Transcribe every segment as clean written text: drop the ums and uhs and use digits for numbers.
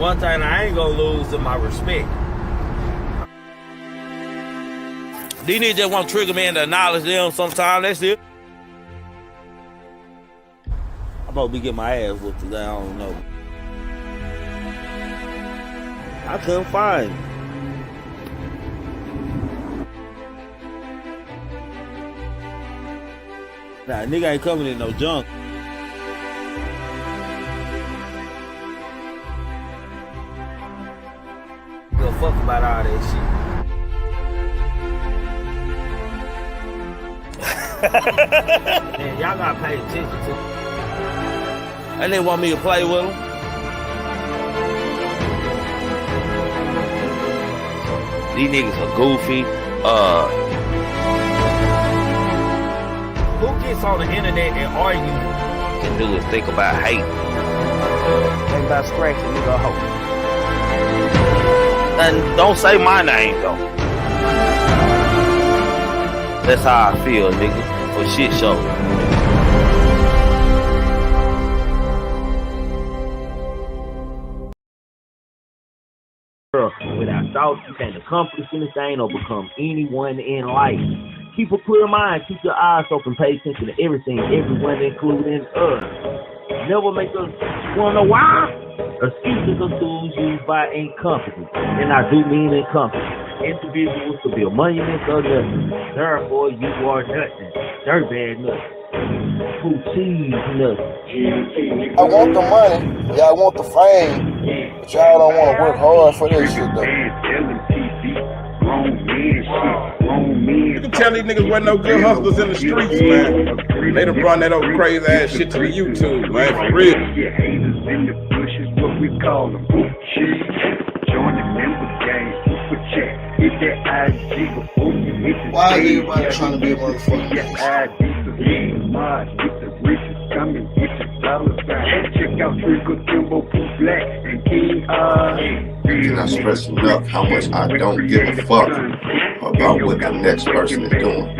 One thing I ain't gonna lose is my respect. These niggas just want Trigger Man to acknowledge them sometime. That's it. I'm about to be getting my ass whooped today. I don't know. I couldn't find him. Nah, nigga ain't coming in no junk. Give a fuck about all that shit. Man, y'all gotta pay attention to. And they want me to play with them. These niggas are goofy. Who gets on the internet and argue? Can do is think about hate. Think about scratching nigga hoe. And don't say my name though. That's how I feel, nigga. For shit show. Without thoughts, you can't accomplish anything or become anyone in life. Keep a clear mind, keep your eyes open, pay attention to everything, everyone, including us. Never make us wanna know why? Excuses are tools used by incompetence, and I do mean incompetent individuals to build monuments of nothing. Therefore, you are nothing. Dirtbag nothing. Who cheese nothing. I want the money, y'all want the fame, but y'all don't want to work hard for this shit though. You can tell these niggas wasn't no good hustlers in the streets, man. They done brought that old crazy ass shit to the YouTube, man, for real. Why is everybody trying to be a motherfucking gangster? I cannot stress enough how much I don't give a fuck about what the next person is doing.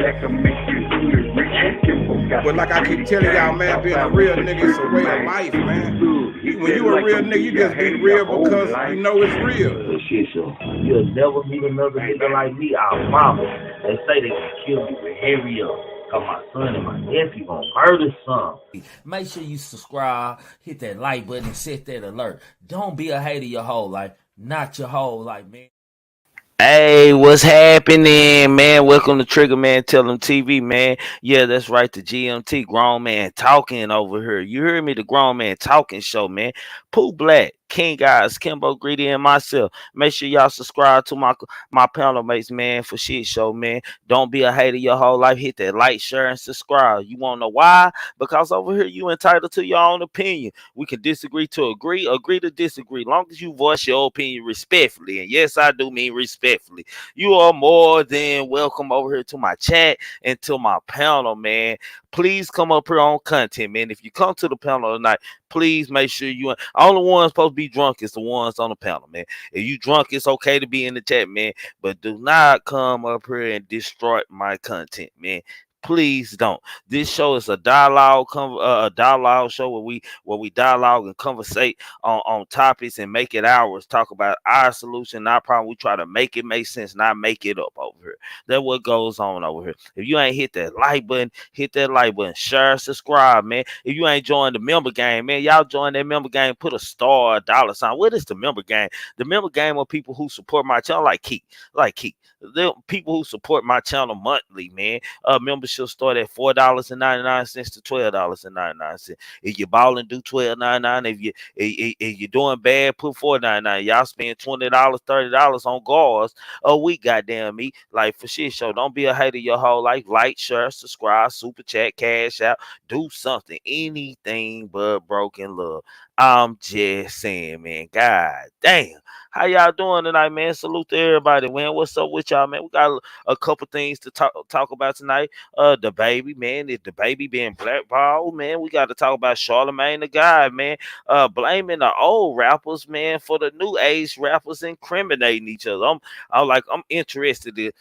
But like I keep telling y'all, man, being a real nigga is a way of life, man. When you a real nigga, you just be real because you know it's real. You'll never meet another nigga like me, our mama. They say they can kill me with hurry up. Cause my son and my nephew gonna murder some. Make sure you subscribe, hit that like button, and set that alert. Don't be a hater your whole life. Not your whole life, man. Hey, what's happening, man? Welcome to Triggamantellemtv, man. Yeah, that's right, the GMT, Grown Man Talking over here. You heard me, the Grown Man Talking show, man. Pooh Black, King Guys, Kimbo Greedy, and myself. Make sure y'all subscribe to my panel mates, man, for shit show, man. Don't be a hater your whole life. Hit that like, share, and subscribe. You wanna know why? Because over here you entitled to your own opinion. We can disagree to agree to disagree. Long as you voice your opinion respectfully. And yes, I do mean respectfully. You are more than welcome over here to my chat and to my panel, man. Please come up here on content, man. If you come to the panel tonight, please make sure you only ones supposed to be drunk is the ones on the panel, man. If you drunk, it's okay to be in the chat, man. But do not come up here and destroy my content, man. Please don't. This show is a dialogue show where we dialogue and conversate on topics and make it ours. Talk about our solution, our problem. We try to make it make sense, not make it up over here. That's what goes on over here. If you ain't hit that like button, hit that like button. Share, subscribe, man. If you ain't joined the member game, man, y'all join that member game. Put a star, $. What is the member game? The member game are people who support my channel, like Keith. The people who support my channel monthly, man. Membership start at $4.99 to $12.99. If you're balling, do $12.99. If you're doing bad, put $4.99. Y'all spend $20, $30 on guards a week, goddamn me. Like for shit show. Don't be a hater your whole life. Like, share, subscribe, super chat, cash out, do something, anything but broken love. I'm just saying, man. God damn. How y'all doing tonight, man? Salute to everybody, man. What's up with y'all, man? We got a couple things to talk about tonight. The baby, man. If the baby being blackballed, man, we got to talk about Charlamagne the God, man. Blaming the old rappers, man, for the new age rappers incriminating each other. I'm interested in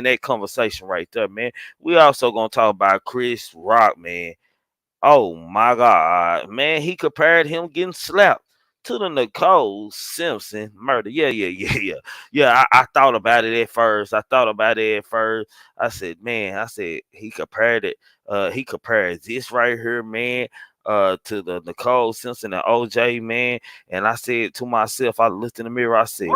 that conversation right there, man. We also gonna talk about Chris Rock, man. Oh my God, man. He compared him getting slapped to the Nicole Simpson murder. Yeah. I thought about it at first. I said, man, he compared it. He compared this right here, man, to the Nicole Simpson and OJ, man. And I said to myself, I looked in the mirror, I said,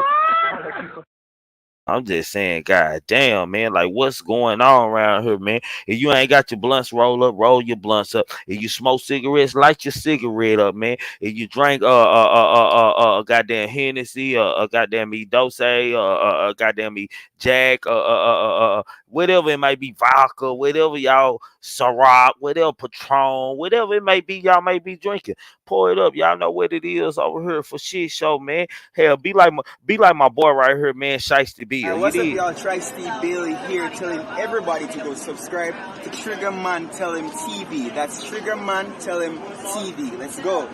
I'm just saying, God damn, man, like what's going on around here, man? If you ain't got your blunts roll up, roll your blunts up. If you smoke cigarettes, light your cigarette up, man. If you drink goddamn Hennessy, goddamn me Dose, goddamn me Jack, whatever it might be, vodka, whatever y'all Ciroc, whatever Patron, whatever it may be, y'all may be drinking. Pour it up, y'all know what it is over here for shit show, man. Hell, be like my boy right here, man, Shiesty Bill. What's up, y'all? Shiesty Bill here, telling everybody to go subscribe to Triggamantellemtv. That's Triggamantellemtv. Let's go.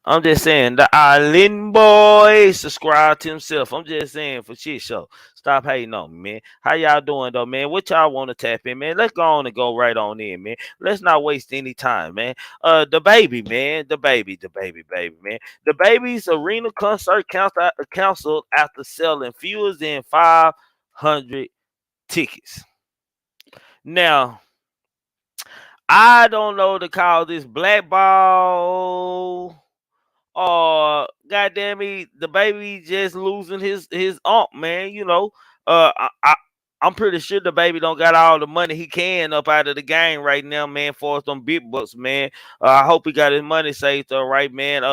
I'm just saying, the Island boy subscribe to himself. I'm just saying for shit show. Stop hating on me, man. How y'all doing though, man? What y'all want to tap in, man? Let's go on and go right on in, man. Let's not waste any time, man. The baby, man. The baby, man. The baby's arena concert canceled after selling fewer than 500 tickets. Now, I don't know to call this blackball or goddamn me, the baby just losing his man. You know, I'm pretty sure the baby don't got all the money he can up out of the game right now, man. For some big bucks, man. I hope he got his money saved up, right, man.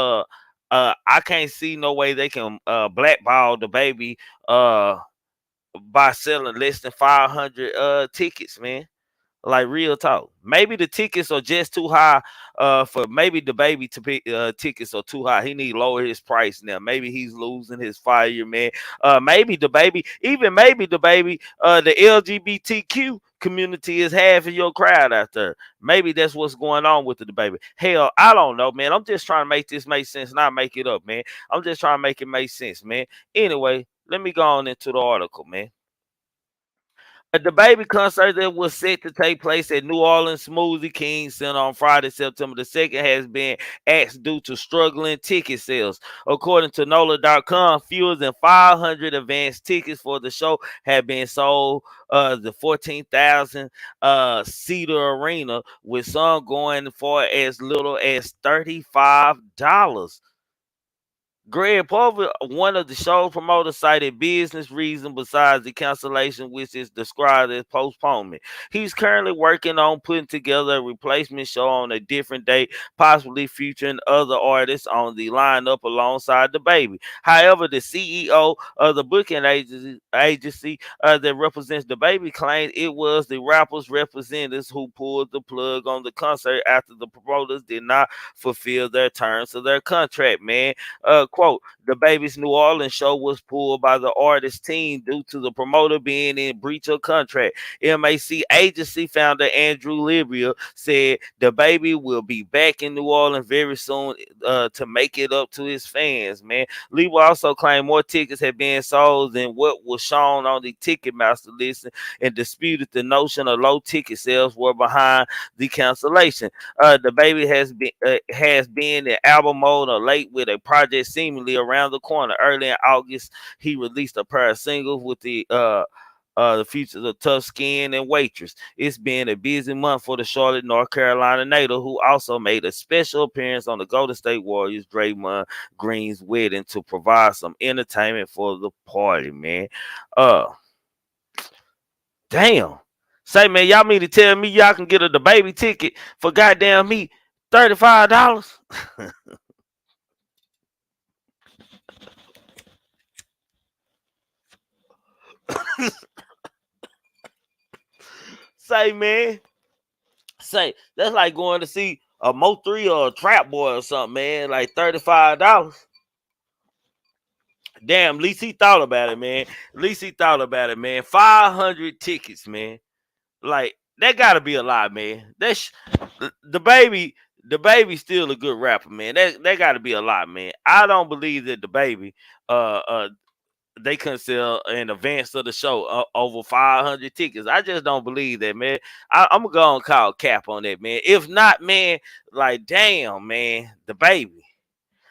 I can't see no way they can blackball the baby by selling less than 500 tickets, man. Like real talk. Maybe the tickets are just too high for maybe the baby to pick tickets are too high. He need to lower his price now. Maybe he's losing his fire, man. Maybe the baby, the LGBTQ community is half of your crowd out there. Maybe that's what's going on with the baby. Hell, I don't know, man. I'm just trying to make this make sense, not make it up, man. I'm just trying to make it make sense, man. Anyway, let me go on into the article, man. The baby concert that was set to take place at New Orleans Smoothie King Center on Friday, September the 2nd, has been axed due to struggling ticket sales. According to NOLA.com, fewer than 500 advance tickets for the show have been sold. The 14,000 seater arena, with some going for as little as $35. Greg Pulver, one of the show promoters, cited business reasons besides the cancellation, which is described as postponement. He's currently working on putting together a replacement show on a different date, possibly featuring other artists on the lineup alongside the baby. However, the CEO of the booking agency that represents the baby claimed it was the rapper's representatives who pulled the plug on the concert after the promoters did not fulfill their terms of their contract, man. Quote, the baby's New Orleans show was pulled by the artist team due to the promoter being in breach of contract. MAC agency founder Andrew Libria said the baby will be back in New Orleans very soon to make it up to his fans, man. Libria also claimed more tickets had been sold than what was shown on the Ticketmaster list and disputed the notion of low ticket sales were behind the cancellation. The baby has been in album mode or late with a project seemingly around the corner. Early in August, he released a pair of singles with the features of Tough Skin and Waitress. It's been a busy month for the Charlotte, North Carolina native, who also made a special appearance on the Golden State Warriors Draymond Green's wedding to provide some entertainment for the party, man. Damn. Say, man, y'all mean to tell me y'all can get the baby ticket for goddamn me $35? Say, man. Say, that's like going to see a Mo3 or a Trap Boy or something, man. Like $35. Damn, at least he thought about it, man. 500 tickets, man. Like, that gotta be a lot, man. That's the baby. The baby's still a good rapper, man. That gotta be a lot, man. I don't believe that the baby they couldn't sell in advance of the show over 500 tickets. I just don't believe that, man. I'm gonna go and call cap on that, man. If not, man, like damn, man, the baby.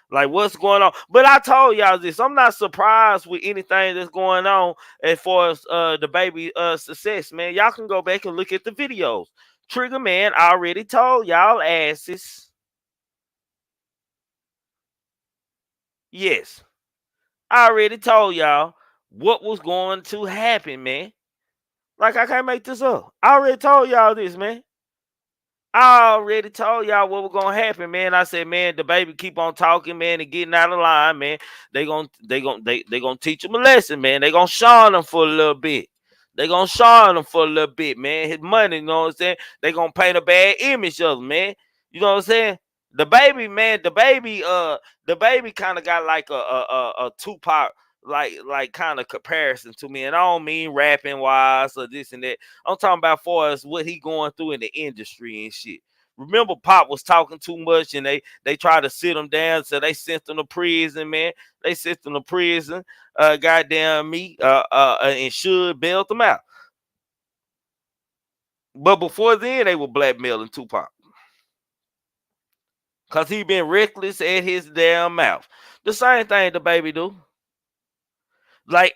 Like, what's going on? But I told y'all this. I'm not surprised with anything that's going on as far as the baby success, man. Y'all can go back and look at the videos. Trigger Man already told y'all asses. Yes. I already told y'all what was going to happen, man. Like, I can't make this up. I already told y'all this, man. I already told y'all what was gonna happen, man. I said, man, the baby keep on talking, man, and getting out of line, man. They gonna teach him a lesson, man. They gonna shine him for a little bit. They gonna shine him for a little bit, man. His money, you know what I'm saying? They gonna paint a bad image of him, man. You know what I'm saying? The baby, man, the baby kind of got like a Tupac like kind of comparison to me, and I don't mean rapping wise or this and that. I'm talking about for us what he going through in the industry and shit. Remember, Pop was talking too much, and they tried to sit him down, so they sent him to prison, man. They sent him to prison. Goddamn me, and should bailed them out. But before then, they were blackmailing Tupac. Cause he been reckless at his damn mouth. The same thing the baby do. Like,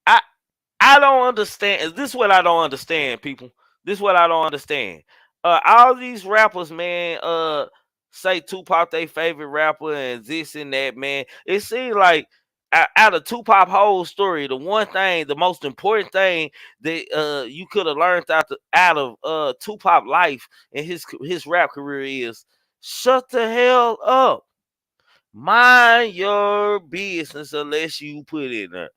I don't understand. This is what I don't understand, people. This is what I don't understand. All these rappers, man, say Tupac their favorite rapper and this and that, man. It seems like out of Tupac whole story, the one thing, the most important thing that you could have learned out of Tupac life and his rap career is shut the hell up. Mind your business unless you put it in there.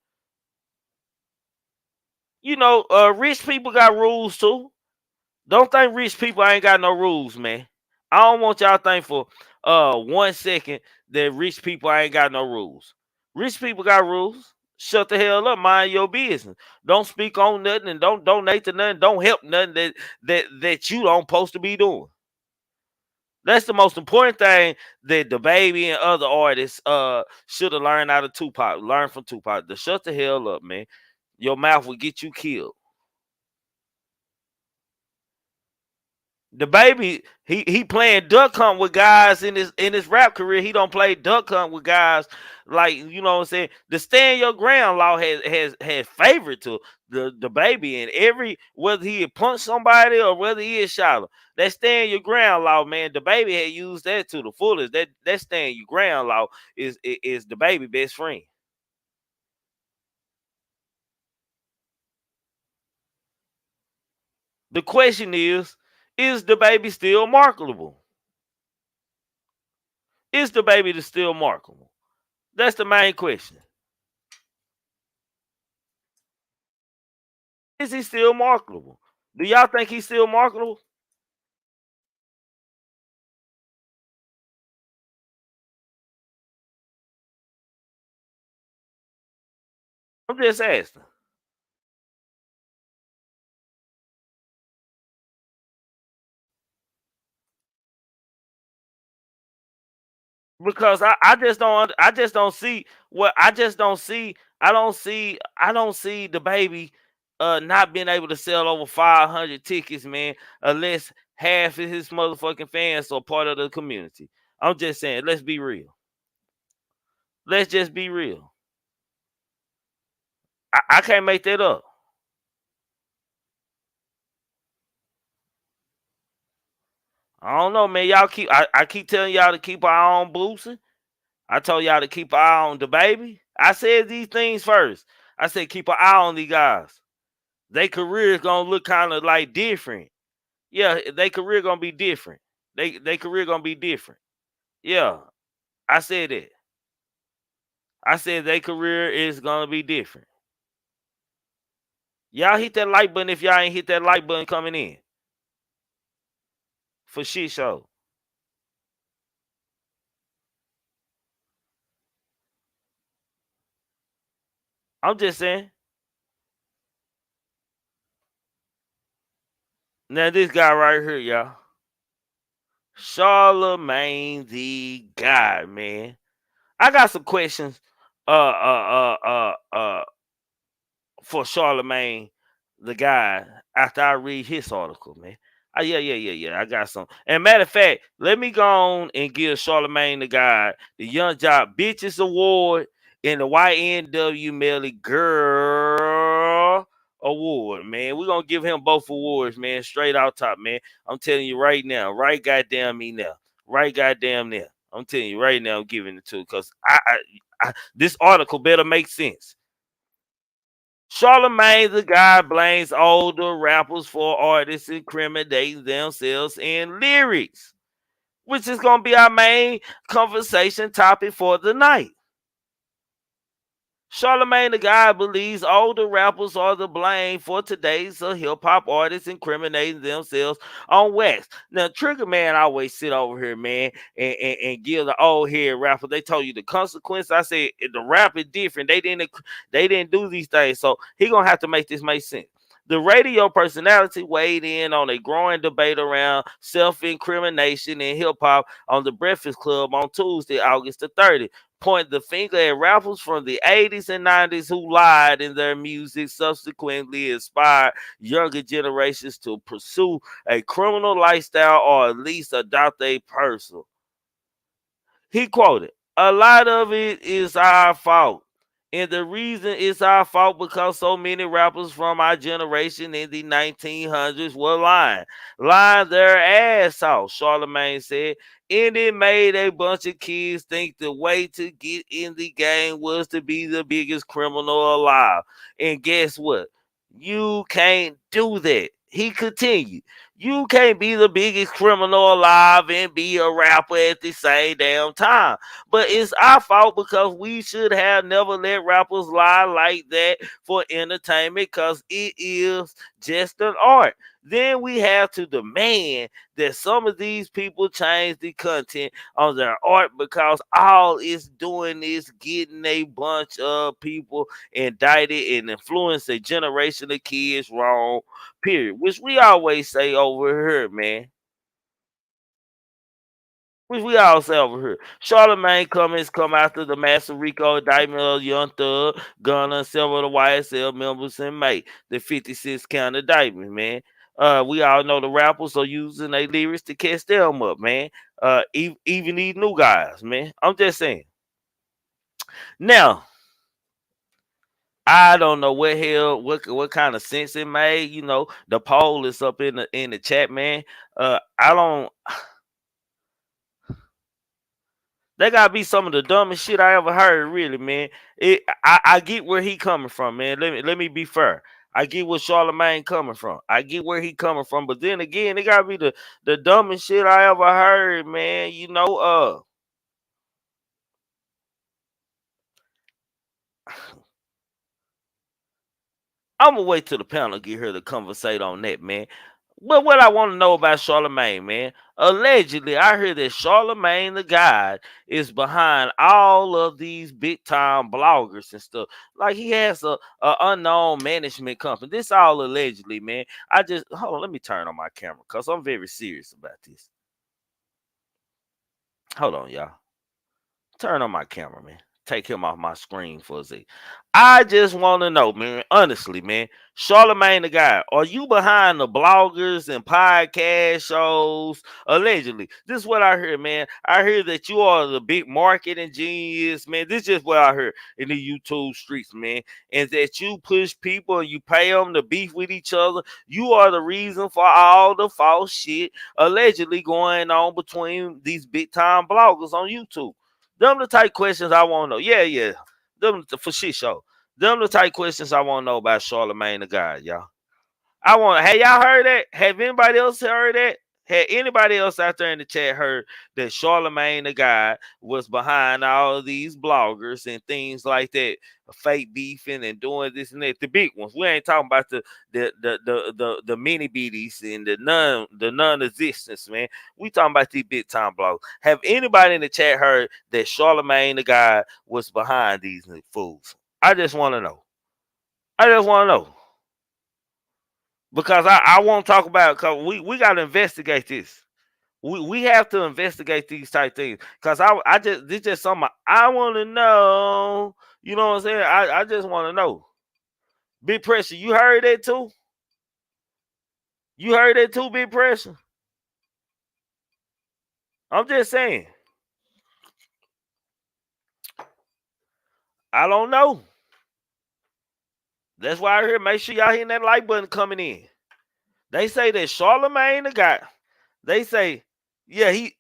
You know, rich people got rules too. Don't think rich people ain't got no rules, man. I don't want y'all to think for 1 second that rich people ain't got no rules. Rich people got rules. Shut the hell up, mind your business. Don't speak on nothing and don't donate to nothing. Don't help nothing that you don't supposed to be doing. That's the most important thing that the baby and other artists should have learned out of Tupac. Learn from Tupac. To shut the hell up, man. Your mouth will get you killed. The baby, he playing duck hunt with guys in his rap career. He don't play duck hunt with guys like, you know what I'm saying. The stand your ground law has favored to the baby, and every whether he had punched somebody or whether he had shot him. That stand your ground law, man. The baby had used that to the fullest. That stand your ground law is the baby best friend. The question is the baby still marketable? Is the baby still marketable? That's the main question. Is he still marketable? Do y'all think he's still marketable? I'm just asking. Because I just don't see what I just don't see. I don't see the baby not being able to sell over 500 tickets, man, unless half of his motherfucking fans are part of the community. I'm just saying, let's be real. Let's just be real. I can't make that up. I don't know, man. Y'all I keep telling y'all to keep our eye on Boosie. I told y'all to keep an eye on the baby. I said these things first. I said keep an eye on these guys. Their career is gonna look kind of like different. Yeah, their career gonna be different. They career gonna be different. Yeah, I said that. I said their career is gonna be different. Y'all hit that like button if y'all ain't hit that like button coming in. For shit show. I'm just saying. Now this guy right here, y'all. Charlemagne the God, man. I got some questions for Charlemagne the guy after I read his article, man. Yeah. I got some. And matter of fact, let me go on and give Charlemagne the God the Young Job Bitches Award and the YNW Melly Girl Award, man. We're gonna give him both awards, man, straight out top, man. I'm telling you right now, right goddamn me now. Right goddamn now. I'm telling you right now, I'm giving it to because this article better make sense. Charlemagne the God blames older rappers for artists incriminating themselves in lyrics, which is going to be our main conversation topic for the night. Charlemagne the God believes older rappers are the blame for today's hip hop artists incriminating themselves on wax. Now, Trigger Man always sit over here, man, and give the old head rapper. They told you the consequence. I said the rap is different. They didn't do these things, so he gonna have to make this make sense. The radio personality weighed in on a growing debate around self-incrimination in hip hop on the Breakfast Club on Tuesday, August the 30th. Point the finger at rappers from the 80s and 90s who lied in their music, subsequently inspired younger generations to pursue a criminal lifestyle or at least adopt a personal. He quoted, "A lot of it is our fault. And the reason it's our fault because so many rappers from our generation in the 1900s were lying their ass off," Charlemagne said. And it made a bunch of kids think the way to get in the game was to be the biggest criminal alive. And guess what? You can't do that. He continued. You can't be the biggest criminal alive and be a rapper at the same damn time. But it's our fault because we should have never let rappers lie like that for entertainment because it is just an art. Then we have to demand that some of these people change the content on their art because all it's doing is getting a bunch of people indicted and influence a generation of kids wrong, period. Which we always say over here, man. Which we all say over here. Charlemagne comments come after the Master Rico indictment of Young Thug, Gunna, and several of the YSL members in May. The 56 count indictment, man. We all know the rappers are using their lyrics to catch them up, man. Even these new guys, man. I'm just saying. Now, I don't know what kind of sense it made. You know, the poll is up in the chat, man. I don't. That gotta be some of the dumbest shit I ever heard, really, man. I get where he coming from, man. Let me be fair. I get where Charlemagne coming from. I get where he coming from, but then again, it gotta be the dumbest shit I ever heard, man. You know, I'm gonna wait till the panel get here to conversate on that, man. But what I want to know about Charlemagne, man, allegedly, I hear that Charlemagne the God is behind all of these big time bloggers and stuff. Like he has a unknown management company. This all allegedly, man. I just hold on. Let me turn on my camera because I'm very serious about this. Hold on, y'all. Turn on my camera, man. Take him off my screen for a second. I just want to know, man, honestly, man, Charlemagne the guy, are you behind the bloggers and podcast shows? Allegedly. This is what I heard, man. I hear that you are the big marketing genius, man. This is just what I heard in the YouTube streets, man. And that you push people and you pay them to beef with each other. You are the reason for all the false shit allegedly going on between these big time bloggers on YouTube. Them the type questions I want to know. Yeah. Them for shit show. Them the type questions I want to know about Charlemagne the God, y'all. Have y'all heard that? Have anybody else heard that? Had anybody else out there in the chat heard that Charlemagne the God was behind all of these bloggers and things like that, fake beefing and doing this and that? The big ones. We ain't talking about the mini beaties and the non-existence, man. We talking about these big time bloggers. Have anybody in the chat heard that Charlemagne the God was behind these fools? I just want to know. I just want to know. Because I won't talk about it because we got to investigate this. We have to investigate these type things. Because I just this just something I want to know. You know what I'm saying? I just want to know. Big Pressure, you heard that too? You heard that too, Big Pressure? I'm just saying. I don't know. That's why I hear make sure y'all hitting that like button coming in. They say that Charlemagne the guy. They say, yeah, he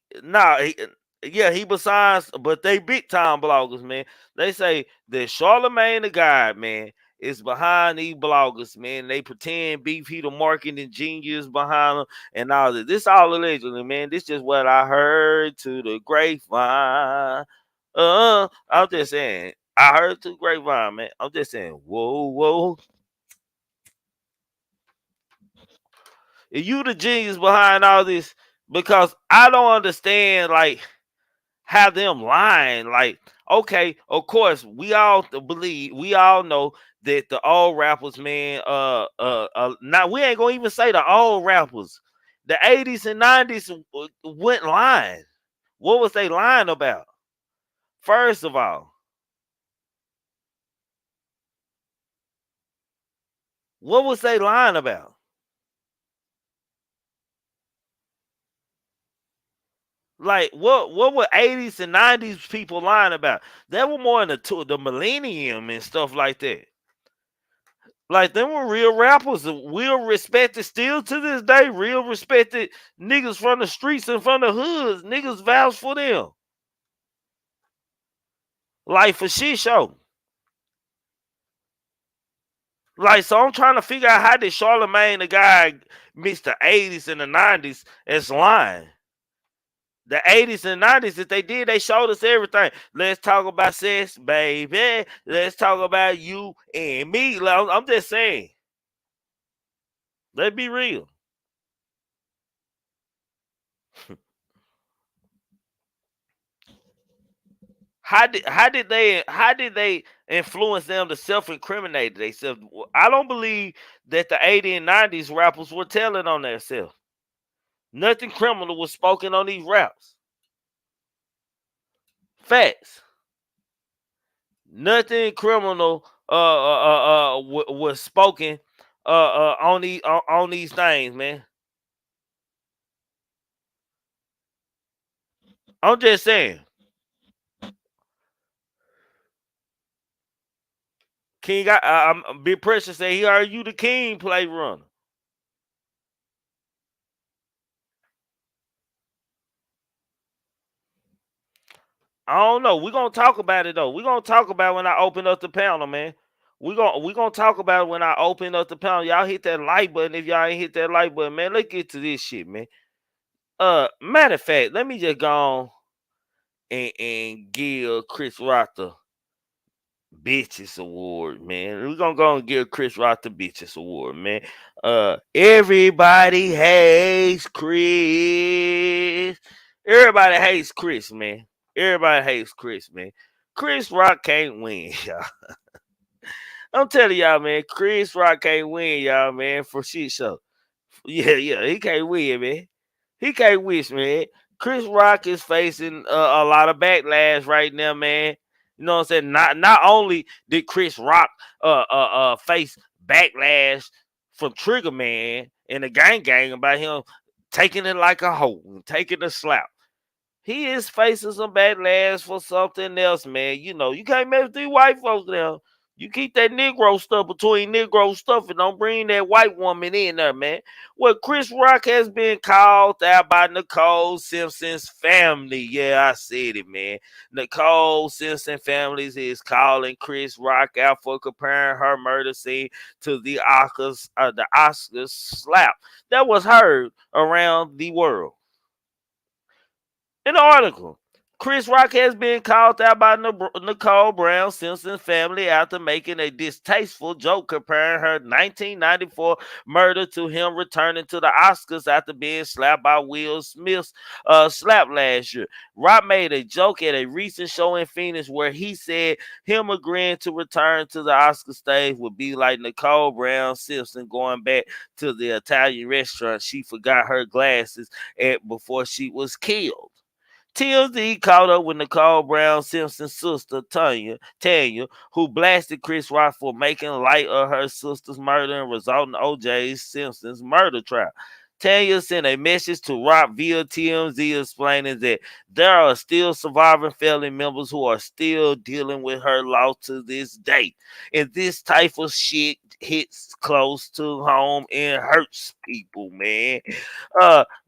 besides, but they big time bloggers, man. They say that Charlemagne the guy, man, is behind these bloggers, man. They pretend beef he the marketing genius behind them and all that. This all allegedly, man. This just what I heard to the grapevine. I'm just saying. I heard to the grapevine, man. I'm just saying, whoa. You the genius behind all this because I don't understand like how them lying. Like, okay, of course, we all know that the old rappers, man, now we ain't gonna even say the old rappers. The 80s and 90s went lying. What was they lying about? First of all, what was they lying about? Like what were 80s and 90s people lying about? They were more in the millennium and stuff like that. Like them were real rappers, real respected still to this day, real respected niggas from the streets and from the hoods. Niggas vouch for them. Like for shit show. Like, so I'm trying to figure out how did Charlemagne the guy mix the 80s and the 90s as lying. The 80s and 90s, if they did, they showed us everything. Let's talk about sex, baby. Let's talk about you and me. I'm just saying. Let's be real. How did they influence them to self-incriminate themselves? I don't believe that the 80s and 90s rappers were telling on themselves. Nothing criminal was spoken on these raps. Facts. Nothing criminal was spoken on these things, man. I'm just saying. King, I'm Big Pressure say he heard you the king play runner. I don't know. We're gonna talk about it though. We're gonna talk about when I open up the panel, man. We're gonna talk about it when I open up the panel. Y'all hit that like button if y'all ain't hit that like button, man. Let's get to this shit, man. Matter of fact, let me just go on and give Chris Rock the Bitches Award, man. We're gonna go and give Chris Rock the Bitches Award, man. Everybody hates Chris. Everybody hates Chris, man. Everybody hates Chris, man. Chris Rock can't win, y'all. I'm telling y'all, man. Chris Rock can't win, y'all, man, for shit show. Yeah, he can't win, man. He can't wish, man. Chris Rock is facing a lot of backlash right now, man. You know what I'm saying? Not only did Chris Rock face backlash from Trigger Man and the gang about him taking it like a hoe, taking a slap. He is facing some backlash for something else, man. You know, you can't mess with these white folks now. You keep that Negro stuff between Negro stuff and don't bring that white woman in there, man. Well, Chris Rock has been called out by Nicole Simpson's family. Yeah, I said it, man. Nicole Simpson families is calling Chris Rock out for comparing her murder scene to the Oscars slap that was heard around the world. In the article, Chris Rock has been called out by Nicole Brown Simpson's family after making a distasteful joke comparing her 1994 murder to him returning to the Oscars after being slapped by Will Smith's slap last year. Rock made a joke at a recent show in Phoenix where he said him agreeing to return to the Oscar stage would be like Nicole Brown Simpson going back to the Italian restaurant she forgot her glasses at before she was killed. TLC caught up with Nicole Brown Simpson's sister, Tanya, who blasted Chris Rock for making light of her sister's murder and resulting O.J. Simpson's murder trial. Tanya sent a message to Rock via TMZ explaining that there are still surviving family members who are still dealing with her loss to this day. And this type of shit hits close to home and hurts people, man.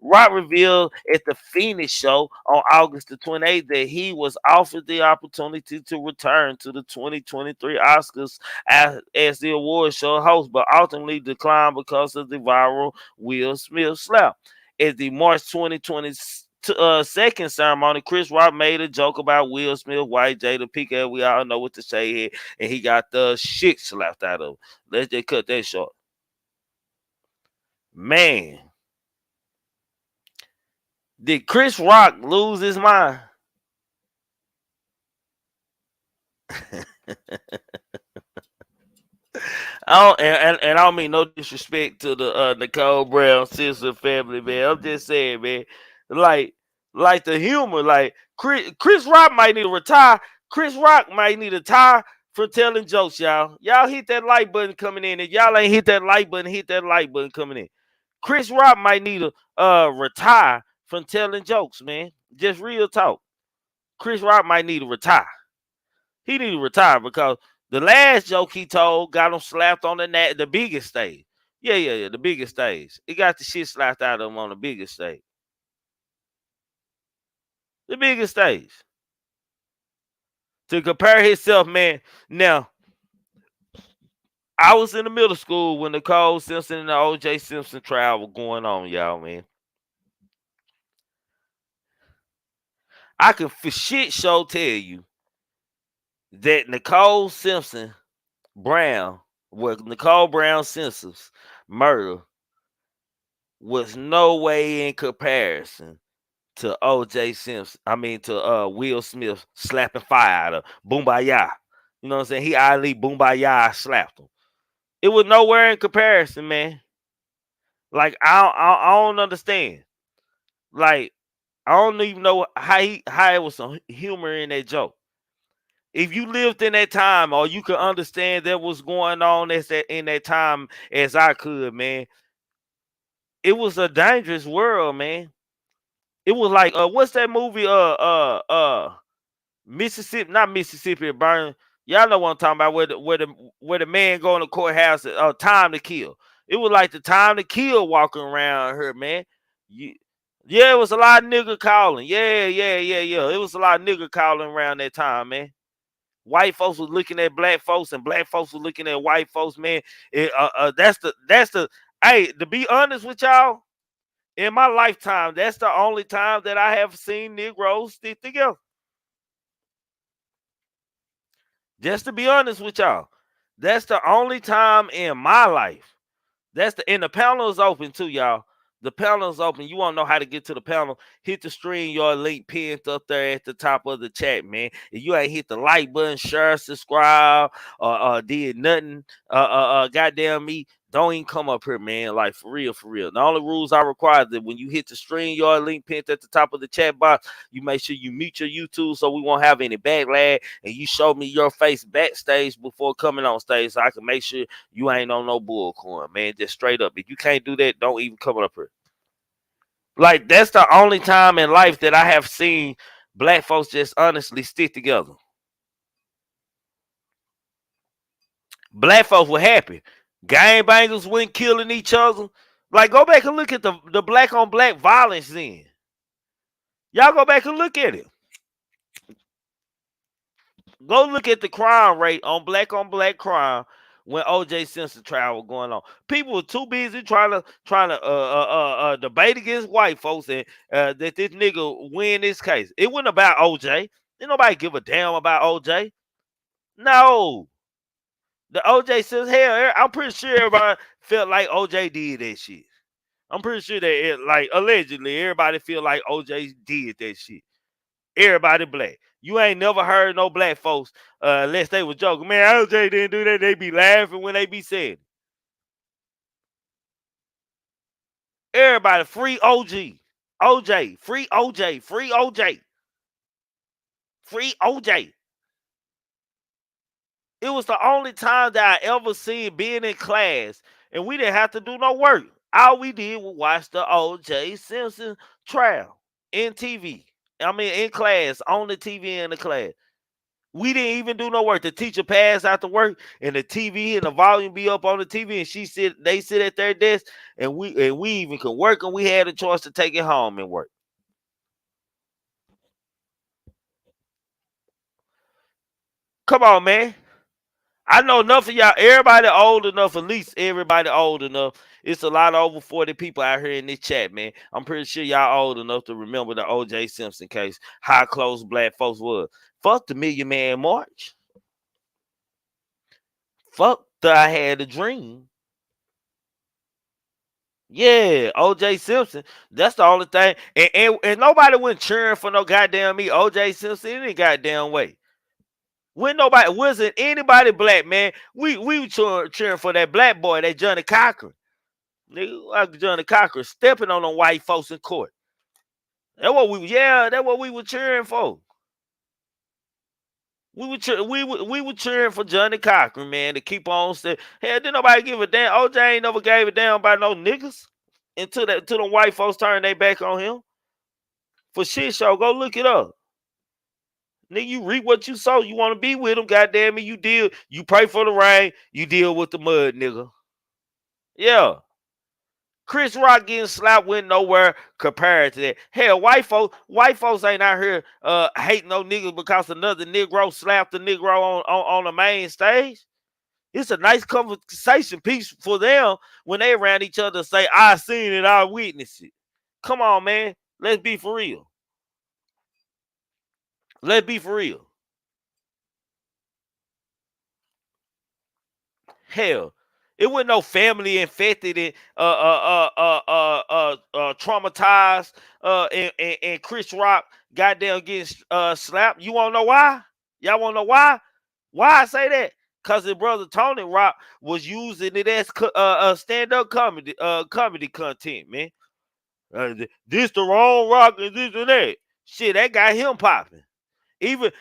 Rock revealed at the Phoenix show on August the 28th that he was offered the opportunity to return to the 2023 Oscars as the award show host, but ultimately declined because of the viral Will Smith slap. At the March 2020 second ceremony, Chris Rock made a joke about Will Smith, white Jada Pinkett. We all know what to say here, and he got the shit slapped out of him. Let's just cut that short. Man, did Chris Rock lose his mind? I don't mean no disrespect to the Nicole Brown sister family, man. I'm just saying, man, like the humor, like Chris Rock might need to retire. Chris Rock might need to retire for telling jokes, y'all. Y'all hit that like button coming in. If y'all ain't hit that like button, hit that like button coming in. Chris Rock might need to retire from telling jokes, man. Just real talk. Chris Rock might need to retire. He need to retire because the last joke he told got him slapped on the biggest stage. Yeah, the biggest stage. He got the shit slapped out of him on the biggest stage. The biggest stage. To compare himself, man. Now, I was in the middle school when Nicole Simpson and the O.J. Simpson trial was going on, y'all, man. I can for shit show tell you that Nicole Brown Simpson's murder was no way in comparison to O.J. Simpson. I mean to Will Smith slapping fire out of Boombayah. You know what I'm saying? He Ali Boombayah slapped him. It was nowhere in comparison, man. Like I don't understand. Like I don't even know how it was some humor in that joke. If you lived in that time, or you could understand that was going on in that time as I could, man, it was a dangerous world, man. It was like what's that movie? Mississippi, not Mississippi Burn. Y'all know what I'm talking about. Where the man go in the courthouse. Time to Kill. It was like the Time to Kill walking around here, man. Yeah, it was a lot of nigga calling. Yeah. It was a lot of nigga calling around that time, man. White folks was looking at black folks, and black folks was looking at white folks, man. That's the. Hey, to be honest with y'all, in my lifetime, that's the only time that I have seen Negroes stick together. Just to be honest with y'all, that's the only time in my life. And the panel is open too, y'all. The panel is open. You want to know how to get to the panel? Hit the StreamYard link pinned up there at the top of the chat, man. If you ain't hit the like button, share, subscribe, or did nothing, goddamn me, don't even come up here, man. Like for real. The only rules I require is that when you hit the StreamYard link pinned at the top of the chat box, you make sure you mute your YouTube so we won't have any backlash, and you show me your face backstage before coming on stage so I can make sure you ain't on no bullcorn, man. Just straight up. If you can't do that, don't even come up here. Like, that's the only time in life that I have seen black folks just honestly stick together. Black folks were happy. Gangbangers went killing each other. Like, go back and look at the black on black violence then. Y'all go back and look at it. Go look at the crime rate on black crime when O.J. Simpson trial was going on. People were too busy trying to debate against white folks and that this nigga win this case. It wasn't about O.J. Didn't nobody give a damn about O.J. No. The O.J. says, hell, I'm pretty sure everybody felt like O.J. did that shit. I'm pretty sure that, like, allegedly, everybody feel like O.J. did that shit. Everybody black. You ain't never heard no black folks, unless they was joking. Man, O.J. didn't do that. They be laughing when they be saying it. Everybody, free OG. OJ, free OJ, free OJ. Free OJ. It was the only time that I ever seen being in class, and we didn't have to do no work. All we did was watch the OJ Simpson trial in TV. I mean, in class, on the TV in the class. We didn't even do no work. The teacher passed out to work, and the TV and the volume be up on the TV, and they sit at their desk, and we even could work, and we had a choice to take it home and work. Come on, man. I know enough of y'all. Everybody old enough, at least everybody old enough. It's a lot of over 40 people out here in this chat, man. I'm pretty sure y'all old enough to remember the O.J. Simpson case, how close black folks was. Fuck the Million Man March. Fuck the I Had a Dream. Yeah, O.J. Simpson. That's the only thing. And nobody went cheering for no goddamn me, O.J. Simpson, any goddamn way. When nobody wasn't anybody black, man. We were cheering for that black boy, that Johnny Cochran. Nigga, like Johnny Cochran stepping on them white folks in court. That's what we were cheering for. We were cheering for Johnny Cochran, man, to keep on saying, hell, didn't nobody give a damn. OJ ain't never gave a damn about no niggas until the white folks turned their back on him. For shit show, go look it up. Nigga, you reap what you sow. You want to be with them, goddamn it. You pray for the rain, you deal with the mud, nigga. Yeah. Chris Rock getting slapped went nowhere compared to that. Hell, white folks ain't out here hating no niggas because another Negro slapped the Negro on the main stage. It's a nice conversation piece for them when they around each other say, I seen it, I witnessed it. Come on, man. Let's be for real. Let's be for real. Hell, it wasn't no family infected and traumatized and Chris Rock goddamn getting slapped. You wanna know why? Y'all wanna know why? Why I say that? Cause his brother Tony Rock was using it as stand-up comedy content, man. This the wrong rock and this and that. Shit, that got him popping. Even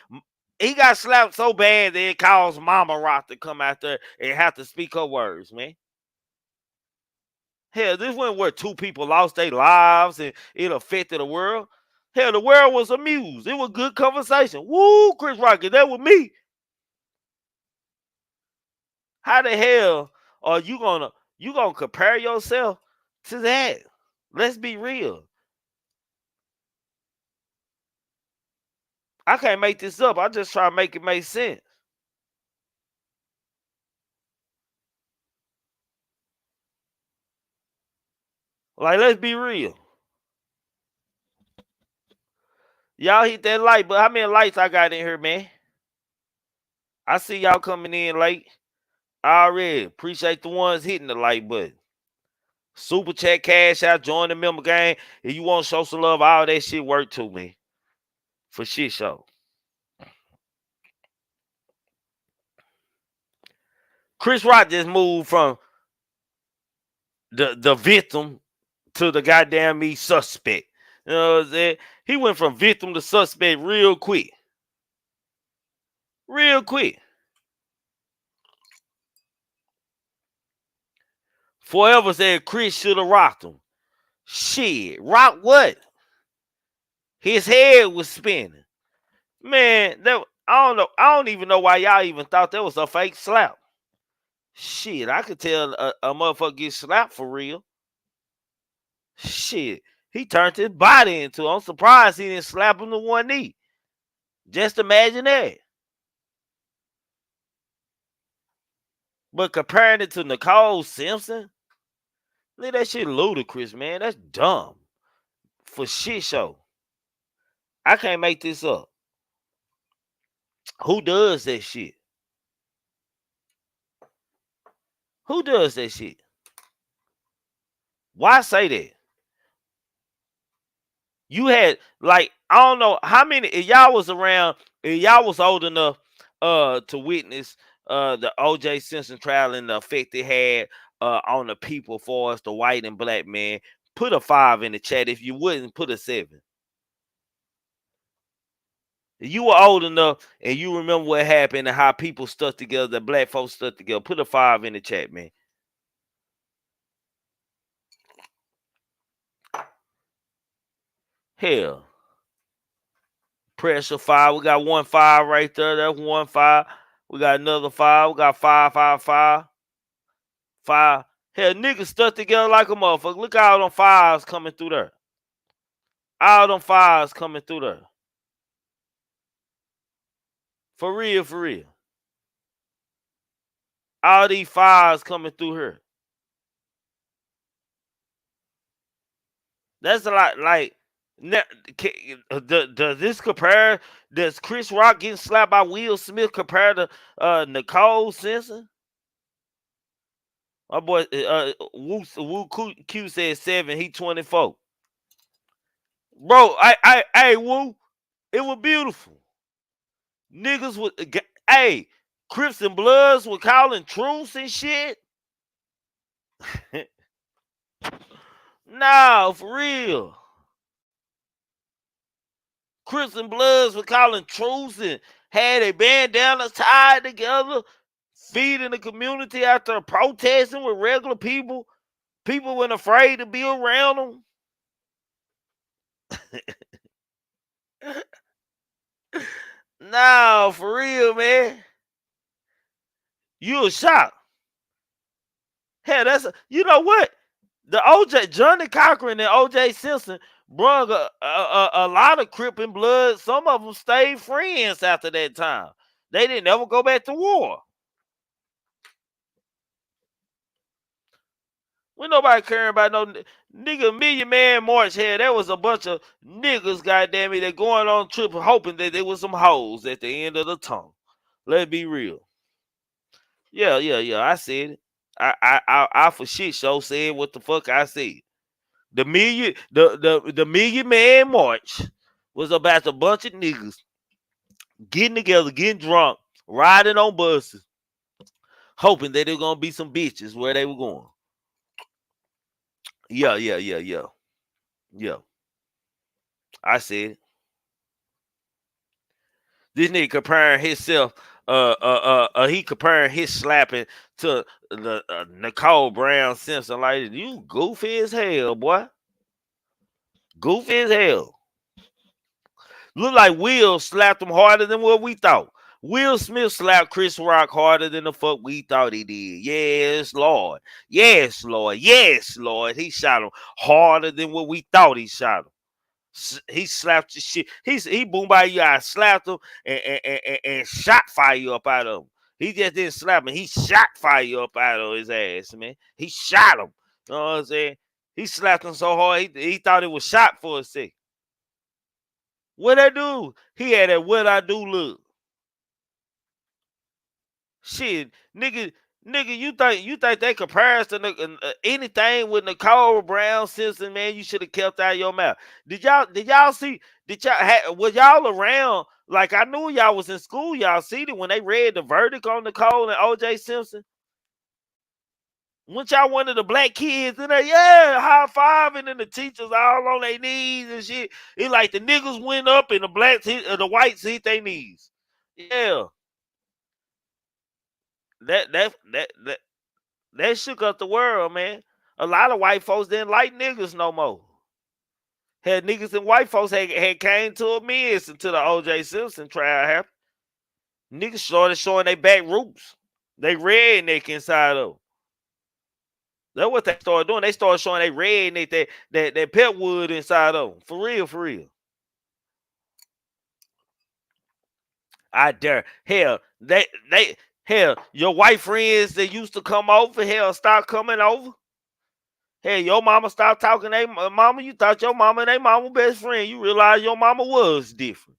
he got slapped so bad that it caused Mama Rock to come out there and have to speak her words, man. Hell, this wasn't where two people lost their lives and it affected the world. Hell, the world was amused. It was good conversation. Woo, Chris Rock, is that with me? How the hell are you gonna compare yourself to that? Let's be real. I can't make this up. I just try to make it make sense. Like, let's be real. Y'all hit that light, but how many lights I got in here, man? I see y'all coming in late. I already appreciate the ones hitting the like button. Super chat, cash out, join the member gang. If you want to show some love, all that shit work too, man. For shit show. Chris Rock just moved from the victim to the goddamn me suspect. You know what I'm saying? He went from victim to suspect real quick. Real quick. Forever said Chris should have rocked him. Shit. Rock what? His head was spinning. Man, I don't know. I don't even know why y'all even thought that was a fake slap. Shit, I could tell a motherfucker get slapped for real. Shit, he turned his body into it. I'm surprised he didn't slap him to one knee. Just imagine that. But comparing it to Nicole Simpson, look, that shit ludicrous, man. That's dumb. For shit show. I can't make this up. Who does that shit? Who does that shit? Why say that? You had, like, I don't know how many, if y'all was around, if y'all was old enough to witness the O.J. Simpson trial and the effect it had on the people for us, the white and black man, put a 5 in the chat. If you wouldn't, put a 7. You were old enough and you remember what happened and how people stuck together, the black folks stuck together. Put a 5 in the chat, man. Hell. Pressure 5. We got 1 5 right there. That's 1 5. We got another 5. We got 5 5 5. 5. Hell, niggas stuck together like a motherfucker. Look at all them 5s coming through there. All them 5s coming through there. For real, for real. All these 5s coming through here. That's a lot. Like, does this compare? Does Chris Rock getting slapped by Will Smith compare to Nicole Simpson? My boy, Woo Q said 7. He 24. Bro, hey, Woo, it was beautiful. Niggas with, hey, Crips and Bloods were calling truce and shit. Nah, for real. Crips and Bloods were calling truce and had a bandanas tied together, feeding the community after protesting with regular people. People weren't afraid to be around them. Nah, for real, man. You a shock. Hell, you know what? The OJ, Johnny Cochran and OJ Simpson brung a lot of Crip and Blood. Some of them stayed friends after that time. They didn't ever go back to war. When nobody caring about no nigga Million Man March here, there was a bunch of niggas, goddamn it, that going on trip hoping that there was some hoes at the end of the tunnel. Let's be real. Yeah, I said it. I for shit show said what the fuck I said. The Million Man March was about a bunch of niggas getting together, getting drunk, riding on buses, hoping that there gonna be some bitches where they were going. Yeah. I said it. This nigga comparing himself, he comparing his slapping to the Nicole Brown Simpson. Like, you goofy as hell, boy. Goofy as hell. Look like Will slapped him harder than what we thought. Will Smith slapped Chris Rock harder than the fuck we thought he did. Yes, Lord. Yes, Lord. Yes, Lord. He shot him harder than what we thought he shot him. He slapped the shit. He boomed by you. I slapped him and shot fire up out of him. He just didn't slap him. He shot fire up out of his ass, man. He shot him. You know what I'm saying? He slapped him so hard, he thought it was shot for a second. What I do? He had that what I do look. Shit, nigga, you think they compares to anything with Nicole Brown Simpson, man? You should have kept out of your mouth. Did y'all see? Was y'all around? Like, I knew y'all was in school. Y'all see it when they read the verdict on Nicole and OJ Simpson. Weren't y'all one of the black kids in there? Yeah, high fiving and the teachers all on their knees and shit. It like the niggas went up and the whites hit their knees. Yeah. That shook up the world, man. A lot of white folks didn't like niggas no more. Had niggas and white folks had came to a mess until the OJ Simpson trial happened. Niggas started showing their back roots. They redneck inside of them. That's what they started doing. They started showing they redneck, that pet wood inside of them. For real. I dare. Hell, hell, your white friends that used to come over, hell, start coming over. Hell, your mama start talking to their mama. You thought your mama and their mama best friend. You realize your mama was different.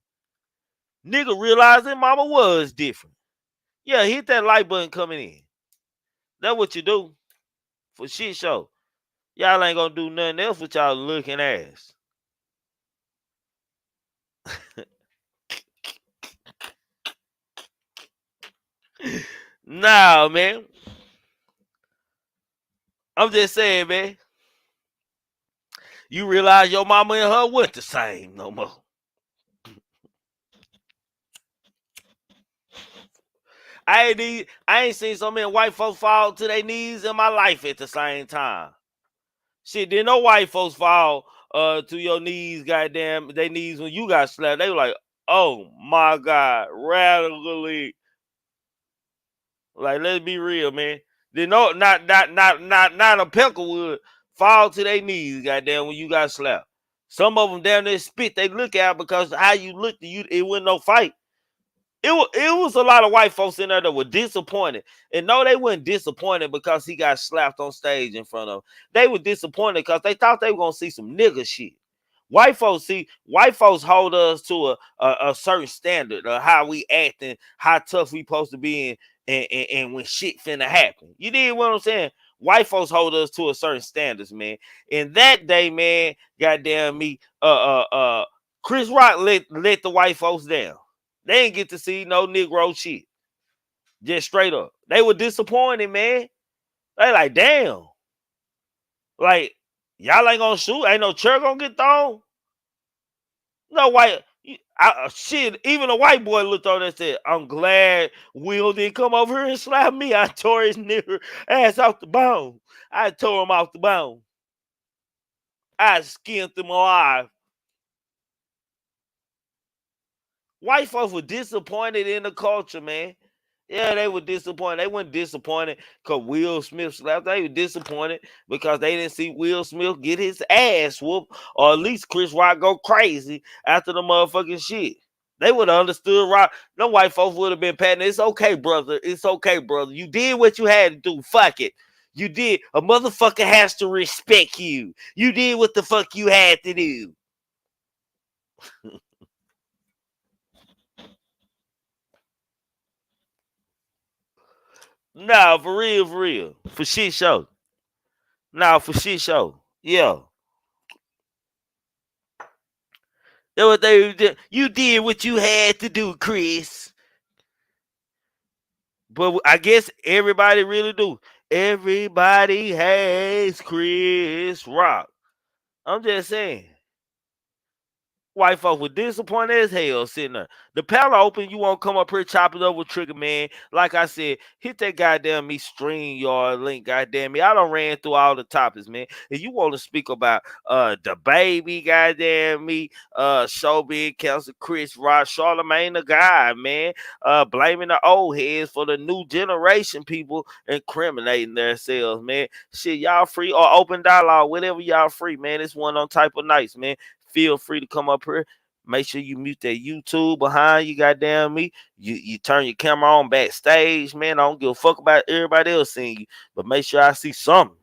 Nigga realized their mama was different. Yeah, hit that like button coming in. That's what you do. For shit show. Y'all ain't gonna do nothing else with y'all looking ass. Nah, man. I'm just saying, man. You realize your mama and her weren't the same no more. I ain't seen so many white folks fall to their knees in my life at the same time. Shit, didn't no white folks fall to your knees, goddamn, their knees when you got slapped. They were like, oh my God, radically. Like, let's be real, man. They know not a Peckerwood fall to their knees, goddamn, when you got slapped. Some of them down there spit they look at because how you looked, it wasn't no fight. It was a lot of white folks in there that were disappointed. And no, they weren't disappointed because he got slapped on stage in front of them. They were disappointed because they thought they were gonna see some nigga shit. White folks hold us to a certain standard of how we act and how tough we supposed to be and when shit finna happen. You dig what I'm saying? White folks hold us to a certain standards, man. And that day, man, goddamn me, Chris Rock let the white folks down. They ain't get to see no Negro shit. Just straight up. They were disappointed, man. They like, damn. Like, y'all ain't gonna shoot. Ain't no chair gonna get thrown. No white. Shit, even a white boy looked on and said, I'm glad Will didn't come over here and slap me. I tore his nigger ass off the bone. I tore him off the bone. I skinned him alive. White folks were disappointed in the culture, man. Yeah, they were disappointed. They weren't disappointed because Will Smith slapped. They were disappointed because they didn't see Will Smith get his ass whooped, or at least Chris Rock go crazy after the motherfucking shit. They would have understood Rock. No white folks would have been patting. It's okay, brother. It's okay, brother. You did what you had to do. Fuck it. You did. A motherfucker has to respect you. You did what the fuck you had to do. Nah, for real. For shit show. Nah, for shit show. Yeah. That's what they did. You did what you had to do, Chris. But I guess everybody really do. Everybody hates Chris Rock. I'm just saying. White folks were disappointed as hell sitting there. The panel open, you won't come up here chopping up with Trigger, man. Like I said, hit that goddamn me StreamYard link, goddamn me. I done ran through all the topics, man. If you want to speak about the baby, goddamn me, show being canceled, Chris Rock, Charlamagne the guy, man, blaming the old heads for the new generation people incriminating themselves, man. Shit, y'all free or open dialogue, whatever y'all free, man. It's one on type of nights, man. Feel free to come up here. Make sure you mute that YouTube behind you, goddamn me. You turn your camera on backstage, man. I don't give a fuck about everybody else seeing you, but make sure I see something.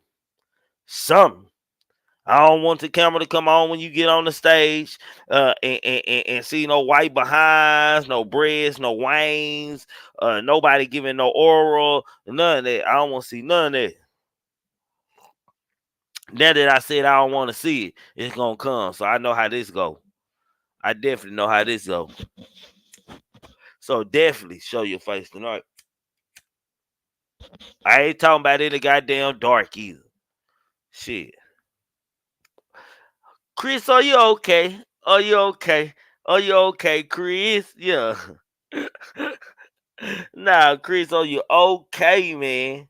Something. I don't want the camera to come on when you get on the stage and see no white behinds, no breasts, no wangs, nobody giving no oral, none of that. I don't want to see none of that. Now that I said I don't want to see it, it's gonna come. So I know how this go. I definitely know how this go. So definitely show your face tonight. I ain't talking about any goddamn dark either. Shit. Chris, are you okay? Are you okay? Are you okay, Chris? Yeah. Nah, Chris, are you okay, man?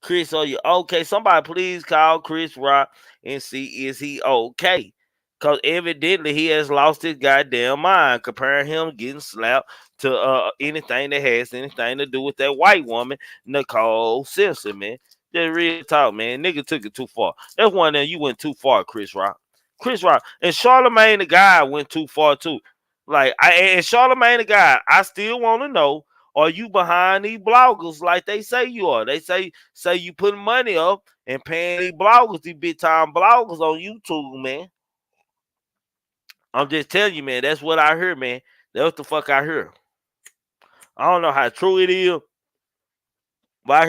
Chris, are you okay? Somebody please call Chris Rock and see is he okay? Because evidently he has lost his goddamn mind comparing him getting slapped to anything that has anything to do with that white woman, Nicole Simpson, man. Just real talk, man. Nigga took it too far. That's one that you went too far, Chris Rock. Chris Rock. And Charlamagne the guy went too far too. And Charlamagne the guy, I still want to know, are you behind these bloggers like they say you are? They say you putting money up and paying these bloggers, these big time bloggers on YouTube, man. I'm just telling you, man. That's what I heard, man. That's what the fuck I heard. I don't know how true it is, but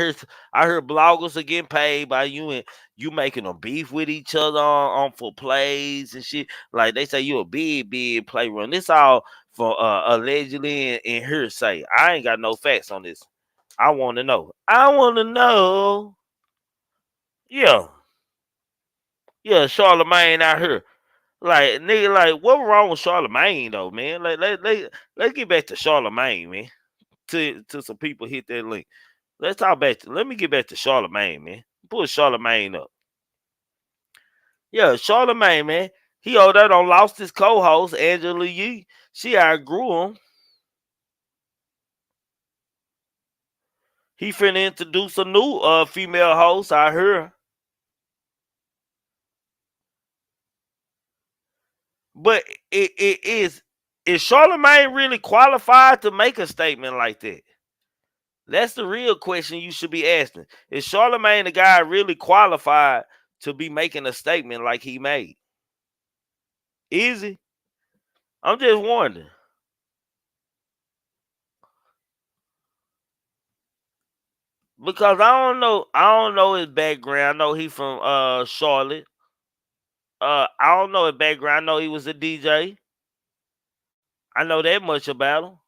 I heard bloggers are getting paid by you and you making them beef with each other on for plays and shit. Like they say you a big play run. This all for allegedly and hearsay. I ain't got no facts on this. I want to know. Yeah. Yeah, Charlamagne out here. Like, nigga, like, what wrong with Charlamagne, though, man? Let's get back to Charlamagne, man. to some people hit that link. Let's talk back. Let me get back to Charlemagne, man. Pull Charlemagne up. Yeah, Charlemagne, man. He over there done lost his co-host, Angela Yee. She outgrew him. He finna introduce a new female host, I heard. But is Charlemagne really qualified to make a statement like that? That's the real question you should be asking. Is Charlemagne the guy really qualified to be making a statement like he made? Is he? I'm just wondering. Because I don't know his background. I know he from Charlotte. I don't know his background. I know he was a DJ. I know that much about him.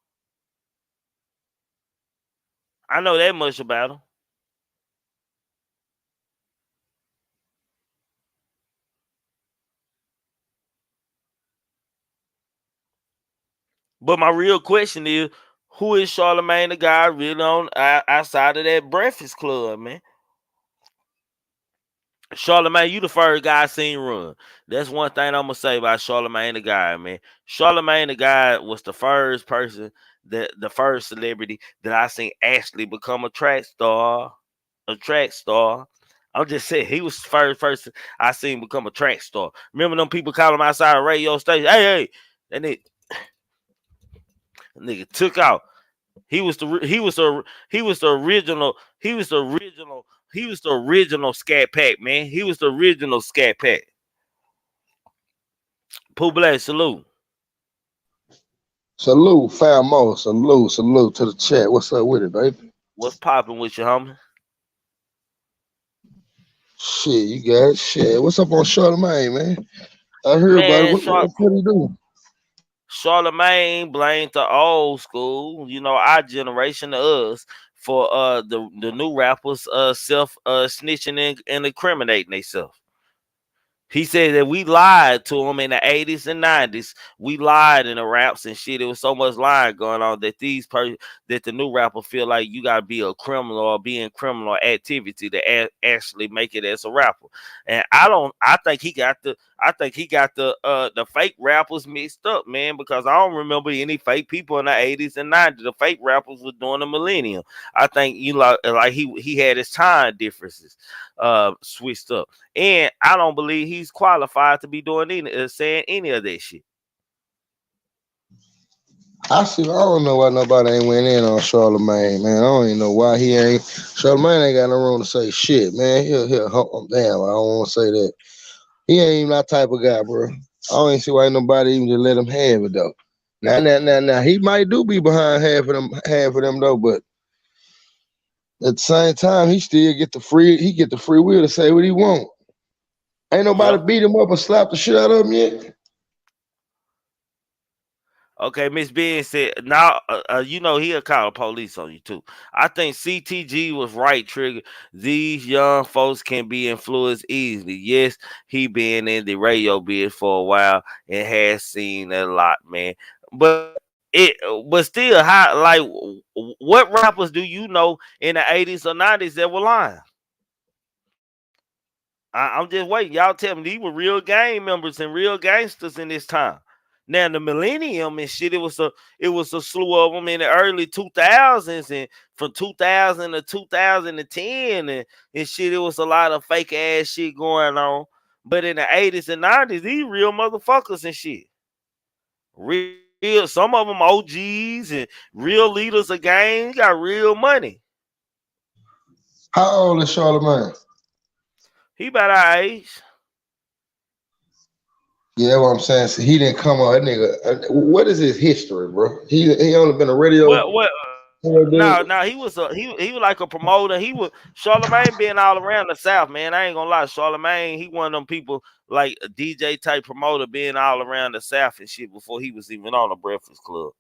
I know that much about him. But my real question is, who is Charlemagne the guy really on outside of that Breakfast Club, man? Charlemagne, you the first guy I seen run. That's one thing I'm gonna say about Charlemagne the guy, man. Charlemagne the guy was the first person, the first celebrity that I seen actually become a track star. A track star. I'm just saying he was the first person I seen become a track star. Remember them people calling him outside the radio station? Hey, that nigga took out. He was the original Scat Pack, man. He was the original Scat Pack. Poublé, salute. Salute, famo. Salute to the chat. What's up with it, baby? What's popping with you, homie? Shit, you got it. Shit. What's up on Charlemagne, man? I heard about it. What he do? Charlemagne blamed the old school, our generation of us for the new rappers self snitching and incriminating themselves. He said that we lied to him in the 80s and 90s. We lied in the raps and shit. There was so much lying going on that that the new rapper feel like you gotta be a criminal or be in criminal activity to actually make it as a rapper. And I think he got the fake rappers mixed up, man, because I don't remember any fake people in the 80s and 90s. The fake rappers was during the millennium. I think like he had his time differences switched up. And I don't believe he's qualified to be doing saying any of that shit. I don't know why nobody ain't went in on Charlemagne, man. I don't even know why he ain't. Charlemagne ain't got no room to say shit, man. Damn, I don't want to say that. He ain't even that type of guy, bro. I don't even see why nobody even just let him have it though. Now, he might do be behind half of them though, but at the same time, he still get the free will to say what he want. Ain't nobody beat him up or slapped the shit out of him yet. Okay, Miss Ben said, now, he'll call the police on you, too. I think CTG was right, Trigger. These young folks can be influenced easily. Yes, he been in the radio biz for a while and has seen a lot, man. But still, what rappers do you know in the 80s or 90s that were lying? I'm just waiting. Y'all tell me these were real gang members and real gangsters in this time. Now the millennium and shit, it was a slew of them in the early 2000s, and from 2000 to 2010 and shit, it was a lot of fake ass shit going on. But in the 80s and 90s, these real motherfuckers and shit. Real, some of them OGs and real leaders of gangs got real money. How old is Charlemagne? He about our age. Yeah, what I'm saying. So he didn't come on. That nigga. What is his history, bro? He only been a radio. No, he was like a promoter. Charlemagne being all around the South, man. I ain't gonna lie, Charlemagne, he one of them people like a DJ type promoter being all around the South and shit before he was even on the Breakfast Club.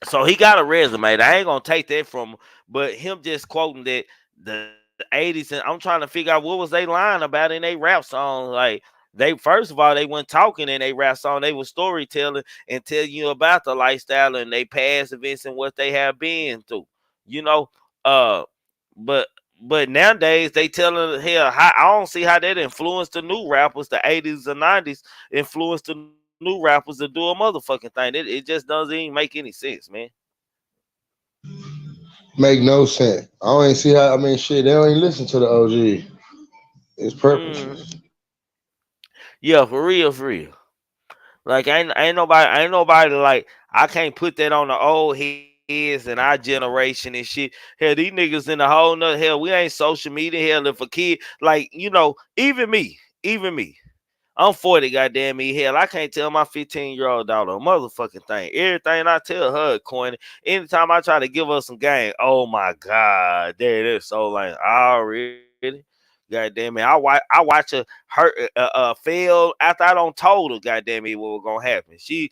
So he got a resume. I ain't gonna take that from him, but him just quoting that the 80s, and I'm trying to figure out what was they lying about in their rap song. Like They first of all, they weren't talking in a rap song. They were storytelling and telling you about the lifestyle and they past events and what they have been through. You know, but but nowadays they telling hell. I don't see how that influenced the new rappers, the 80s and 90s influenced the new rappers to do a motherfucking thing. It just doesn't even make any sense, man. Make no sense. I don't even see how. I mean, shit, they don't even listen to the OG. It's Mm, purposeless. yeah, for real, for real. Like ain't nobody like I can't put that on the old heads and our generation and shit. Hell, these niggas in the whole nother hell. We ain't social media. Hell, if a kid like even me. I'm 40, goddamn me. Hell, I can't tell my 15-year-old daughter a motherfucking thing. Everything I tell her, corny. Anytime I try to give her some game, oh my god, there it is. So like already. God damn it. I watch her hurt fail after I don't told her, goddamn it, what was gonna happen. She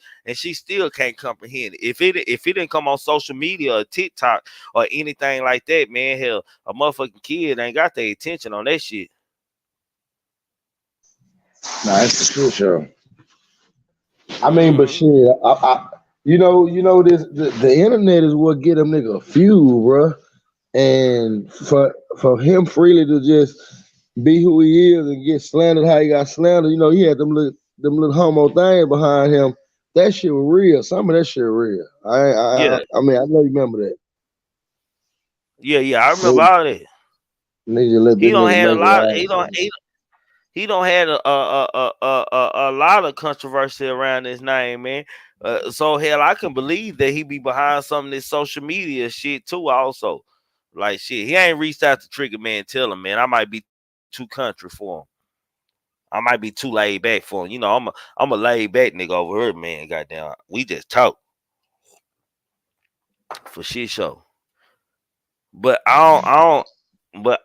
still can't comprehend it. If it didn't come on social media or TikTok or anything like that, man, hell, a motherfucking kid ain't got their attention on that shit. Nah, that's for sure. I mean, but Mm-hmm. shit, this the internet is what get them nigga fuel, bro. And for him freely to just be who he is and get slandered how he got slandered, he had them little homo thing behind him. That shit was real. Some of that shit real. Yeah, I mean, I know you remember that. yeah, I remember Nigga, all that. nigga let He this don't nigga had a make lot. it He don't had a lot of controversy around his name, man. So hell, I can believe that he be behind some of this social media shit too. Also, like shit, he ain't reached out to Triggamantellemtv, man. I might be too country for him. I might be too laid back for him. I'm a laid back nigga over here, man. Goddamn, we just talk for shit show. But I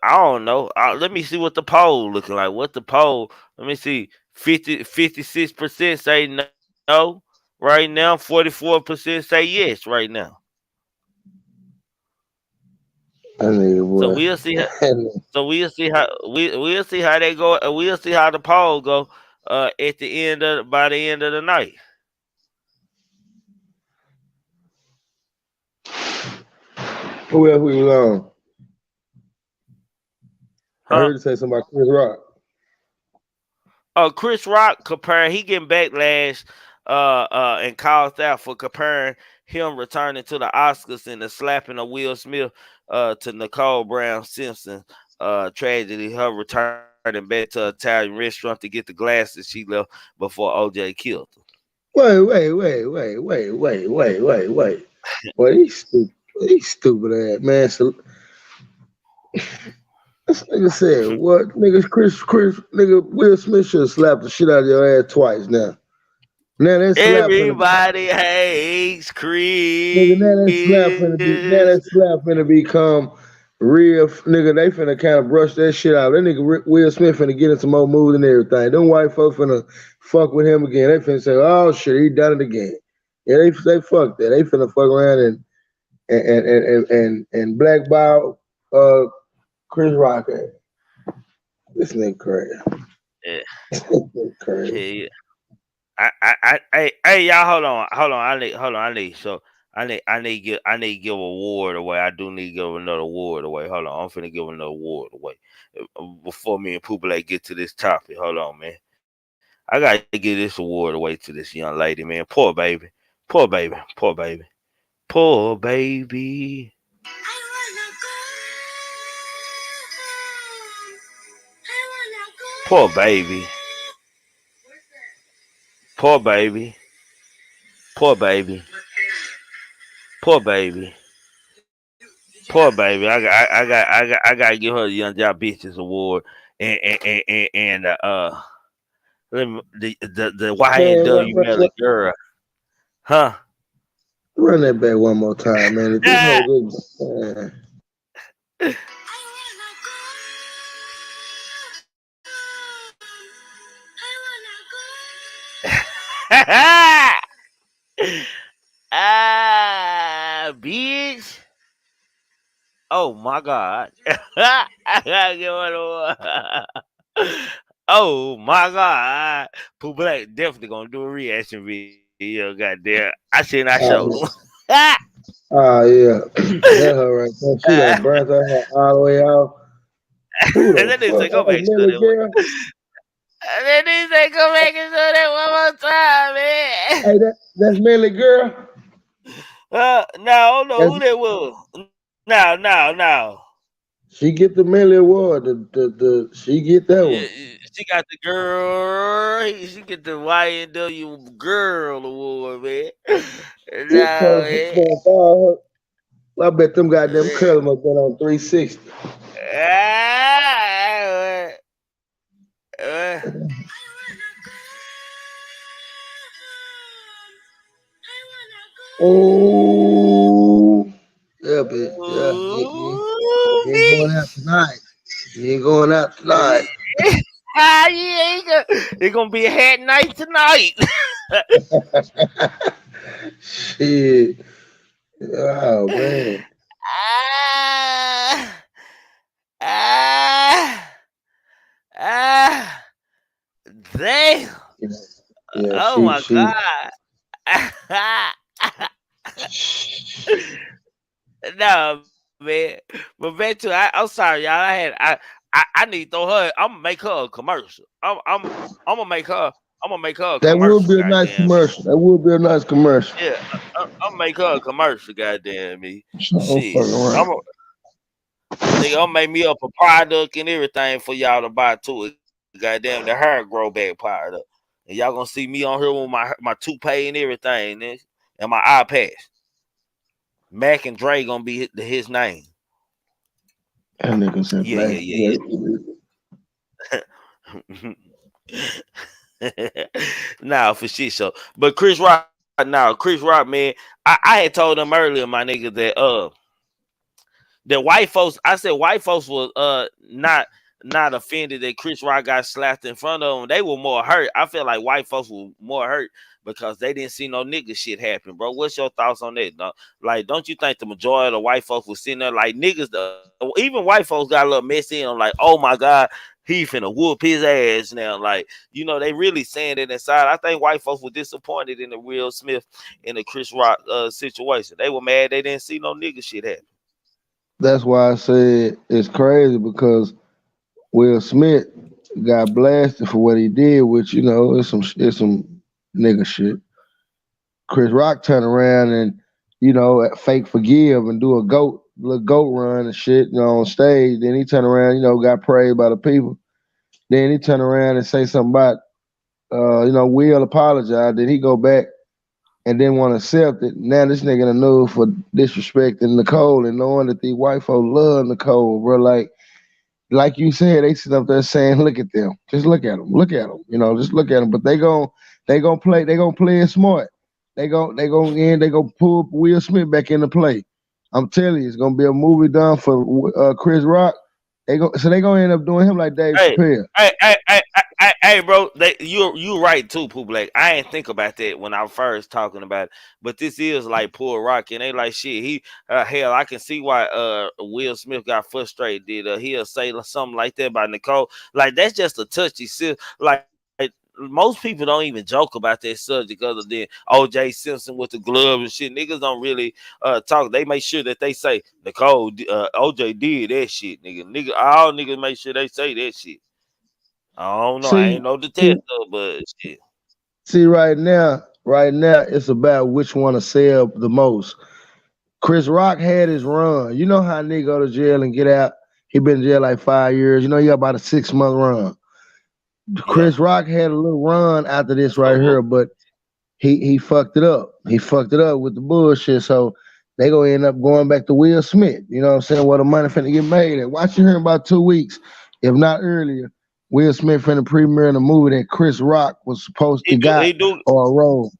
don't know. Let me see what the poll looking like. What the poll? Let me see. 56% say no right now. 44% say yes right now. that nigga So boy. we'll see how. So we'll see how they go. We'll see how the poll go. At the end of by the end of the night. Who else we was on? I Huh? heard you say something about Chris Rock. Chris Rock comparing he getting backlash and called out for comparing him returning to the Oscars and the slapping of Will Smith to Nicole Brown Simpson tragedy, her returning back to an Italian restaurant to get the glasses she left before OJ killed her. Wait. Well, he's stupid ass man. So this nigga said what? Nigga Will Smith should have slapped the shit out of your ass twice now. Now that slap finna Everybody hates nigga, Chris. now that slap finna become real nigga, they finna kind of brush that shit out. That nigga Will Smith finna get in some more moves and everything. Them white folks finna fuck with him again. They finna say, oh shit, he done it again. Yeah, they fuck that. They finna fuck around and blackball Chris Rock. This nigga crazy. Yeah, This nigga crazy. yeah. Hey, y'all, hold on. I need to give a award away. I do need to give another award away. Hold on, I'm finna give another award away before me and Poopalay get to this topic. Hold on, man. I gotta give this award away to this young lady, man. Poor baby, poor baby, poor baby, poor baby, poor baby, poor baby, poor baby, poor baby. Poor baby, I gotta give her the Young Job Bitches Award and the Man, YNW Melly girl, huh? run that back one more time, man. If this whole man. Bitch. Oh my God. I gotta give her the award. Oh my God. Pooh Black definitely gonna do a reaction video. Goddamn. I seen I showed him. Oh, yeah. That her right there. She done burnt her hair all the way out. Who the That nigga say, fuck? go Hey, back and show Millie that one. girl. That nigga say, go back and show that one more time, man. Hey, that's Millie girl. No, I don't know That's who that was. No. she get the Millie award. She get that Yeah, one. she got the girl. She get the YNW Girl Award, man. It No, told man. I bet them goddamn Man. curls must been on 360. Ah, uh, Oh, yeah, bitch. Yeah, you ain't going bitch. out tonight. You ain't going out tonight. It's gonna be a hat night tonight. Shit. Oh, man. ah, ah, ah, damn. Yeah, yeah, Oh my she. God. No, man. But back to I'm sorry, y'all. I need to throw her. I'm gonna make her a commercial. I'm gonna make her. I'm gonna make her a That would commercial. be a nice Goddamn me. commercial. That would be a nice commercial. Yeah, I'm make her a commercial. Goddamn me. So Shit. fucking right. Nigga, I'm make me up a product and everything for y'all to buy too. Goddamn, the hair grow back product. And y'all gonna see me on here with my toupee and everything, nigga, and my eye patch. Mac and Dre gonna be his name. That nigga said Yeah, black. yeah, yeah. Nah, for shit show. But Chris Rock, man, I had told him earlier, my nigga, that white folks, I said white folks was not offended that Chris Rock got slapped in front of them. They were more hurt. I feel like white folks were more hurt because they didn't see no nigga shit happen, bro. What's your thoughts on that? No? Like, don't you think the majority of the white folks was sitting there like niggas? Even white folks got a little messy in them, like, oh my God, he finna whoop his ass now. Like, they really saying that inside. I think white folks were disappointed in the Will Smith and the Chris Rock situation. They were mad they didn't see no nigga shit happen. That's why I said it's crazy because Will Smith got blasted for what he did, which it's some nigga shit. Chris Rock turned around and fake forgive and do a little goat run and shit, on stage. Then he turned around, got praised by the people. Then he turned around and say something about, Will apologize. Then he go back and didn't want to accept it. Now this nigga in the news for disrespecting Nicole and knowing that these white folks love Nicole, bro. Like you said, they sit up there saying, "Look at them, just look at them, just look at them." But they gonna play it smart. They gonna pull Will Smith back into play. I'm telling you, it's gonna be a movie done for Chris Rock. They gonna end up doing him like Dave Hey, Chappelle. hey, bro. You right too, Pooh Black. I ain't think about that when I first talking about it, but this is like Pull Rock, and they like shit. He hell, I can see why Will Smith got frustrated. He'll say something like that about Nicole? Like that's just a touchy. Like most people don't even joke about that subject other than OJ Simpson with the glove and shit. Niggas don't really talk. They make sure that they say Nicole, OJ did that shit, nigga. All niggas make sure they say that shit. I don't know. I See, ain't no see, detective, but shit. see, right now, it's about which one to sell the most. Chris Rock had his run. You know how nigga go to jail and get out. He been in jail like 5 years. He got about a 6 month run. Yeah, Chris Rock had a little run after this it's right over. here, but he fucked it up. He fucked it up with the bullshit. So they gonna end up going back to Will Smith. You know what I'm saying? Where the money finna get made. And watch you here in about 2 weeks, if not earlier. Will Smith finna premiere in a movie that Chris Rock was supposed to got He do. or a role.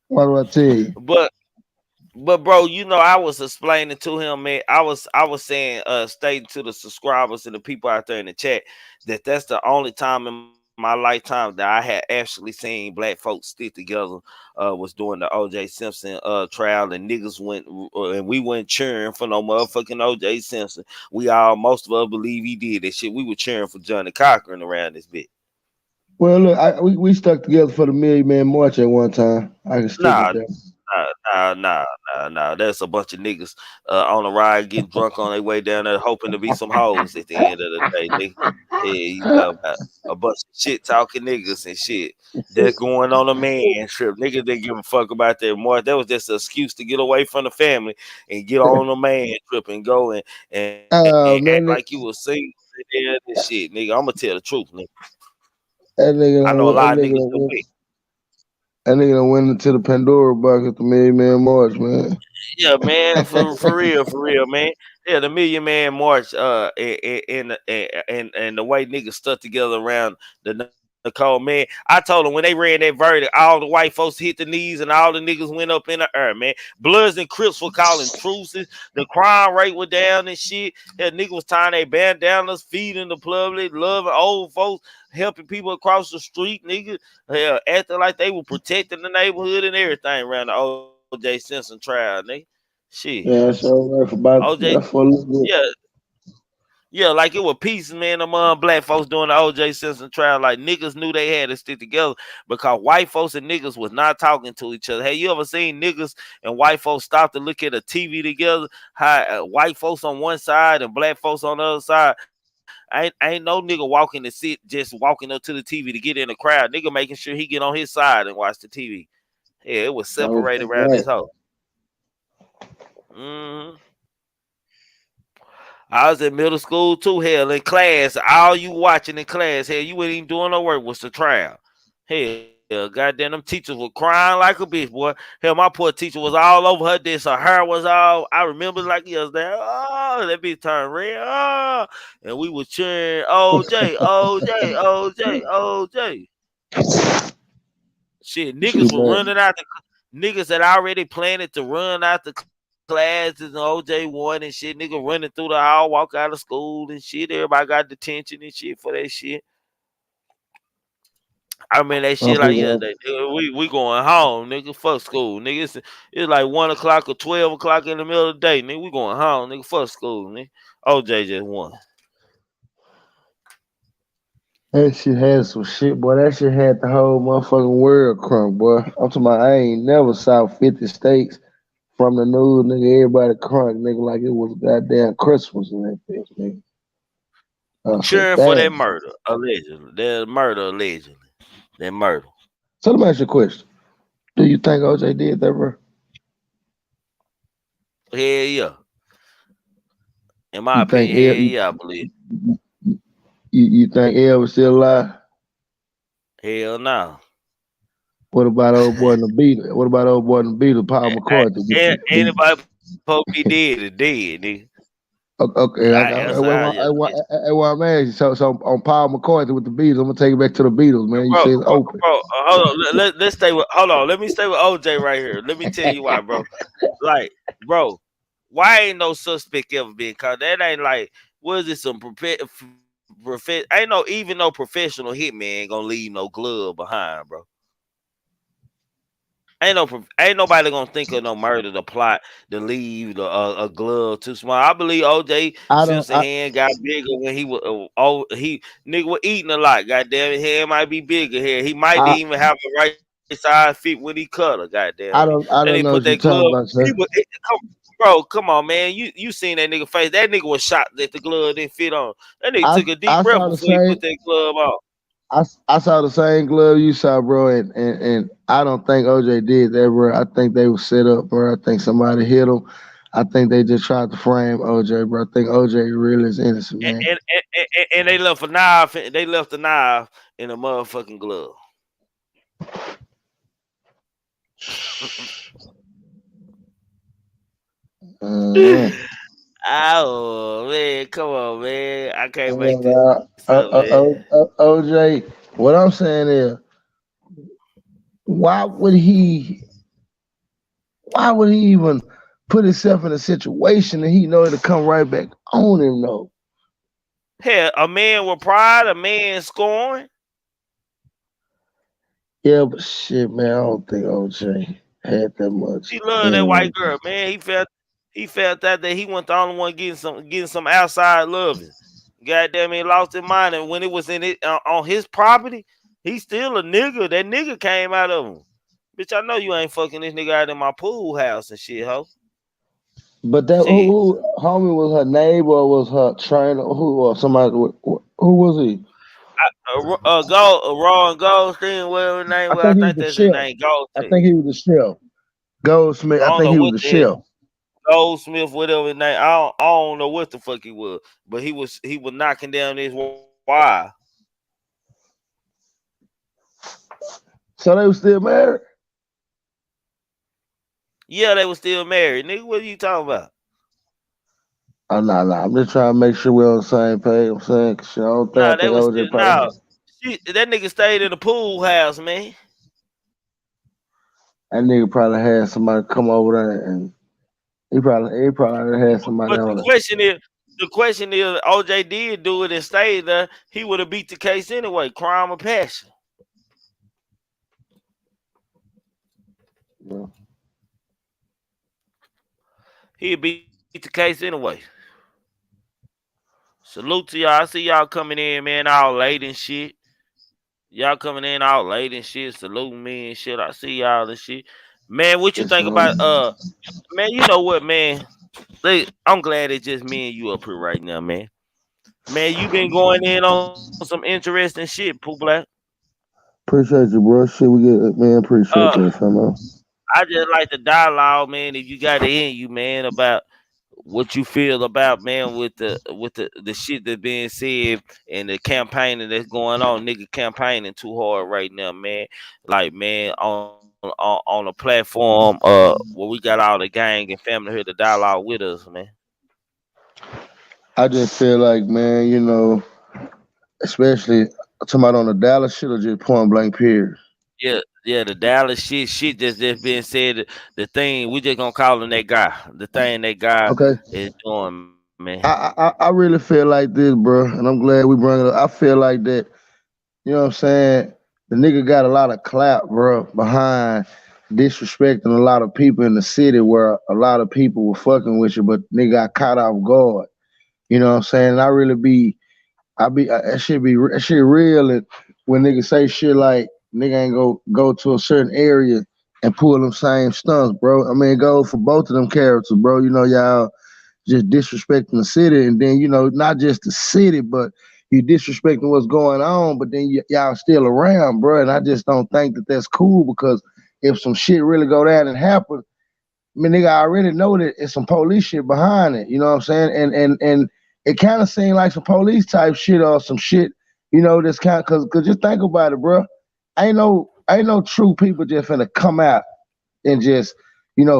What do I tell you? But bro, I was explaining to him, man. I was saying, stating to the subscribers and the people out there in the chat that that's the only time in my lifetime that I had actually seen black folks stick together was during the OJ Simpson trial, and niggas went and we went cheering for no motherfucking OJ Simpson. Most of us believe he did that shit. We were cheering for Johnny Cochran around this bit. Well, look, we stuck together for the Million Man March at one time. I can stick with Nah, that. nah. That's a bunch of niggas on the ride getting drunk on their way down there, hoping to be some hoes at the end of the day. Yeah, you talking about a bunch of shit talking niggas and shit. They're going on a man trip. Niggas didn't give a fuck about that more. That was just an excuse to get away from the family and get on a man trip and go and act Man, like you were single and shit, nigga. I'm gonna tell the truth, nigga. that nigga, I know a lot of niggas done do went, it. that nigga done went into the Pandora box at the Million Man March, man. Yeah, man, for real, man. Yeah, the Million Man March, and the way niggas stuck together around the Nicole, man. I told them when they ran that verdict, all the white folks hit the knees and all the niggas went up in the air, man. Bloods and Crips were calling truces. The crime rate was down and shit. That nigga was tying their bandanas, feeding the public, loving old folks, helping people across the street, nigga. Hell, acting like they were protecting the neighborhood and everything around the OJ Simpson trial, nigga. Shit. Yeah, so right for about OJ, for a little bit. yeah, yeah, like it was pieces, man, among black folks doing the OJ Simpson trial. Like niggas knew they had to stick together because white folks and niggas was not talking to each other. Hey, you ever seen niggas and white folks stop to look at a TV together? How white folks on one side and black folks on the other side? Ain't no nigga walking to sit, just walking up to the TV to get in the crowd. Nigga making sure he get on his side and watch the TV. Yeah, it was separated around Right. this hoe. I was in middle school too. Hell, in class, all you watching in class, hell, you ain't even doing no work. Was the trial? Hell, goddamn, them teachers were crying like a bitch, boy. Hell, my poor teacher was all over her this. Her hair was all. I remember like yesterday. Oh, that bitch turned red. Oh, and we was cheering, OJ, OJ, OJ, OJ. Shit, niggas were running out. Niggas that already planned to run out the classes and OJ won and shit. Nigga running through the hall, walk out of school and shit. Everybody got detention and shit for that shit. I mean that shit like we going home, nigga. Fuck school, nigga. It's like 1 o'clock or 12 o'clock in the middle of the day, nigga. We going home, nigga. Fuck school, nigga. OJ just won. That shit had some shit, boy. That shit had the whole motherfucking world crunk, boy. I'm talking about I ain't never saw 50 states from the news, nigga. Everybody crunk, nigga, like it was goddamn Christmas and that bitch, nigga. Cheering for that murder, allegedly. That murder, allegedly. That murder. So let me ask you a question. Do you think OJ did that, bro? Hell yeah. In my opinion, hell yeah, I believe. You think L was still alive? Hell no. What about old boy in the Beatles? What about old boy in the Beatles, Paul McCartney? Anybody supposed to be dead is dead, nigga. Okay, what I'm asking. So on Paul McCartney with the Beatles, I'm gonna take it back to the Beatles, man. You say it's open. Bro, hold on. Let's stay with. Hold on. Let me stay with OJ right here. Let me tell you why, bro. Like, bro, why ain't no suspect ever been caught? That ain't like, what is it? Some ain't no professional hitman gonna leave no glove behind, bro. Ain't nobody gonna think of no murder to plot to leave a glove too small. I believe OJ Simpson hand got bigger when he was nigga was eating a lot. Goddamn it, hand might be bigger here. He might even have the right size fit when he cut her. Goddamn. I don't know what you're talking about, sir. Bro, come on, man. You seen that nigga face? That nigga was shot that the glove didn't fit on. That nigga took a deep breath before he put that glove on. I saw the same glove you saw, bro, and I don't think OJ did that, bro. I think they were set up, bro. I think somebody hit him. I think they just tried to frame OJ, bro. I think OJ really is innocent, man. And they left a knife. They left a knife in a motherfucking glove. Oh man, come on, man. I can't make this up, man. OJ, what I'm saying is, why would he even put himself in a situation that he know it'll come right back on him though? Hell, a man with pride, a man scorn. Yeah, but shit, man, I don't think OJ had that much He loved that white in. girl, man. He felt that he wasn't the only one getting some outside loving. Goddamn, he lost his mind, and when it was in it on his property, he's still a nigga. That nigga came out of him. Bitch, I know you ain't fucking this nigga out in my pool house and shit, ho. But that Shit. who homie was her neighbor or was her trainer? Who or somebody? Who was he? Ron Goldstein, whatever his name I was, I think he was think the that's his chef. name, I Goldstein. think he was the chef. Goldsmith. I I don't think know he was what the the hell chef. Goldsmith, whatever his name. I don't know what the fuck he was, but he was knocking down this wire. So they was still married. Yeah, they was still married. Nigga, what are you talking about? Oh no, no. I'm just trying to make sure we're on the same page. I'm saying, 'cause shit, I don't think I Nah, they think was OJ still probably. nah. That nigga stayed in the pool house, man. That nigga probably had somebody come over there, and he probably had somebody But over the there. question is, OJ did do it and stayed there. He would have beat the case anyway. Crime of passion. Yeah. He'd beat the case anyway. Salute to y'all. I see y'all coming in, man, all late and shit. Y'all coming in all late and shit, saluting me and shit. I see y'all and shit. Man, what you It's think about man, you know what, man? I'm glad it's just me and you up here right now, man. Man, you been going in on some interesting shit, Pooh Black. appreciate you, bro. Shit, we get man. Appreciate Uh, that, famo. I just like the dialogue, man. If you got it in you, man, about what you feel about, man, with the shit that's being said and the campaigning that's going on. Nigga campaigning too hard right now, man. Like, man, on a platform where we got all the gang and family here to dialogue with us, man. I just feel like, man, especially talking about on the Dallas shit or just point blank period. Yeah, the Dallas shit just being said. The thing we just gonna call him that guy. The thing that guy Okay, is doing, man. I really feel like this, bro, and I'm glad we brought it up. I feel like that. You know what I'm saying? The nigga got a lot of clap, bro, behind disrespecting a lot of people in the city where a lot of people were fucking with you, but nigga got caught off guard. You know what I'm saying? And I really that shit real. And when niggas say shit like nigga ain't go to a certain area and pull them same stunts, bro. I mean, it goes for both of them characters, bro. You know, y'all just disrespecting the city, and then not just the city, but you disrespecting what's going on. But then y'all still around, bro. And I just don't think that that's cool because if some shit really go down and happen, I mean, nigga, I already know that it's some police shit behind it. You know what I'm saying? And it kind of seemed like some police type shit or some shit. This kind cause just think about it, bro. Ain't no true people just finna come out and just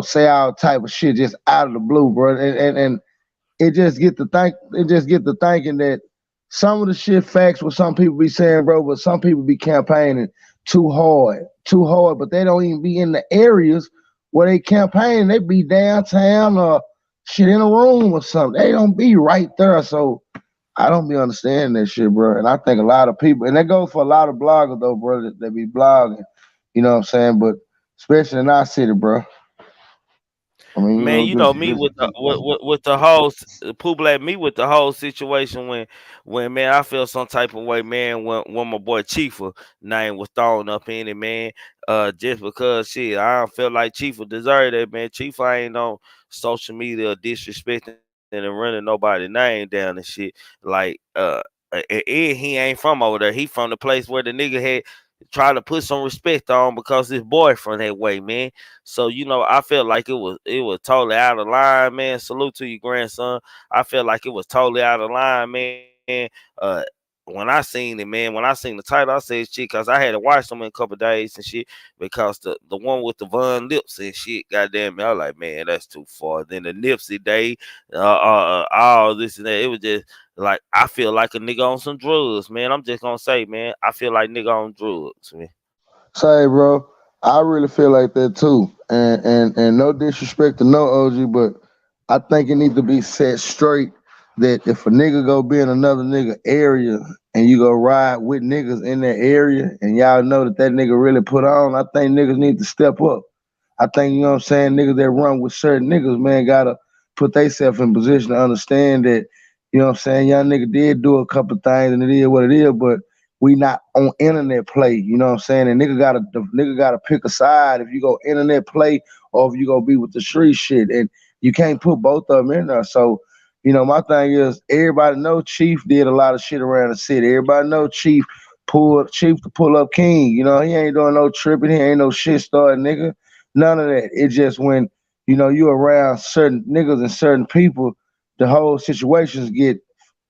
say all type of shit just out of the blue, bro. And it just get to thinking that some of the shit facts what some people be saying, bro, but some people be campaigning too hard, but they don't even be in the areas where they campaign. They be downtown or shit in a room or something. They don't be right there. So I don't be understanding that shit, bro. And I think a lot of people, and that goes for a lot of bloggers though, bro, that be blogging. You know what I'm saying? But especially in our city, bro. I mean, Man, you know me this with the whole Pooh Black, me with the whole situation when man I feel some type of way, man, when my boy Chief's name was thrown up in it, man. Just because shit, I don't feel like Chief deserve that, man. Chief ain't on social media disrespecting and running nobody's name down and shit. Like and he ain't from over there. He from the place where the nigga had tried to put some respect on because his boyfriend that way, man. So I felt like it was totally out of line, man. Salute to your grandson. I felt like it was totally out of line, man. When I seen it, man, when I seen the title, I said shit because I had to watch them in a couple days and shit because the one with the Von Lips and shit, goddamn me, I was like, man, that's too far. Then the Nipsey Day, all this and that, it was just like I feel like a nigga on some drugs, man. I'm just gonna say, man, I feel like nigga on drugs, man. say, bro, I really feel like that too. And no disrespect to no OG, but I think it needs to be set straight that if a nigga go be in another nigga area and you go ride with niggas in that area and y'all know that nigga really put on, I think niggas need to step up. I think, you know what I'm saying, niggas that run with certain niggas, man, gotta put themselves in position to understand that, you know what I'm saying, young nigga did do a couple things and it is what it is, but we not on internet play, you know what I'm saying? And the nigga gotta pick a side if you go internet play or if you go be with the street shit. And you can't put both of them in there. So, you know, my thing is everybody know Chief did a lot of shit around the city. Everybody know Chief to pull up king. You know, he ain't doing no tripping, he ain't no shit starting nigga. None of that. It just when, you know, you around certain niggas and certain people, the whole situations get,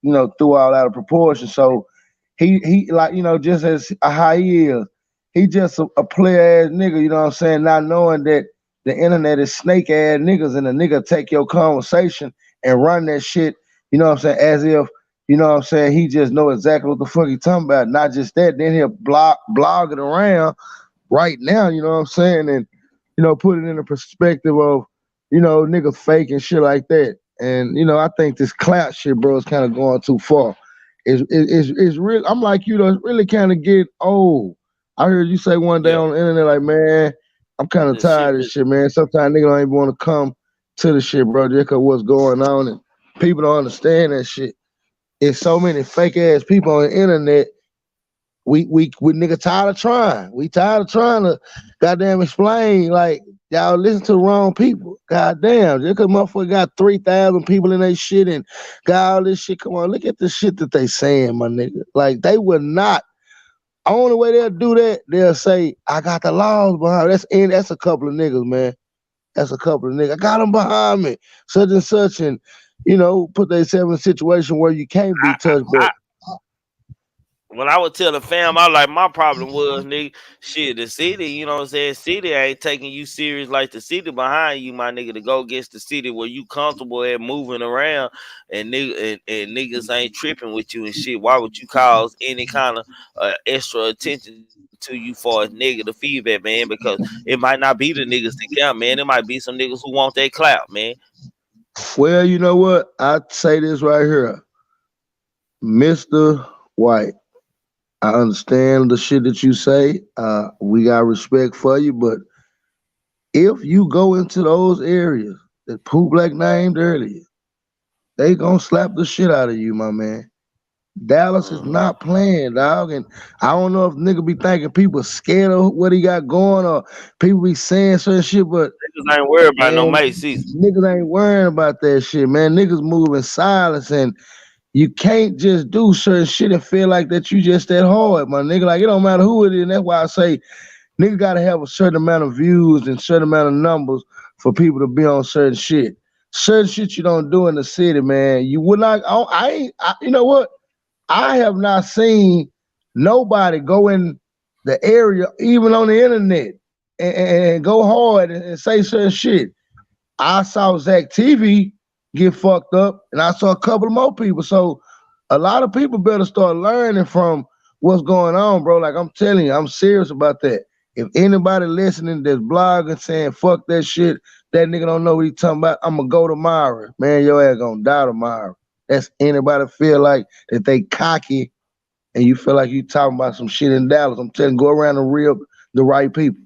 you know, threw all out of proportion. So he like, you know, just as how he is, he just a player ass nigga, you know what I'm saying? Not knowing that the internet is snake ass niggas and a nigga take your conversation and run that shit, you know what I'm saying, as if, you know what I'm saying, he just know exactly what the fuck he talking about. Not just that, then he'll blog it around right now, you know what I'm saying, and, you know, put it in the perspective of, you know, niggas fake and shit like that. And, you know, I think this clout shit, bro, is kind of going too far. It's real. I'm like you, though, it's really kind of get old. I heard you say one day on the internet, like, man, I'm kind of tired of this shit, man. Sometimes niggas don't even want to come to the shit, bro, just because what's going on. And people don't understand that shit. It's so many fake ass people on the internet. We nigga tired of trying. We tired of trying to goddamn explain, like, y'all listen to the wrong people. Goddamn, just cause motherfucker got 3,000 people in their shit and got all this shit. Come on, look at the shit that they saying, my nigga. Like, they would not. Only way they'll do that, they'll say, I got the laws behind me. That's a couple of niggas, man. That's a couple of niggas. I got them behind me, such and such, and, you know, put themselves in a situation where you can't be touched. But when I would tell the fam, I like, my problem was, nigga, shit, the city, you know what I'm saying? City ain't taking you serious like the city behind you, my nigga, to go against the city where you comfortable at moving around and niggas ain't tripping with you and shit. Why would you cause any kind of extra attention to you for a negative feedback, man? Because it might not be the niggas that count, man. It might be some niggas who want that clout, man. Well, you know what? I'd say this right here. Mr. White, I understand the shit that you say. We got respect for you, but if you go into those areas that Pooh Black named earlier, they gonna slap the shit out of you, my man. Dallas is not playing, dog. And I don't know if nigga be thinking people scared of what he got going or people be saying certain shit, but niggas ain't worried about no May season. Niggas ain't worrying about that shit, man. Niggas move in silence, and you can't just do certain shit and feel like that you just that hard, my nigga. Like, it don't matter who it is. And that's why I say nigga gotta have a certain amount of views and certain amount of numbers for people to be on certain shit. Certain shit you don't do in the city, man. You would not. You know what? I have not seen nobody go in the area, even on the internet, and go hard and say certain shit. I saw Zach TV get fucked up, and I saw a couple of more people. So a lot of people better start learning from what's going on, bro. Like, I'm telling you, I'm serious about that. If anybody listening that's blogging saying fuck that shit, that nigga don't know what he talking about, I'm gonna go tomorrow. Man, your ass gonna die tomorrow. That's anybody feel like that they cocky and you feel like you talking about some shit in Dallas. I'm telling you, go around the right people.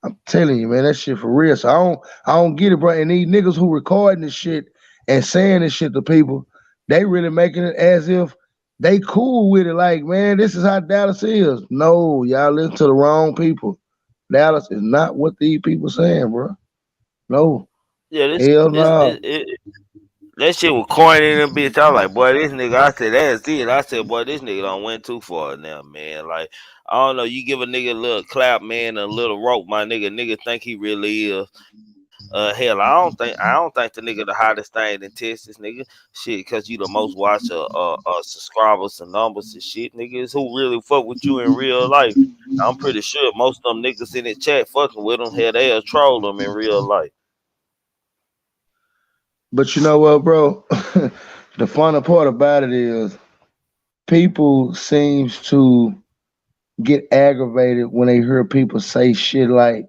I'm telling you, man, that shit for real. So I don't get it, bro. And these niggas who recording this shit and saying this shit to people, they really making it as if they cool with it. Like, man, this is how Dallas is. No, y'all listen to the wrong people. Dallas is not what these people saying, bro. No. Yeah, hell no. That shit was corny in a bitch. I was like, boy, this nigga, I said, that's it. I said, boy, this nigga done went too far now, man. Like, I don't know, you give a nigga a little clap, man, a little rope, my nigga think he really is. Hell, I don't think the nigga the hottest thing in Texas, nigga. Shit, cause you the most watch subscribers and numbers and shit, niggas who really fuck with you in real life. I'm pretty sure most of them niggas in the chat fucking with them, hell, they'll troll them in real life. But you know what, bro? The funny part about it is people seems to get aggravated when they hear people say shit like,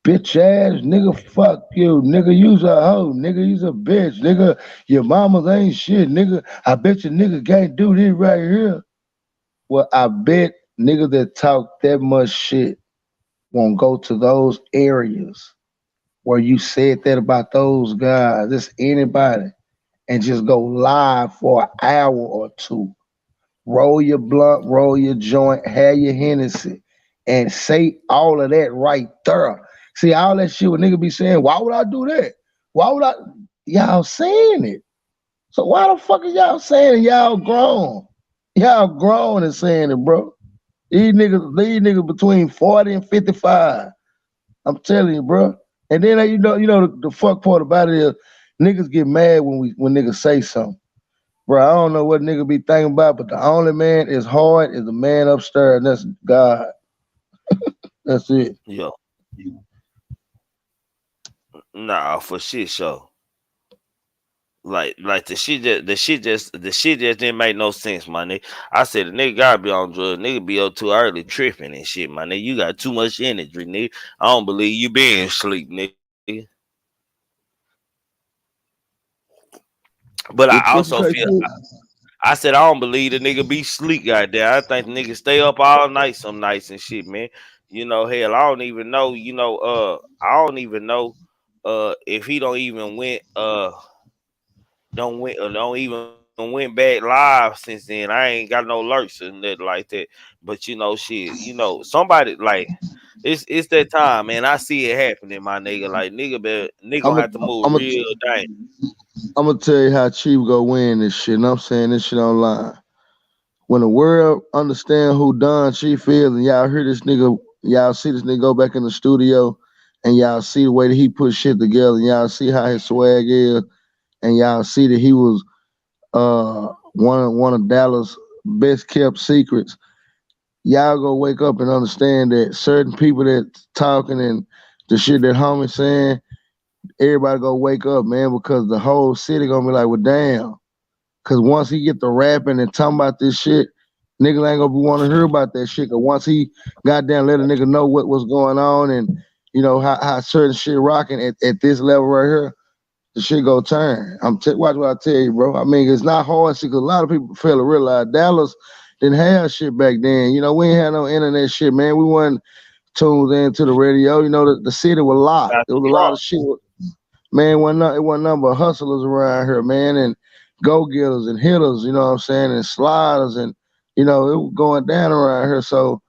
bitch ass, nigga, fuck you, nigga, you's a hoe, nigga, you's a bitch, nigga, your mamas ain't shit, nigga, I bet your nigga can't do this right here. Well, I bet niggas that talk that much shit won't go to those areas where you said that about those guys, just anybody, and just go live for an hour or two. Roll your blunt, roll your joint, have your Hennessy, and say all of that right there. See, all that shit what nigga be saying, why would I do that? Why would I? Y'all saying it. So why the fuck are y'all saying it? Y'all grown. Y'all grown and saying it, bro. These niggas between 40 and 55. I'm telling you, bro. And then the fuck part about it is niggas get mad when niggas say something. Bro, I don't know what nigga be thinking about, but the only man is hard is the man upstairs, and that's God. That's it. Yo, nah, for shit show. Like the shit just didn't make no sense, my nigga. I said the nigga gotta be on drugs. Nigga be up too early tripping and shit, my nigga. You got too much energy, nigga. I don't believe you being asleep, nigga. But I What you also say, feel kid? I said I don't believe the nigga be sleep, goddamn. I think the nigga stay up all night some nights and shit, man. You know, hell, I don't even know, I don't even know if he don't even went back live since then. I ain't got no alerts or nothing like that. But shit, somebody like it's that time, man. I see it happening, my nigga. Like nigga I'm gonna a, have to move I'm a, real dang. I'm gonna tell you how Chief go win this shit, and I'm saying this shit online. When the world understand who Don Chief is, and y'all hear this nigga, y'all see this nigga go back in the studio, and y'all see the way that he put shit together, and y'all see how his swag is, and y'all see that he was one of Dallas' best kept secrets. Y'all go wake up and understand that certain people that talking and the shit that homie saying, everybody go wake up, man, because the whole city gonna be like, well, damn. Cause once he get the rapping and talking about this shit, niggas ain't gonna want to hear about that shit. Cause once he goddamn let a nigga know what was going on and how certain shit rocking at this level right here, the shit go turn. Watch what I tell you, bro. I mean, it's not hard shit, cause a lot of people fail to realize Dallas didn't have shit back then. We ain't had no internet shit, man. We wasn't tuned into the radio. The city was locked. Got There the was a lot drop. of shit. Man, it wasn't nothing but hustlers around here, man, and go-getters and hitters, you know what I'm saying, and sliders, and it was going down around here. So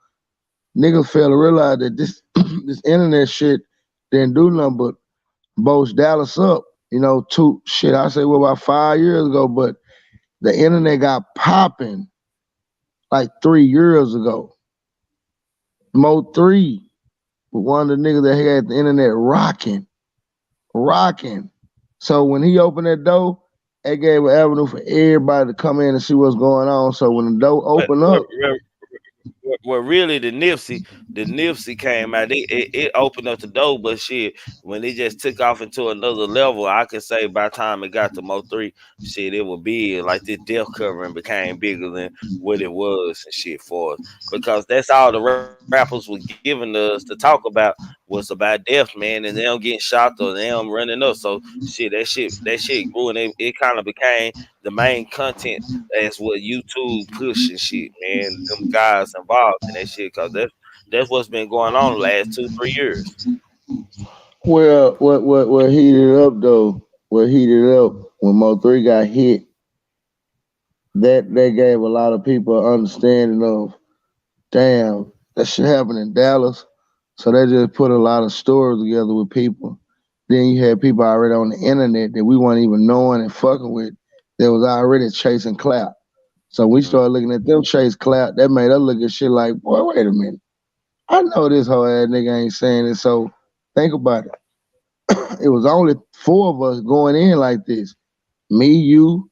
niggas fail to realize that this this internet shit didn't do nothing but boast Dallas up. I say about 5 years ago, but the internet got popping like 3 years ago. Mo 3 was one of the niggas that had the internet rocking. So when he opened that door, it gave an avenue for everybody to come in and see what's going on. So when the door But, opened but up, well, really, the Nipsey came out. It opened up the door, but shit, when it just took off into another level, I could say by the time it got to Mo 3, shit, it was big. Like this death covering became bigger than what it was and shit for us, because that's all the rappers were giving us to talk about was about death, man, and them getting shot or them running up. So shit, that shit grew, and it kind of became the main content. That's what YouTube push and shit, man. Them guys involved in that shit, cause that's what's been going on the last 2-3 years. well, what heated up though, what heated up when Mo 3 got hit, that gave a lot of people an understanding of, damn, that shit happened in Dallas. So they just put a lot of stories together with people. Then you had people already on the internet that we weren't even knowing and fucking with that was already chasing clout. So we Mm. started looking at them chase clout. That made us look at shit like, boy, wait a minute. I know this whole ass nigga ain't saying it. So think about it. It was only 4 of us going in like this. Me, you,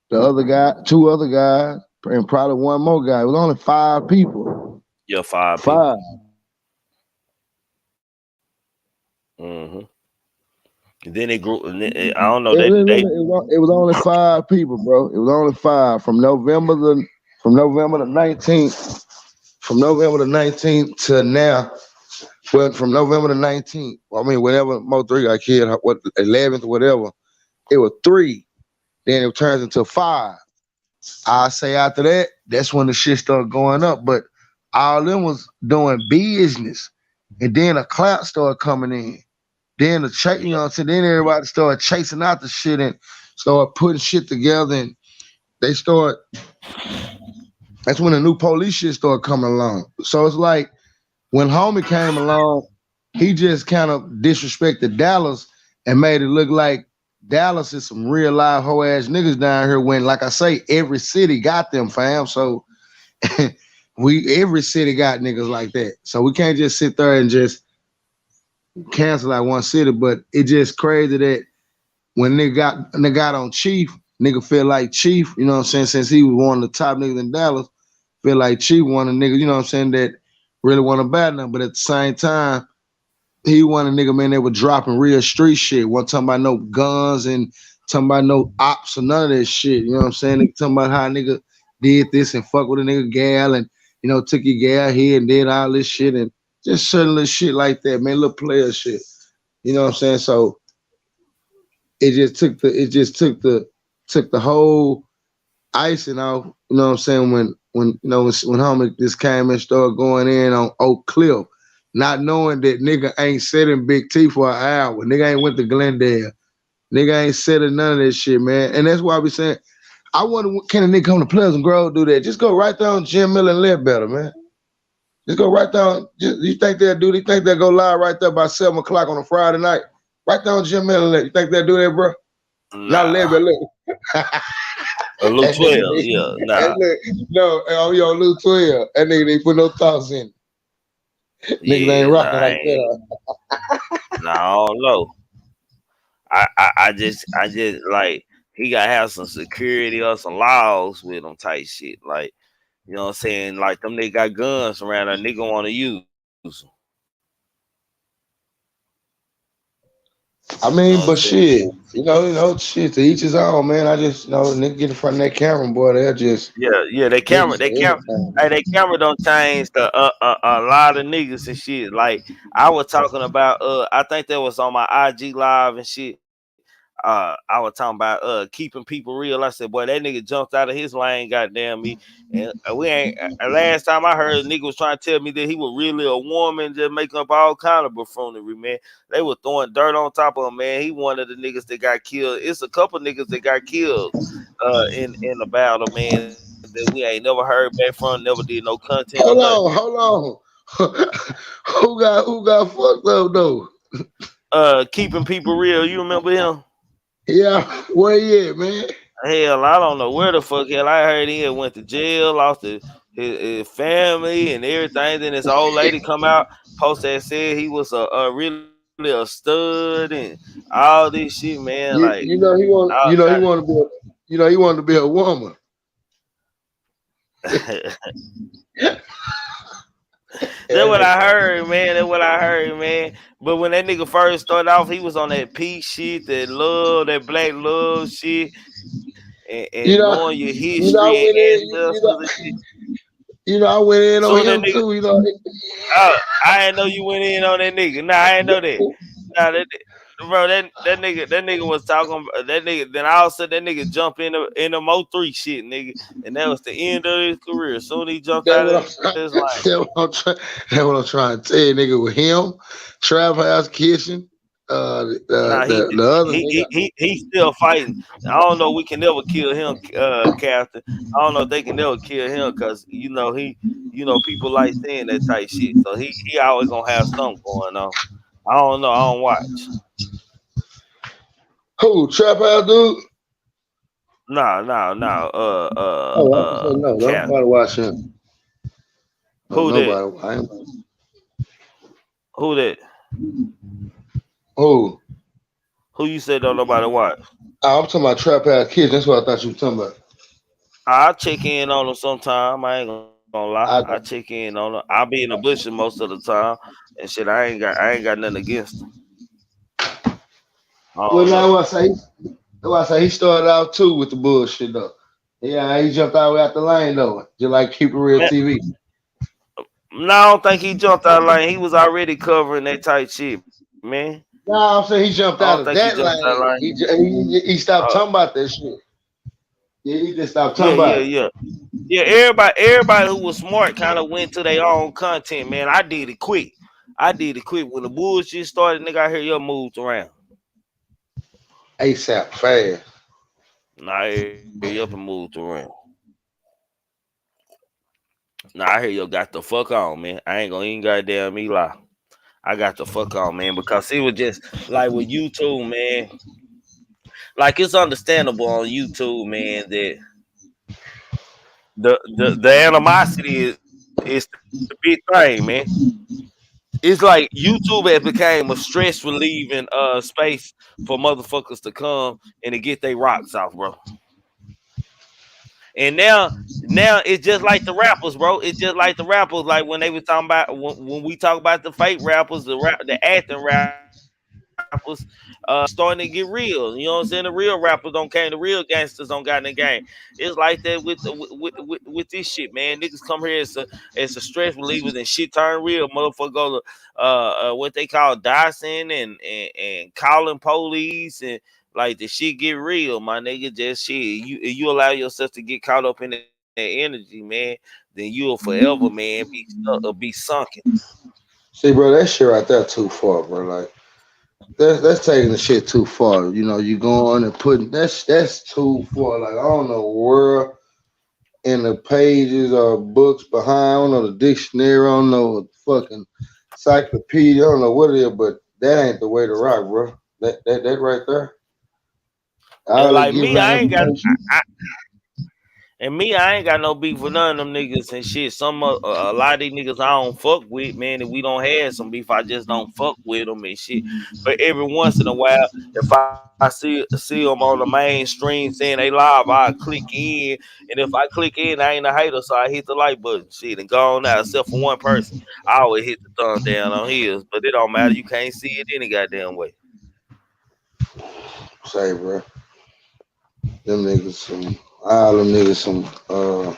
the other guy, 2 other guys, and probably one more guy. It was only 5 people. Yeah, 5 people. 5. Mm-hmm. Then it grew. And I don't know. It, They it, they it was only 5 people, bro. It was only 5 from November the 19th. From November the 19th to now. Well, from November the 19th, I mean, whenever Mo 3 got killed, 11th, whatever, it was 3. Then it turns into 5. I say after that, that's when the shit started going up. But all of them was doing business. And then a clout started coming in. Then you know what I'm saying? Then everybody started chasing out the shit and started putting shit together. And they start. That's when the new police shit started coming along. So it's like when Homie came along, he just kind of disrespected Dallas and made it look like Dallas is some real live hoe ass niggas down here. When, like I say, every city got them, fam. So every city got niggas like that. So we can't just sit there and just cancel out one city. But it just crazy that when nigga got on Chief, nigga feel like Chief, you know what I'm saying, since he was one of the top niggas in Dallas, feel like Chief one of the niggas, you know what I'm saying, that really want to bat them. But at the same time, he one of the nigga, man, that was dropping real street shit. Wasn't talking about no guns and talking about no ops or none of that shit. You know what I'm saying? They talking about how a nigga did this and fuck with a nigga gal and, you know, took your gal here and did all this shit and just certain little shit like that, man, little player shit. You know what I'm saying? So it just took the whole icing off, you know what I'm saying, when Homie just came and started going in on Oak Cliff, not knowing that nigga ain't sitting Big T for an hour. Nigga ain't went to Glendale. Nigga ain't setting none of that shit, man. And that's why we saying, I wonder, can a nigga come to Pleasant Grove do that? Just go right down Jim Miller and Ledbetter, man. Just go right down. You think they'll do? You think they'll go live right there by 7 o'clock on a Friday night? Right down Jim Miller. You think they'll do that, bro? Nah. Not Ledbetter. A Luke 12, yeah. Nah. No, on Luke 12. That nigga didn't put no thoughts in it. Niggas ain't rocking like that. Nah, I don't know. I just like he gotta have some security or some laws with him type shit. Like, you know what I'm saying? Like them niggas got guns around, a nigga wanna use them. I mean, but shit, you know, shit, to each his own, man. I just, you know, nigga get in front of that camera, boy, they'll just they camera don't change the a lot of niggas and shit. Like I was talking about I think that was on my IG live and shit. I was talking about keeping people real. I said, boy, that nigga jumped out of his lane, goddamn me. And we ain't last time I heard a nigga was trying to tell me that he was really a woman, just making up all kind of buffoonery, man. They were throwing dirt on top of him, man. He one of the niggas that got killed. It's a couple niggas that got killed in the battle, man, that we ain't never heard back from, never did no content. Hold on. who got fucked up though? Keeping people real. You remember him? Yeah, where he at, man? Hell, I don't know where the fuck. Hell, I heard he had went to jail, lost his family and everything. Then this old lady come out, post that said he was a really a stud and all this shit, man. He wanted to be a woman. That's what I heard, man. But when that nigga first started off, he was on that peace shit, that black love shit, and knowing your history and ancestors. I went in on him too, you know. I didn't know you went in on that nigga. Nah, I didn't know that. Nah, that nigga was talking that nigga. Then all of a sudden that nigga jumped in the Mo3 shit, nigga, and that was the end of his career. Soon he jumped out of his life. That's what I'm trying to tell you, nigga. With him, Trap House Kitchen, the other nigga. He's still fighting. I don't know. We can never kill him, Captain. I don't know if they can never kill him because people like saying that type shit. So he always gonna have something going on. I don't know. I don't watch. Who, Trap House dude? No. Nobody watch him. Who that? Who that? Who? Who you said don't nobody watch? I'm talking about Trap House Kids. That's what I thought you were talking about. I'll check in on them sometime. I ain't gonna lie. I check in on them. I'll be in the bushes most of the time and shit. I ain't got nothing against them. Well, now I say he started out too with the bullshit though. Yeah, he jumped out out the lane though, just like Keep It Real TV. No, I don't think he jumped out of lane. He was already covering that type shit, man. No, I'm saying he jumped out of that lane. He stopped talking about that shit. Yeah, you just stop Yeah, talking yeah, about it. yeah. Yeah, everybody who was smart kind of went to their own content, man. I did it quick. I did it quick. When the bullshit started, nigga, I hear your moves around. ASAP fast. Nah, I hear you up and moved around. Nah, I hear you got the fuck on, man. I ain't gonna even goddamn me lie. I got the fuck on, man, because it was just like with YouTube, man. Like it's understandable on YouTube, man, that the animosity is the big thing, man. It's like YouTube has became a stress relieving space for motherfuckers to come and to get their rocks off, bro. And now it's just like the rappers, bro. It's just like the rappers, like when they was talking about when we talk about the fake rappers, the acting rappers, starting to get real. You know what I'm saying? The real rappers don't came, the real gangsters don't got in the game. It's like that with this shit, man. Niggas come here as a stress relievers and shit turn real. Motherfucker go to what they call dicing and calling police and like the shit get real, my nigga. Just shit. You allow yourself to get caught up in that energy, man. Then you'll forever, man, be sunken. See, bro, that shit right there too far, bro. Like that's taking the shit too far. You know, you going and putting that's too far. Like I don't know where in the pages or books behind. I don't know the dictionary. I don't know what fucking encyclopedia. I don't know what it is, but that ain't the way to rock, bro. That right there. And All they like giving me, out I ain't got information. And me, I ain't got no beef with none of them niggas and shit. A lot of these niggas I don't fuck with, man. And we don't have some beef. I just don't fuck with them and shit. But every once in a while, if I see them on the mainstream saying they live, I click in. And if I click in, I ain't a hater, so I hit the like button, shit, and go on out. Except for one person, I always hit the thumb down on his. But it don't matter. You can't see it any goddamn way. Say, bro, them niggas some all them niggas some all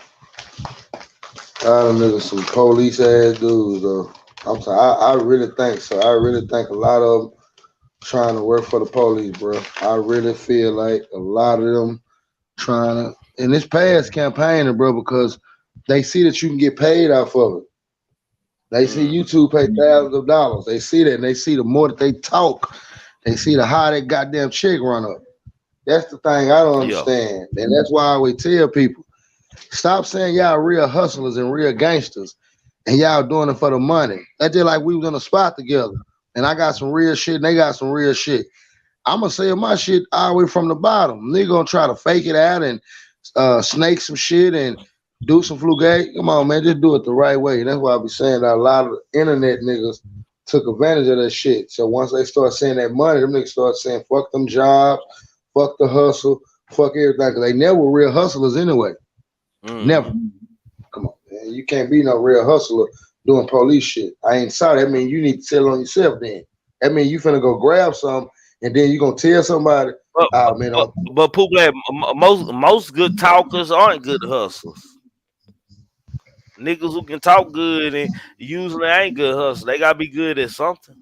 them niggas some police ass dudes though. I'm sorry, I really think so. I really think a lot of them trying to work for the police, bro. I really feel like a lot of them trying to in this past campaigning, bro, because they see that you can get paid off of it. They see Mm. YouTube pay thousands of dollars. They see that, and they see the more that they talk, they see the higher that goddamn check run up. That's the thing I don't Yeah. understand, and that's why I always tell people: stop saying y'all real hustlers and real gangsters, and y'all doing it for the money. That's just like we was in a spot together, and I got some real shit, and they got some real shit. I'm gonna say my shit all the way from the bottom. Nigga gonna try to fake it out and snake some shit and do some flugate. Come on, man, just do it the right way. That's why I be saying that a lot of the internet niggas took advantage of that shit. So once they start saying that money, them niggas start saying fuck them jobs, fuck the hustle, fuck everything. Cause they never were real hustlers anyway. Never. Mm. Come on, man. You can't be no real hustler doing police shit. I ain't sorry. That mean you need to tell on yourself then. That mean you finna go grab some and then you gonna tell somebody, But oh man, but Pooh Black, most good talkers aren't good hustlers. Niggas who can talk good and usually ain't good hustlers. They gotta be good at something.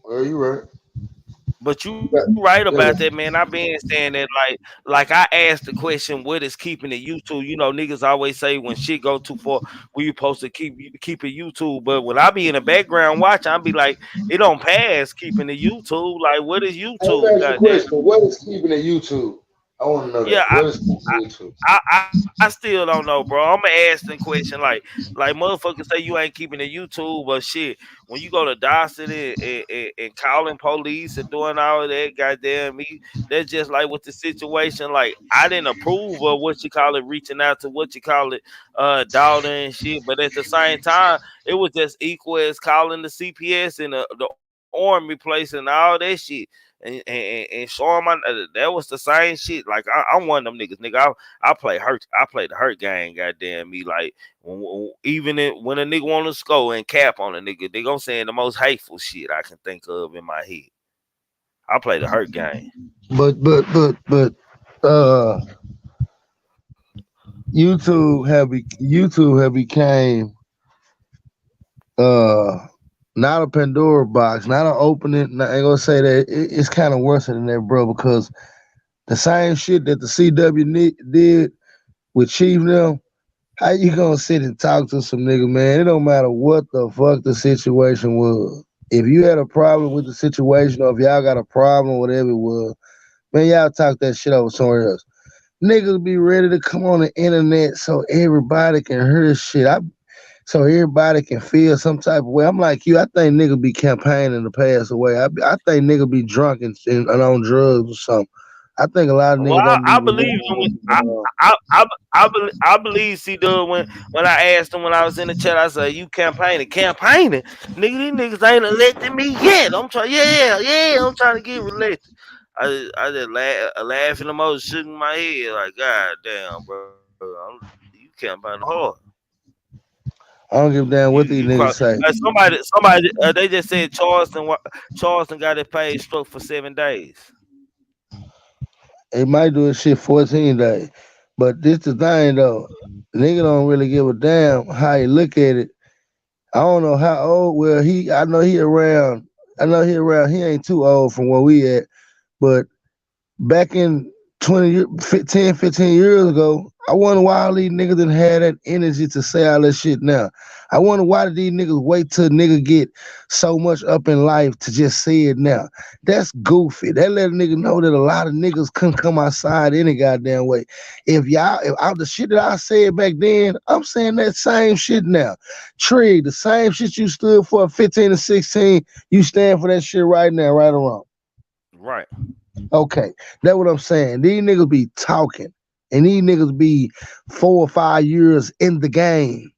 well, you right. But you You got, right about that, yeah. man. I been saying that like I asked the question, what is keeping it YouTube? You know, niggas always say when shit go too far, we supposed to keep it YouTube. But when I be in the background watching, I be like, it don't pass keeping the YouTube. Like, what is Let me YouTube? ask you a Goddamn. question. What is keeping it YouTube? I want to know that. Yeah, What is keeping YouTube? I still don't know, bro. I'm gonna ask the question like motherfuckers say you ain't keeping the YouTube, but shit, when you go to Dawson and calling police and doing all of that, goddamn me, that's just like with the situation. Like I didn't approve of what you call it, reaching out to what you call it, daughter and shit, but at the same time, it was just equal as calling the CPS and the army place and all that shit and showing my that was the same shit. Like I'm one of them niggas, nigga. I play hurt. I play the hurt game. Goddamn me, like when a nigga want to score and cap on a nigga, they gonna say the most hateful shit I can think of in my head. I play the hurt game. But uh YouTube have became uh not a Pandora box, not an opening. I ain't gonna say that it's kind of worse than that, bro, because the same shit that the CW did with Chief now. How you gonna sit and talk to some nigga, man? It don't matter what the fuck the situation was. If you had a problem with the situation, or if y'all got a problem, whatever it was, man, y'all talk that shit over somewhere else. Niggas be ready to come on the internet so everybody can hear shit. So everybody can feel some type of way. I'm like you. I think niggas be campaigning to pass away. I think niggas be drunk and on drugs or something. I think a lot of Well, niggas don't I be believe him. remembering. I believe C Dub when I asked him when I was in the chat. I said, "You campaigning? Nigga, these niggas ain't elected me yet. I'm trying, I'm trying to get elected." I just laughing emoji, shaking my head like, God damn, bro, you campaigning hard. I don't give a damn what these You niggas say. somebody they just said Charleston got his page struck for 7 days. They might do this shit 14 days. But this the thing though. Nigga don't really give a damn how you look at it. I don't know how old. Well, I know he around. He ain't too old from where we at. But back in 15 years ago, I wonder why all these niggas didn't have that energy to say all that shit now. I wonder why did these niggas wait till nigga get so much up in life to just say it now. That's goofy. That let a nigga know that a lot of niggas couldn't come outside any goddamn way. If the shit that I said back then, I'm saying that same shit now. Trig, the same shit you stood for at 15 and 16, you stand for that shit right now, right or wrong. Right. Okay, that's what I'm saying. These niggas be talking, and these niggas be 4 or 5 years in the game.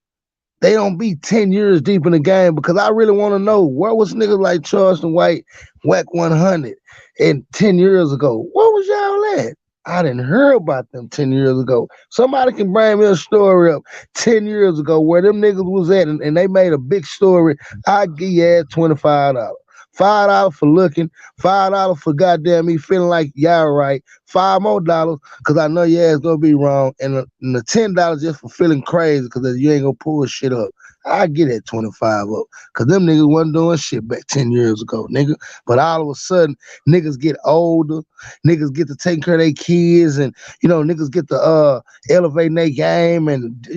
They don't be 10 years deep in the game because I really want to know where was niggas like Charleston White, Whack 100, and 10 years ago. Where was y'all at? I didn't hear about them 10 years ago. Somebody can bring me a story up 10 years ago where them niggas was at and they made a big story. I give you ass $25. $5 for looking, $5 for goddamn me feeling like y'all right, $5 more because I know your ass gonna be wrong, and the $10 just for feeling crazy because you ain't gonna pull shit up. I get that 25 up because them niggas wasn't doing shit back 10 years ago, nigga. But all of a sudden, niggas get older, niggas get to take care of their kids, and niggas get to elevating their game and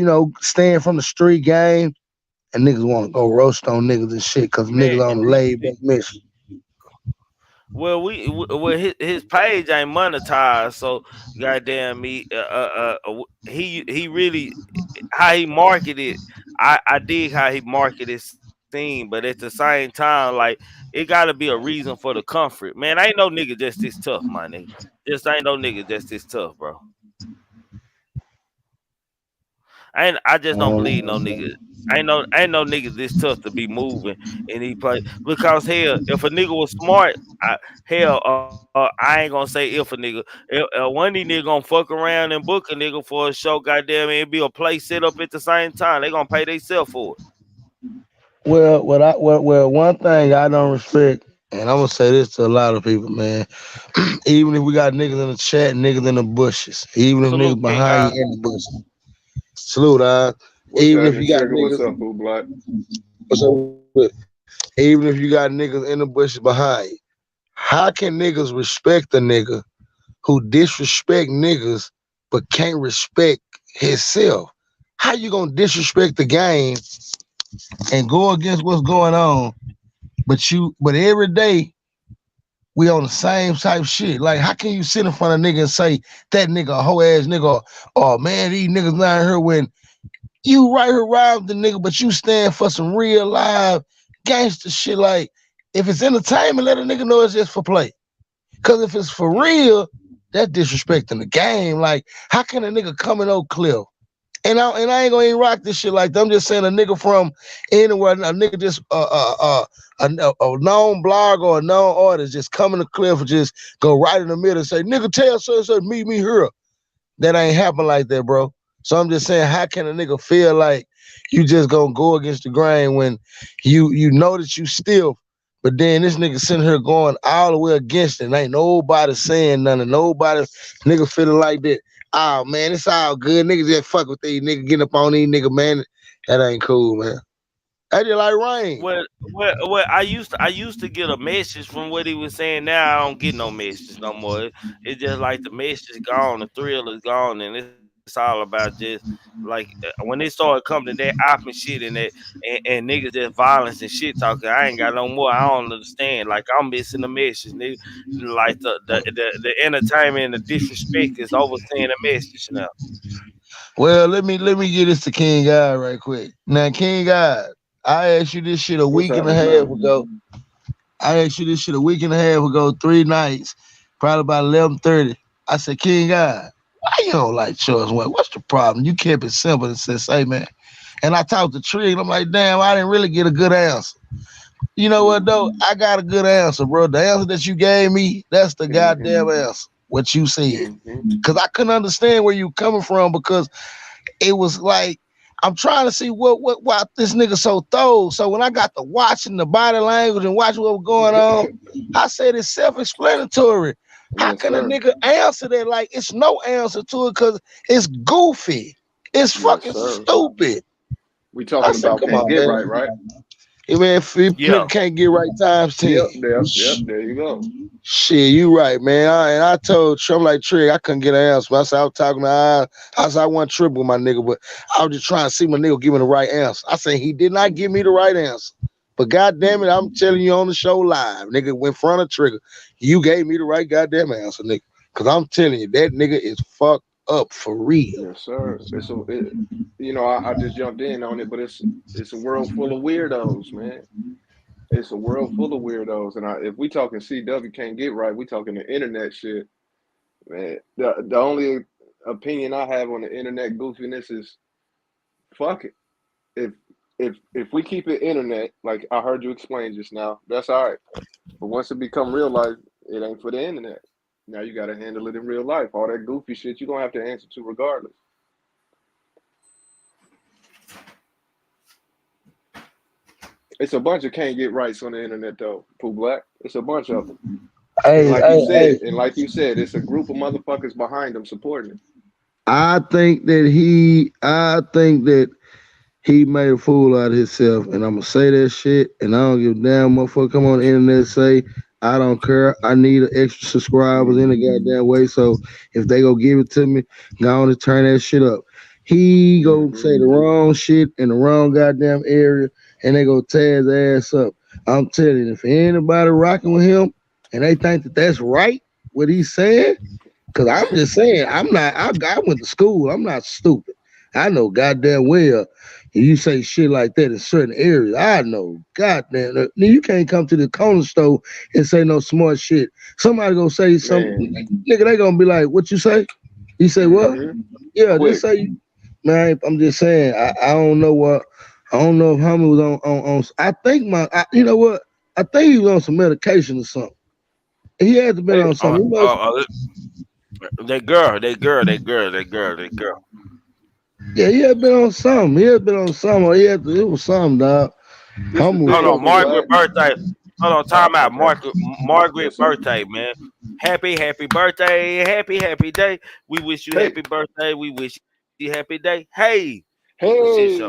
stand from the street game. And niggas want to go roast on niggas and shit because niggas on the laid back mission. Well, his page ain't monetized, so goddamn me, he really how he marketed. I dig how he marketed his thing, but at the same time, like it got to be a reason for the comfort, man. Ain't no nigga just this tough, my nigga. Just ain't no nigga just this tough, bro. I just don't believe no nigga. Ain't no nigga this tough to be moving and he play because hell, if a nigga was smart, I ain't gonna say if a nigga, one of these niggas gonna fuck around and book a nigga for a show, goddamn it be a place set up at the same time. They gonna pay themselves for it. Well, one thing I don't respect, and I'm gonna say this to a lot of people, man. Even if we got niggas in the chat, niggas in the bushes, even if niggas behind you in the bushes. Salute, even if you got niggas, what's up, Boo Blood? What's up? Even if you got niggas in the bushes behind you, how can niggas respect a nigga who disrespect niggas but can't respect himself? How you gonna disrespect the game and go against what's going on, but every day we on the same type shit? Like, how can you sit in front of a nigga and say that nigga a hoe ass nigga, or man, these niggas not here when you right here around the nigga, but you stand for some real live gangster shit? Like, if it's entertainment, let a nigga know it's just for play. Cause if it's for real, that's disrespecting the game. Like, how can a nigga come in Oak Cliff? And I ain't gonna even rock this shit like that. I'm just saying a nigga from anywhere, a nigga just a known blogger or a known artist just come in the Cliff and just go right in the middle and say, nigga, tell so meet me here. That ain't happen like that, bro. So I'm just saying, how can a nigga feel like you just gonna go against the grain when you know that you still, but then this nigga sitting here going all the way against it and ain't nobody saying nothing, nobody nigga feeling like that. Oh man, it's all good. Niggas just fuck with these niggas, getting up on these niggas, man. That ain't cool, man. They just like rain. Well, I used to get a message from what he was saying. Now I don't get no message no more. It's just like the message gone, the thrill is gone, and it's all about just like when they started coming to that op and shit and niggas just violence and shit talking. I ain't got no more. I don't understand. Like I'm missing the message, nigga. Like the entertainment and the disrespect is overseeing the message now. Well, let me get this to King God right quick. Now, King God, I asked you this shit a What's week and a happening, half man? ago. I asked you this shit a week and a half ago, 3 nights, probably about 11:30. I said, King God, why you don't like Choice One? What's the problem? You kept it simple and said, say, man. And I talked to Trig. I'm like, damn, I didn't really get a good answer. You know what, though? I got a good answer, bro. The answer that you gave me, that's the goddamn answer, what you said. Because I couldn't understand where you coming from because it was like, I'm trying to see what this nigga so thorough. So when I got to watching the body language and watching what was going on, I said it's self-explanatory. How Yes, can a sir. nigga answer that? Like it's no answer to it because it's goofy. It's Yes, fucking sir. stupid. We I talking said, about come can't on, get man. right, right? Hey, man, if Yeah. nigga can't get right times 10. Yep, there you go. Shit, you right, man. I told Trump like Trig, I couldn't get an answer. I said I was talking to I said I wasn't tripping with my nigga, but I was just trying to see my nigga give me the right answer. I said he did not give me the right answer. But goddamn it, I'm telling you on the show live, nigga, in front of Trigger, you gave me the right goddamn answer, nigga. Cause I'm telling you, that nigga is fucked up for real. Yes, sir. I just jumped in on it, but it's a world full of weirdos, man. It's a world full of weirdos, and if we talking CW can't get right, we talking the internet shit, man. The only opinion I have on the internet goofiness is fuck it. If if we keep it internet, like I heard you explain just now, that's all right. But once it become real life, it ain't for the internet. Now you got to handle it in real life. All that goofy shit you gonna have to answer to regardless. It's a bunch of can't get rights on the internet though, Pooh Black. It's a bunch of them. And like you said, it's a group of motherfuckers behind them supporting it. I think that he made a fool out of himself, and I'm gonna say that shit, and I don't give a damn motherfucker come on the internet and say, I don't care. I need an extra subscribers in a goddamn way. So if they go give it to me, go on and turn that shit up. He go say the wrong shit in the wrong goddamn area, and they go tear his ass up. I'm telling you, if anybody rocking with him and they think that that's right, what he's saying, because I'm just saying, I went to school. I'm not stupid. I know goddamn well you say shit like that in certain areas. I know goddamn. You can't come to the corner store and say no smart shit. Somebody gonna say something, nigga, they gonna be like, what you say? You say what? Yeah, Quick. just say, man, I'm just saying, I don't know what, I don't know if Homie was on I think you know what? I think he was on some medication or something. He had to been on something. That girl. Yeah, he had been on something. Or it was something, dog. Hold on, Margaret birthday. Hold on, time out. Margaret birthday, man. Happy birthday. Happy day. We wish you happy birthday. We wish you happy day. Hey. Hey.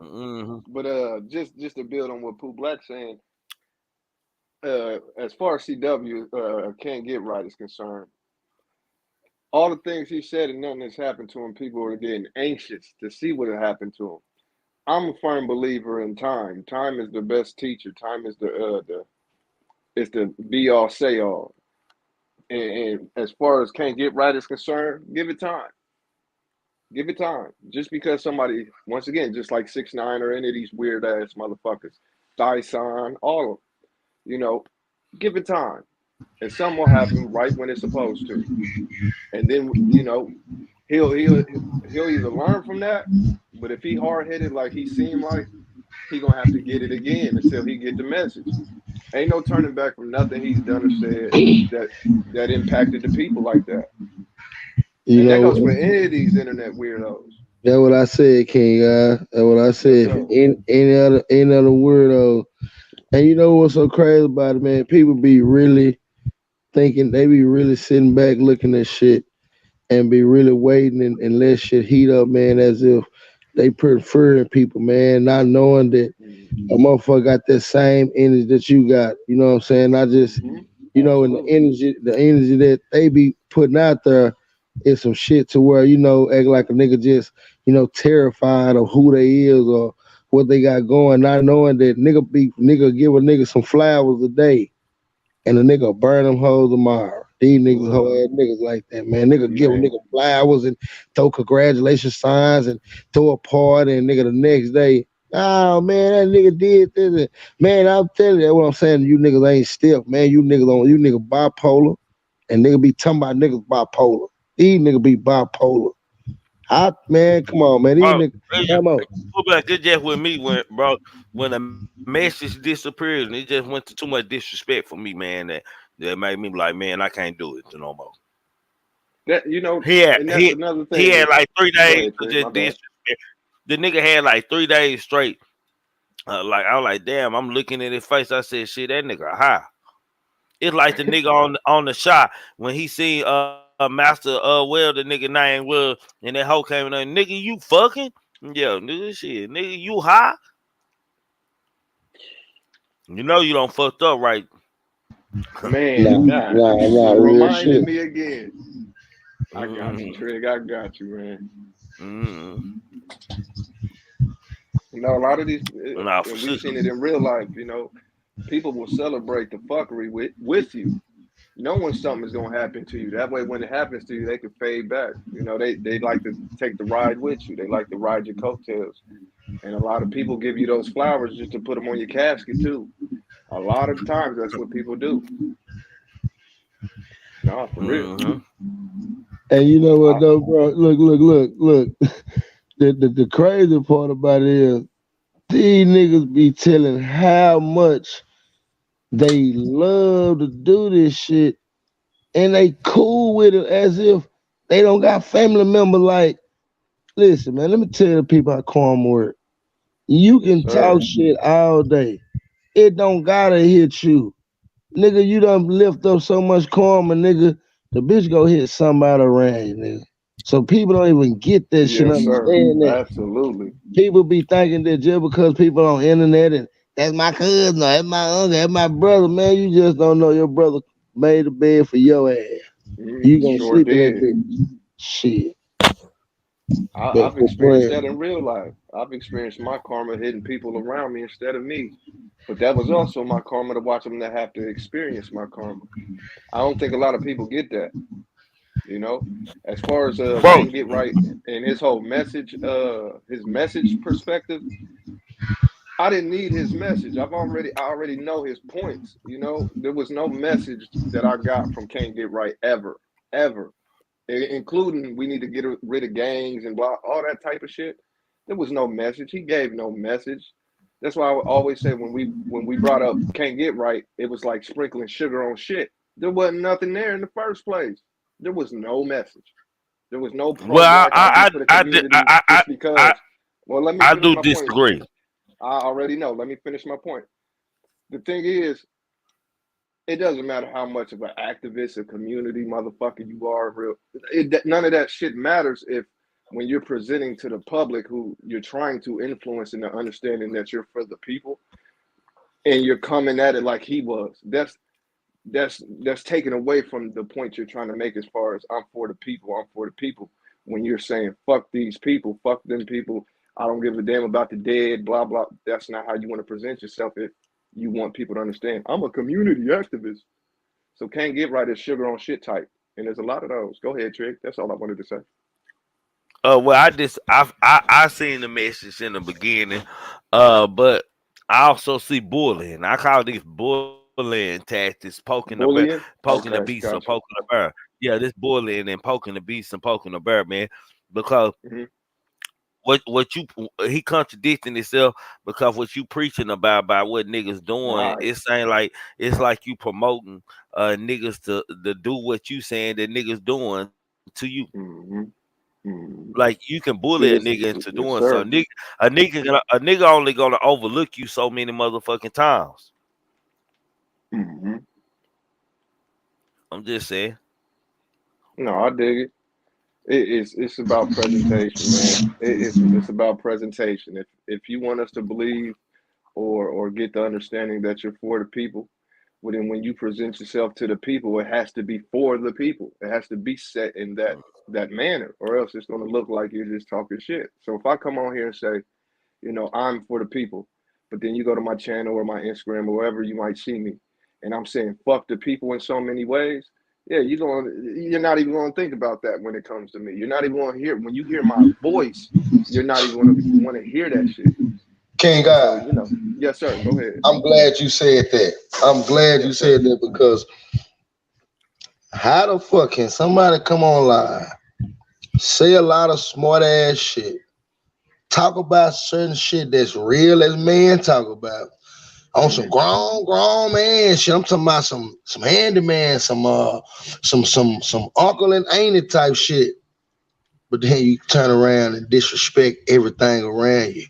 Mm-hmm. But just to build on what Pooh Black saying, as far as CW can't get right is concerned, all the things he said and nothing has happened to him, people are getting anxious to see what had happened to him. I'm a firm believer in time. Time is the best teacher. Time is the be all say all. And as far as can't get right is concerned, give it time. Give it time. Just because somebody, once again, just like 6ix9ine or any of these weird ass motherfuckers, Dyson, all of them, give it time, and something will happen right when it's supposed to. And then he'll either learn from that, but if he hard headed like he seemed like, he gonna have to get it again until he get the message. Ain't no turning back from nothing he's done or said that impacted the people like that. And that goes for any of these internet weirdos. That's what I said, King. That's what I said. Any other weirdo. And you know what's so crazy about it, man? People be really thinking, they be really sitting back looking at shit and be really waiting and let shit heat up, man, as if they preferring people, man, not knowing that a motherfucker got that same energy that you got. You know what I'm saying? I just, and the energy that they be putting out there is some shit to where, act like a nigga just, terrified of who they is or what they got going, not knowing that nigga give a nigga some flowers a day and a nigga burn them hoes tomorrow. These niggas, whole ass niggas like that, man. Nigga give a nigga flowers and throw congratulations signs and throw a party, and nigga the next day, oh man, that nigga did this. Man, I'm telling you, that's what I'm saying. You niggas ain't stiff, man. You niggas bipolar, and nigga be talking about niggas bipolar. These niggas be bipolar. Man, come on, man. These niggas, come on. It's just with me when a message disappears and it just went to too much disrespect for me, man. That made me like, man, I can't do it no more. That and that's another thing. He had like 3 days to just disrespect. The nigga had like 3 days straight. Like I was like, damn, I'm looking at his face. I said, shit, that nigga high. It's like the nigga on the shot when he seen Master the nigga name Will, and that hoe came in there, nigga, you fucking? Yeah, nigga, shit, nigga, you high? You know you don't fucked up, right? Man, real shit. Me again. I got you, Trig. I got you, man. A lot of these, and we've seen it in real life. People will celebrate the fuckery with you, knowing something is gonna happen to you. That way, when it happens to you, they can fade back. They like to take the ride with you. They like to ride your coattails. And a lot of people give you those flowers just to put them on your casket too. A lot of times, that's what people do. No, for real. And you know what though, bro? Look. The crazy part about it is these niggas be telling how much they love to do this shit, and they cool with it as if they don't got family members. Like, listen, man, let me tell the people how karma work. You can talk shit all day. It don't gotta hit you. Nigga, you done lift up so much karma, nigga, the bitch go hit somebody around you, nigga. So people don't even get that shit, understand that. Absolutely. People be thinking that just because people on internet and that's my cousin, or that's my uncle, that's my brother, man, you just don't know your brother made a bed for your ass. You gonna sleep in that bitch. Shit. I've experienced that in real life. I've experienced my karma hitting people around me instead of me. But that was also my karma to watch them that have to experience my karma. I don't think a lot of people get that. As far as Can't Get Right and his whole message, his message perspective, I didn't need his message. I already know his points. There was no message that I got from Can't Get Right ever, including we need to get rid of gangs and blah, all that type of shit. There was no message. He gave no message. That's why I would always say when we brought up Can't Get Right, it was like sprinkling sugar on shit. There wasn't nothing there in the first place. There was no message. There was no pro-black for the community just because. Well, let me finish my point. I do disagree. I already know. Let me finish my point. The thing is, it doesn't matter how much of an activist, a community motherfucker you are. None of that shit matters if when you're presenting to the public who you're trying to influence in the understanding that you're for the people, and you're coming at it like he was. That's taken away from the point you're trying to make as far as I'm for the people. When you're saying fuck these people, fuck them people, I don't give a damn about the dead, blah blah. That's not how you want to present yourself if you want people to understand I'm a community activist. So Can't Get Right is sugar on shit type, and there's a lot of those. Go ahead, Trig. That's all I wanted to say. Well, I seen the message in the beginning, but I also see bullying. I call these bullying tactics, poking the beast and poking the bear. Yeah, this bullying and poking the beast and poking the bear, man. Because he contradicting himself, because what you preaching about what niggas doing, it's like you promoting niggas to do what you saying that niggas doing to you. Like you can bully a nigga into doing so. A nigga only gonna overlook you so many motherfucking times. I'm just saying. No, I dig it. It's about presentation, man. It's about presentation. If you want us to believe or get the understanding that you're for the people, well then when you present yourself to the people, it has to be for the people. It has to be set in that manner, or else it's gonna look like you're just talking shit. So if I come on here and say, I'm for the people, but then you go to my channel or my Instagram or wherever you might see me, and I'm saying fuck the people in so many ways, yeah, you're not even gonna think about that when it comes to me. You're not even gonna hear when you hear my voice, you're not even gonna want to hear that shit. King So, God, yes, sir. Go ahead. I'm glad you said that. I'm glad you Yes, sir. said that because how the fuck can somebody come online, say a lot of smart ass shit, talk about certain shit that's real as men talk about on some grown man shit. I'm talking about some handyman, some uncle and auntie type shit. But then you turn around and disrespect everything around you.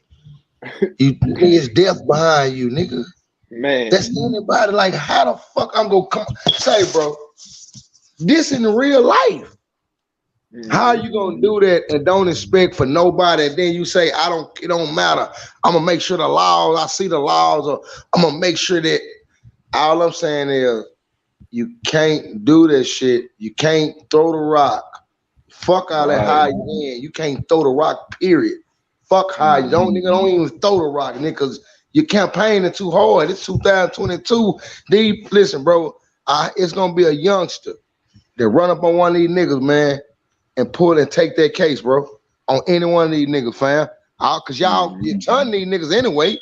You niggas death behind you, nigga. Man. That's anybody. Like, how the fuck I'm gonna come say, bro? This in real life. How you gonna do that and don't expect for nobody? And then you say, it don't matter. I'm gonna make sure the laws, I see the laws, or I'm gonna make sure that all I'm saying is you can't do this shit. You can't throw the rock. Fuck all that high end. You can't throw the rock, period. Fuck high. Don't even throw the rock, nigga, because you're campaigning too hard. It's 2022. Listen, bro, it's gonna be a youngster that run up on one of these niggas, man, and pull and take that case, bro, on any one of these niggas, fam. Cause you ton these niggas anyway.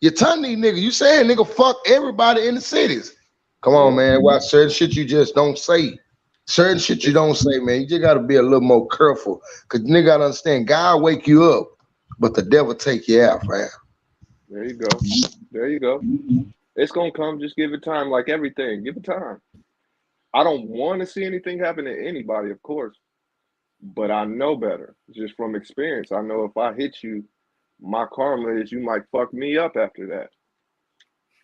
You ton these niggas. You saying nigga fuck everybody in the cities. Come on, man. Watch certain shit you just don't say. Certain shit you don't say, man. You just gotta be a little more careful. Cause nigga gotta understand, God wake you up, but the devil take you out, man. There you go. There you go. It's gonna come. Just give it time, like everything. Give it time. I don't want to see anything happen to anybody, of course, but I know better just from experience. I know if I hit you, my karma is you might fuck me up after that.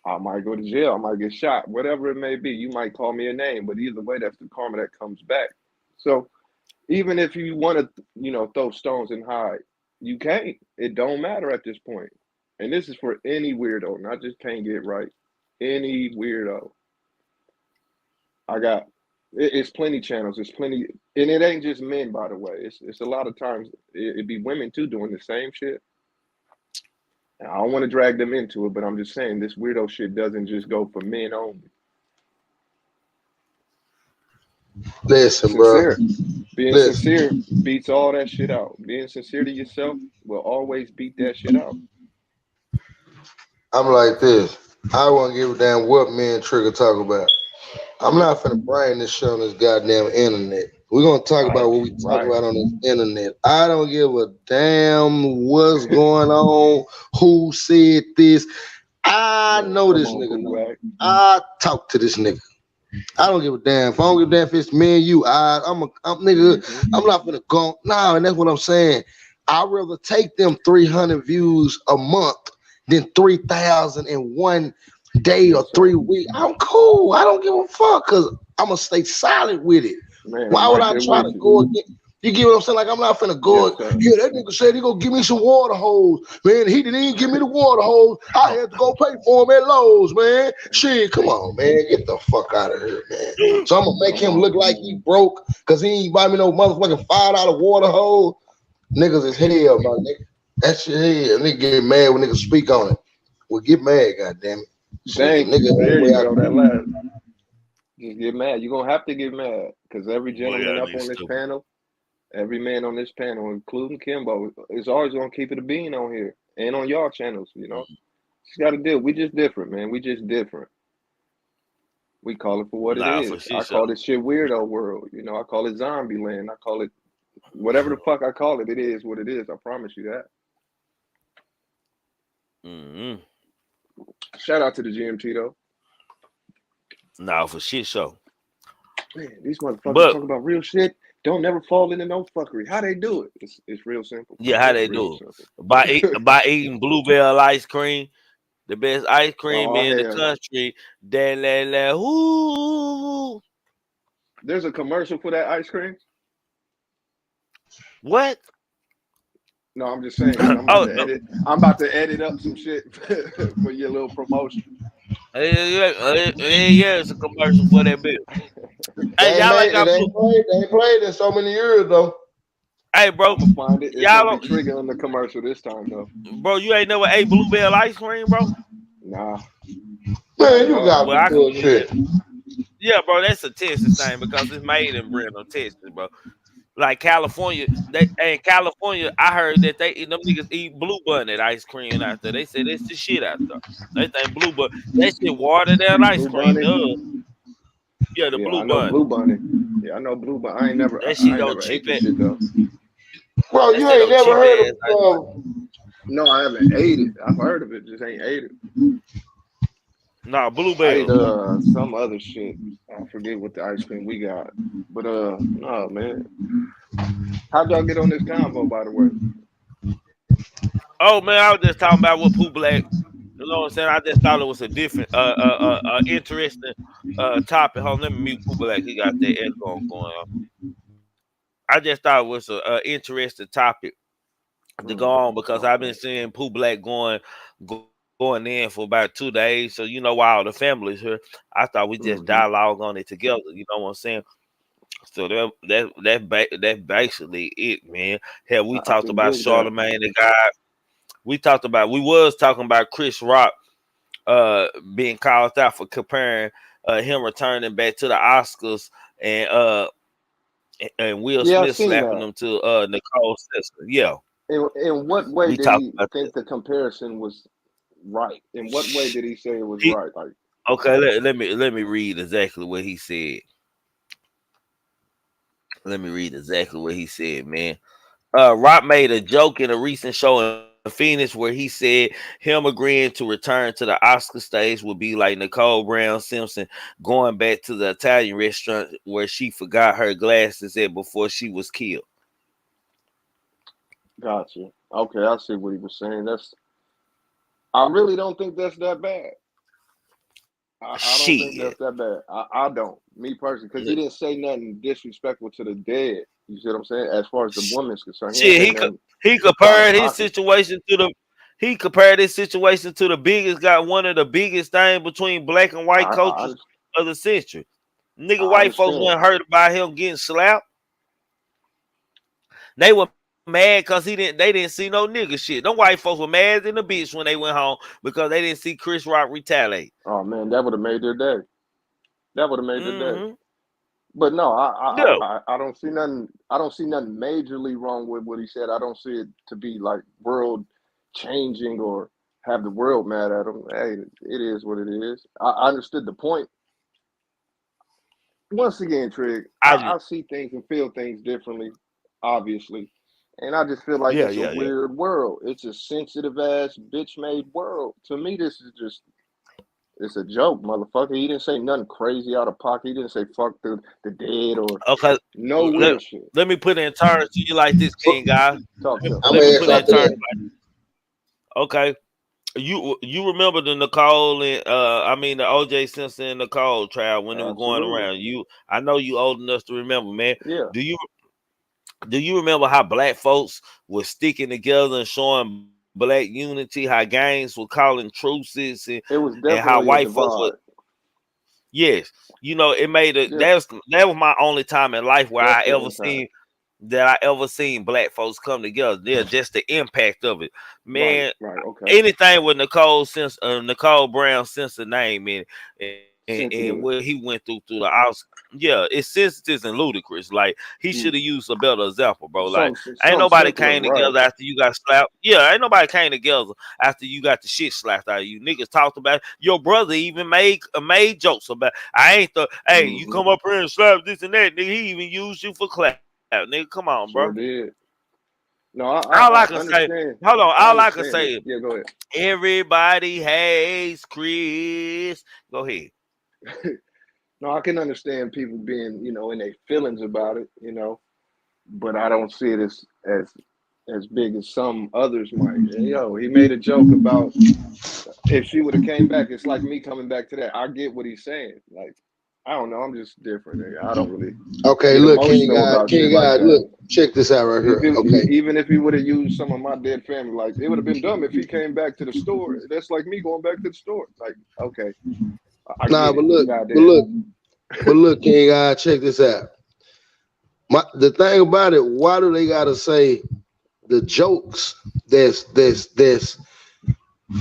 I might go to jail. I might get shot. Whatever it may be, you might call me a name, but either way, that's the karma that comes back. So even if you want to, throw stones and hide, you can't. It don't matter at this point. And this is for any weirdo, not just can't get right. Any weirdo. It's plenty channels. It's plenty, and it ain't just men, by the way. It's a lot of times it be women too doing the same shit. And I don't want to drag them into it, but I'm just saying this weirdo shit doesn't just go for men only. Listen, Sincere. bro. Being sincere beats all that shit out. Being sincere to yourself will always beat that shit out. I'm like this. I won't give a damn what me and Trigger talk about. I'm not finna bring this shit on this goddamn internet. We're gonna talk about what we talk about on this internet. I don't give a damn what's going on, who said this. I know this nigga. I talk to this nigga. I don't give a damn. If I don't give a damn if it's me and you, I'm nigga. I'm not gonna go. Nah, and that's what I'm saying. I'd rather take them 300 views a month than 3,000 in one day or 3 weeks. I'm cool. I don't give a fuck because I'm gonna stay solid with it. Man, why would I try to go again? You get what I'm saying? Like, I'm not finna go. Yeah, that nigga said he gonna give me some water hose. Man, he didn't even give me the water hose. I had to go pay for him at Lowe's, man. Shit, come on, man. Get the fuck out of here, man. So I'm gonna make him look like he broke because he ain't buy me no motherfucking $5 water hose. Niggas is hell, my nigga. That shit hell. Nigga get mad when niggas speak on it. Well, get mad, goddammit. Dang, nigga, there you go. That last. Just get mad. You're gonna have to get mad because every gentleman up on this panel, every man on this panel, including Kimbo, is always gonna keep it a bean on here and on y'all channels. Just got to deal. We just different, man. We just different. We call it for what it is. I call this shit weirdo world. I call it zombie land. I call it whatever the fuck I call it. It is what it is. I promise you that. Shout out to the GMT though. Nah, for shit show. Man, these motherfuckers talk about real shit. Don't never fall into no fuckery. How they do it? It's real simple. Yeah, how they do it? By eating Bluebell ice cream, the best ice cream in the country. There's a commercial for that ice cream. What? No, I'm just saying because I'm about Oh, to edit. I'm about to edit up some shit for your little promotion. yeah, it's a commercial for that bill. Hey, They ain't y'all ain't made it. got blue. Ain't played. They ain't played in so many years though. Hey, bro, I'm gonna find it. It's y'all gonna be don't, Trigger on the commercial this time though. bro. You ain't never ate Bluebell ice cream, bro. Nah, not Man, at you all. got Well, some I can give you bullshit. that. Yeah, bro, that's a Texas thing because it's made in Brindle, Texas, bro. Like California, in California, I heard that them niggas eat Blue Bunny ice cream out there. They said that's the shit out there. They think Blue Bunny, that shit watered down ice Blue cream, Bunny. duh. Yeah, the Yeah, Blue I know Bunny. Blue Bunny. Yeah, I know Blue Bunny. That I shit ain't don't never ate cheap the at shit though. Bro, that you shit ain't don't never cheap heard ass of ice cream. No, I haven't ate it. I've heard of it, just ain't ate it. Nah, I ate Bluebell. some other shit. I forget what the ice cream we got. But no man. How'd y'all get on this convo by the way? Oh man, I was just talking about what Pooh Black. You know what I'm saying? I just thought it was a different, interesting topic. Hold on, let me mute Pooh Black. He got that echo going on. I just thought it was a interesting topic to go on because I've been Okay. seeing Pooh Black going in for about 2 days. So you know, while the family's here, I thought we just dialogue on it together. You know what I'm saying? So that's basically it, man. Hell, we I talked can about dig that. Charlamagne the God. We was talking about Chris Rock being called out for comparing him returning back to the Oscars and Will Yeah, I Smith seen slapping that. them to Nicole's sister. Yeah, In what way we did talked he about that. think the comparison was right? In what way did he say it was He, right? Like, okay, let me read exactly what he said. Let me read exactly what he said, man. Rock made a joke in a recent show in Phoenix where he said him agreeing to return to the Oscar stage would be like Nicole Brown Simpson going back to the Italian restaurant where she forgot her glasses at before she was killed. gotcha. Okay, I see what he was saying. I really don't think that's that bad. I don't think Shit. that's that bad. I don't. Me personally, because he didn't say nothing disrespectful to the dead. You see what I'm saying? As far as the woman's concerned, he didn't Shit, say nothing he out of compared his pocket. situation to the he compared his situation to the biggest got one of the biggest things between black and white I I, cultures of the century. Nigga, I white folks understand. weren't hurt by him getting slapped. They were mad because they didn't see no nigga shit. Them white folks were mad in the bitch when they went home because they didn't see Chris Rock retaliate. Oh man, that would have made their day. That would have made their day. Mm-hmm. But no, Yeah. I don't see nothing. I don't see nothing majorly wrong with what he said. I don't see it to be like world changing or have the world mad at him. Hey, it is what it is. I understood the point. Once again, Trig, I just I see things and feel things differently, obviously, and I just feel like yeah, it's a yeah, yeah. weird world. It's a sensitive ass bitch made world. To me, this is just it's a joke, motherfucker. He didn't say nothing crazy out of pocket. He didn't say fuck the dead or Okay. no Let, weird shit. let me put it in terms to you like this, King guy. Talk to him. I'm Let gonna me ask put it in after terms that. like okay. You remember the Nicole and the OJ Simpson and Nicole trial when it was going Absolutely. around. I know you old enough to remember, man. Yeah. Do you remember how black folks were sticking together and showing black unity, how gangs were calling truces It was and how definitely a white folks were divide. yes. It made it Yeah. that was my only time in life where Definitely impact. I ever seen black folks come together. Yeah, just the impact of it. Right, Man, right, okay. anything with Nicole Brown Simpson name in and what he Sensitive. went through the house. Yeah, it's sensitive and ludicrous. Like he should have Mm. used a better example, bro. Like ain't Some nobody simpler, came right. together after you got slapped. Yeah, ain't nobody came together after you got the shit slapped out of you. Niggas talked about it. Your brother even made jokes about it. I ain't the hey, you Hmm. come up here and slap this and that, nigga. He even used you for clap. Nigga, come on, bro. Sure did. No, All I I can say, understand. hold on, I all I can understand say it. is Yeah, go ahead. everybody hates Chris. Go ahead. No, I can understand people being, in their feelings about it, but I don't see it as big as some others might. Yo, he made a joke about if she would have came back, it's like me coming back to that. I get what he's saying. Like I don't know. I'm just different. I don't really Okay, get look, King emotional God, about shit King like God, that. look, check this out right here. Okay. Even if he would have used some of my dead family, like it would have been dumb if he came back to the store. That's like me going back to the store. Like, okay, I Nah, get but it. look, Goddamn. but look, King God, check this out. The thing about it, why do they gotta say the jokes that's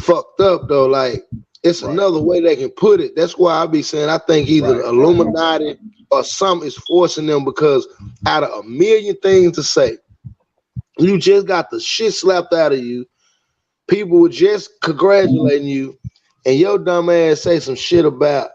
fucked up though? Like it's Right. another way they can put it. That's why I be saying I think either the Illuminati or something is forcing them, because out of a million things to say, you just got the shit slapped out of you. People were just congratulating you, and your dumb ass say some shit about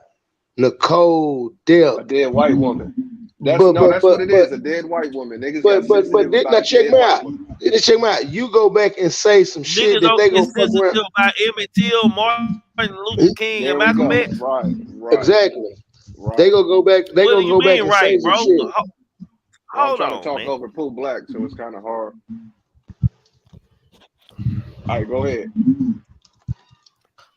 Nicole death. A dead white woman. That's what it is. A dead white woman. Niggas got sensitive didn't I about a check dead me white out? woman. Didn't check me out? You go back and say some shit Niggas that don't they get gonna fuck sensitive around. about Emmett Till, Martin Luther King, and There we Malcolm go. X. Right. Exactly. They Right. gonna go back. They What do gonna you go back mean, and say right, some bro? shit. Well, I'm Hold trying to on, talk man. over Pooh Black, so it's kind of hard. All right, go ahead.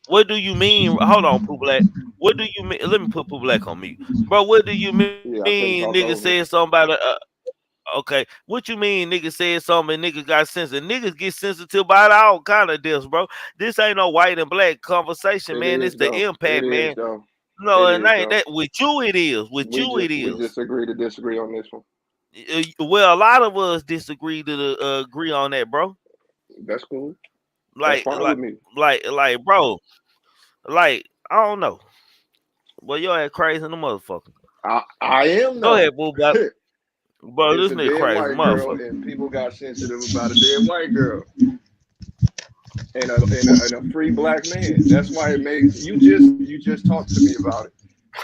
What do you mean? Hold on, Pooh Black. What do you mean? Let me put Pooh Black on mute, bro. What do you mean? Yeah, I couldn't talk Nigga over. said something about okay. What you mean? Nigga said something. And niggas got sensitive. Niggas get sensitive about all kind of this, bro. This ain't no white and black conversation, It man. is It's the though. It impact, is man. though. No, It and is ain't though. that with you. It is with you. It We is. just agree to disagree on this one. Well, a lot of us disagree to agree on that, bro. That's cool. That's Like, fine like, with me. bro. Like, I don't know. Well, your ass crazy in the motherfucker. I am Go though. ahead, boo. Bro, It's this a nigga dead crazy, white girl, motherfucker. and people got sensitive about a dead white girl and a free black man. That's why it makes you just talked to me about it.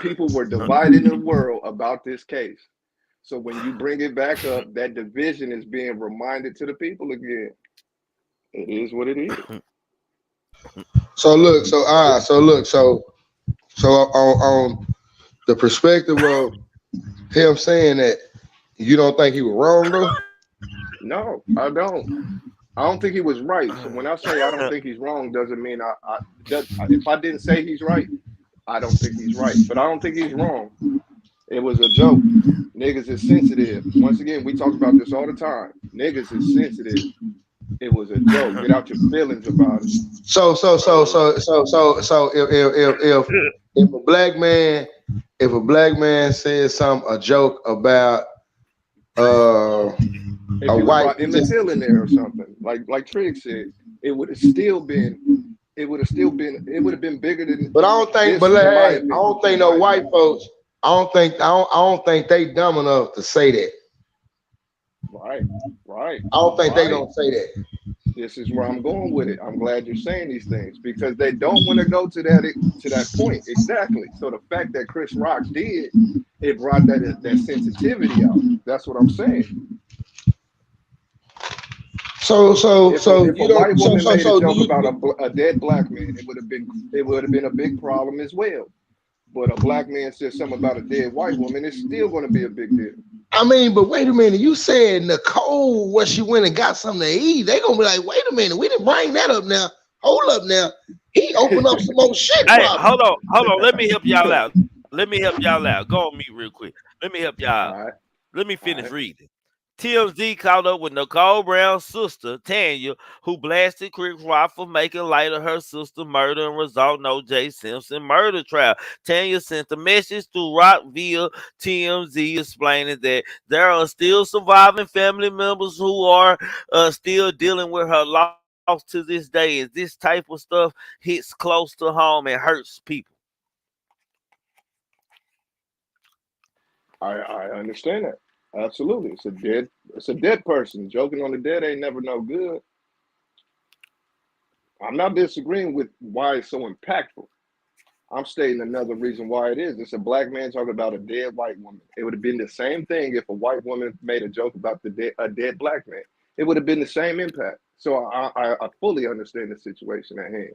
People were divided in the world about this case. So when you bring it back up, that division is being reminded to the people again. It is what it is. So look, so on the perspective of him saying that, you don't think he was wrong though? No, I don't. I don't think he was right. So when I say I don't think he's wrong, doesn't mean if I didn't say he's right, I don't think he's right. But I don't think he's wrong. It was a joke. Niggas is sensitive. Once again, we talk about this all the time. Niggas is sensitive. It was a joke. Get out your feelings about it. So if a black man says a joke about If a you would have white, brought Emmett Till in there or something, like Trig said, it would have still been it would have been bigger than but I don't think, this, but in my hey, I opinion. don't think no white folks. I don't think they dumb enough to say that. Right. I don't think they gonna say that. This is where I'm going with it. I'm glad you're saying these things because they don't want to go to that point exactly. So the fact that Chris Rock did, it brought that sensitivity out. That's what I'm saying. So If a white woman made a joke about you, a dead black man, it would have been a big problem as well. But a black man says something about a dead white woman, it's still going to be a big deal. I mean, but wait a minute. You said Nicole, where she went and got something to eat. They gonna be like, wait a minute, we didn't bring that up now. Hold up now. He opened up some more shit. Hey, Problem. hold on. Let me help y'all out. Go on mute real quick. Let me help y'all out. All right. Let me finish reading. TMZ caught up with Nicole Brown's sister, Tanya, who blasted Chris Rock for making light of her sister's murder and result in O.J. Simpson murder trial. Tanya sent a message to Rock via TMZ explaining that there are still surviving family members who are still dealing with her loss to this day. And this type of stuff hits close to home and hurts people. I understand that. Absolutely. It's a dead person. Joking on the dead ain't never no good. I'm not disagreeing with why it's so impactful. I'm stating another reason why it is. It's a black man talking about a dead white woman. It would have been the same thing if a white woman made a joke about a dead black man. It would have been the same impact. So I fully understand the situation at hand.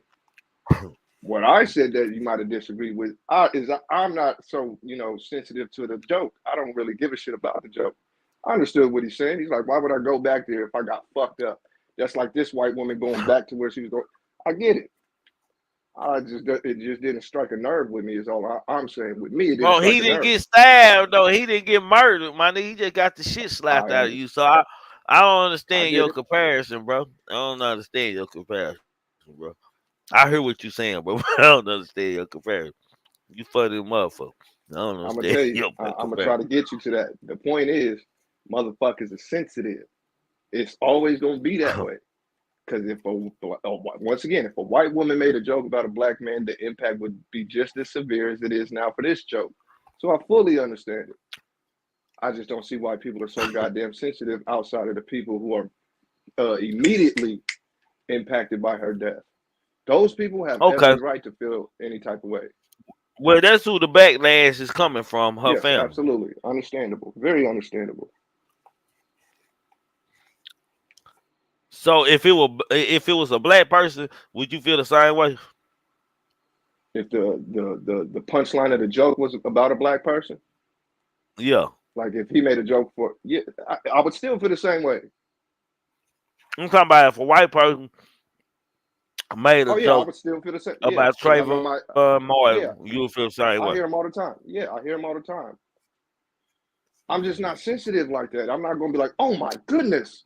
What I said that you might have disagreed with is I'm not so sensitive to the joke. I don't really give a shit about the joke. I understood what he's saying. He's like, why would I go back there if I got fucked up? That's like this white woman going back to where she was going. I get it. It just didn't strike a nerve with me. Is all I'm saying. With me, it didn't Bro, strike he a didn't nerve. get stabbed though. He didn't get murdered, my nigga. He just got the shit I slapped out of you. understand. So I don't I understand get your it. comparison, bro. I don't understand your comparison, bro. I hear what you're saying, bro. But I don't understand your comparison. You funny motherfucker. I don't I'm gonna understand tell you. your I'm gonna try comparison. to get you to that. The point is, motherfuckers are sensitive. It's always gonna be that way. Because once again, if a white woman made a joke about a black man, the impact would be just as severe as it is now for this joke. So I fully understand it. I just don't see why people are so goddamn sensitive outside of the people who are immediately impacted by her death. Those people have Okay. every right to feel any type of way. Well, that's who the backlash is coming from, her Yes, family. absolutely. Understandable. Very understandable. So if it was a black person, would you feel the same way? If the punchline of the joke was about a black person, Yeah. like if he made a joke for, yeah, I would still feel the same way. I'm talking about if a white person made a Oh yeah, I joke would still feel the same. Yeah, about because I know my, Trayvon yeah, Martin, you would feel the same I way. hear them all the time. Yeah, I hear them all the time. I'm just not sensitive like that. I'm not gonna be like, oh my goodness,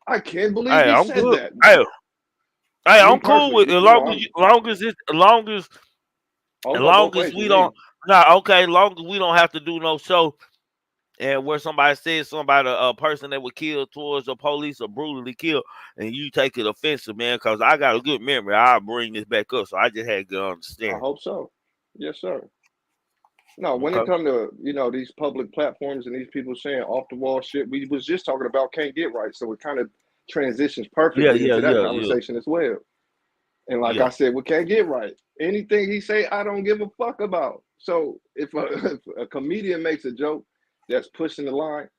I can't believe Hey, he I'm said good. that. Hey, Me I'm cool personally, with you know, I'm. Oh, as go both long as ways with we me. don't nah, okay, long as we don't have to do no show and where somebody says somebody a person that was killed towards the police or brutally killed, and you take it offensive, man, because I got a good memory. I'll bring this back up, so I just had to I understand. hope so. Yes, sir. No, when it Okay. come to these public platforms and these people saying off the wall shit, we was just talking about can't get right, so it kind of transitions Yeah, perfectly yeah, into that yeah, yeah, conversation as well. And like yeah. I said, we can't get right. Anything he say, I don't give a fuck about. So if if a comedian makes a joke that's pushing the line,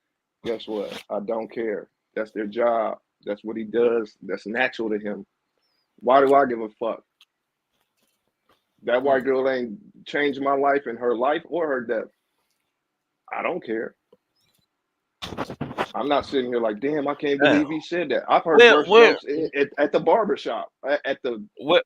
guess what? I don't care. That's their job. That's what he does. That's natural to him. Why do I give a fuck? That white Hmm. girl ain't changed my life in her life or her death. I don't care. I'm not sitting here like, damn, I can't Damn. believe he said that. I've heard Well, worse well, jokes at the barber shop, at the well,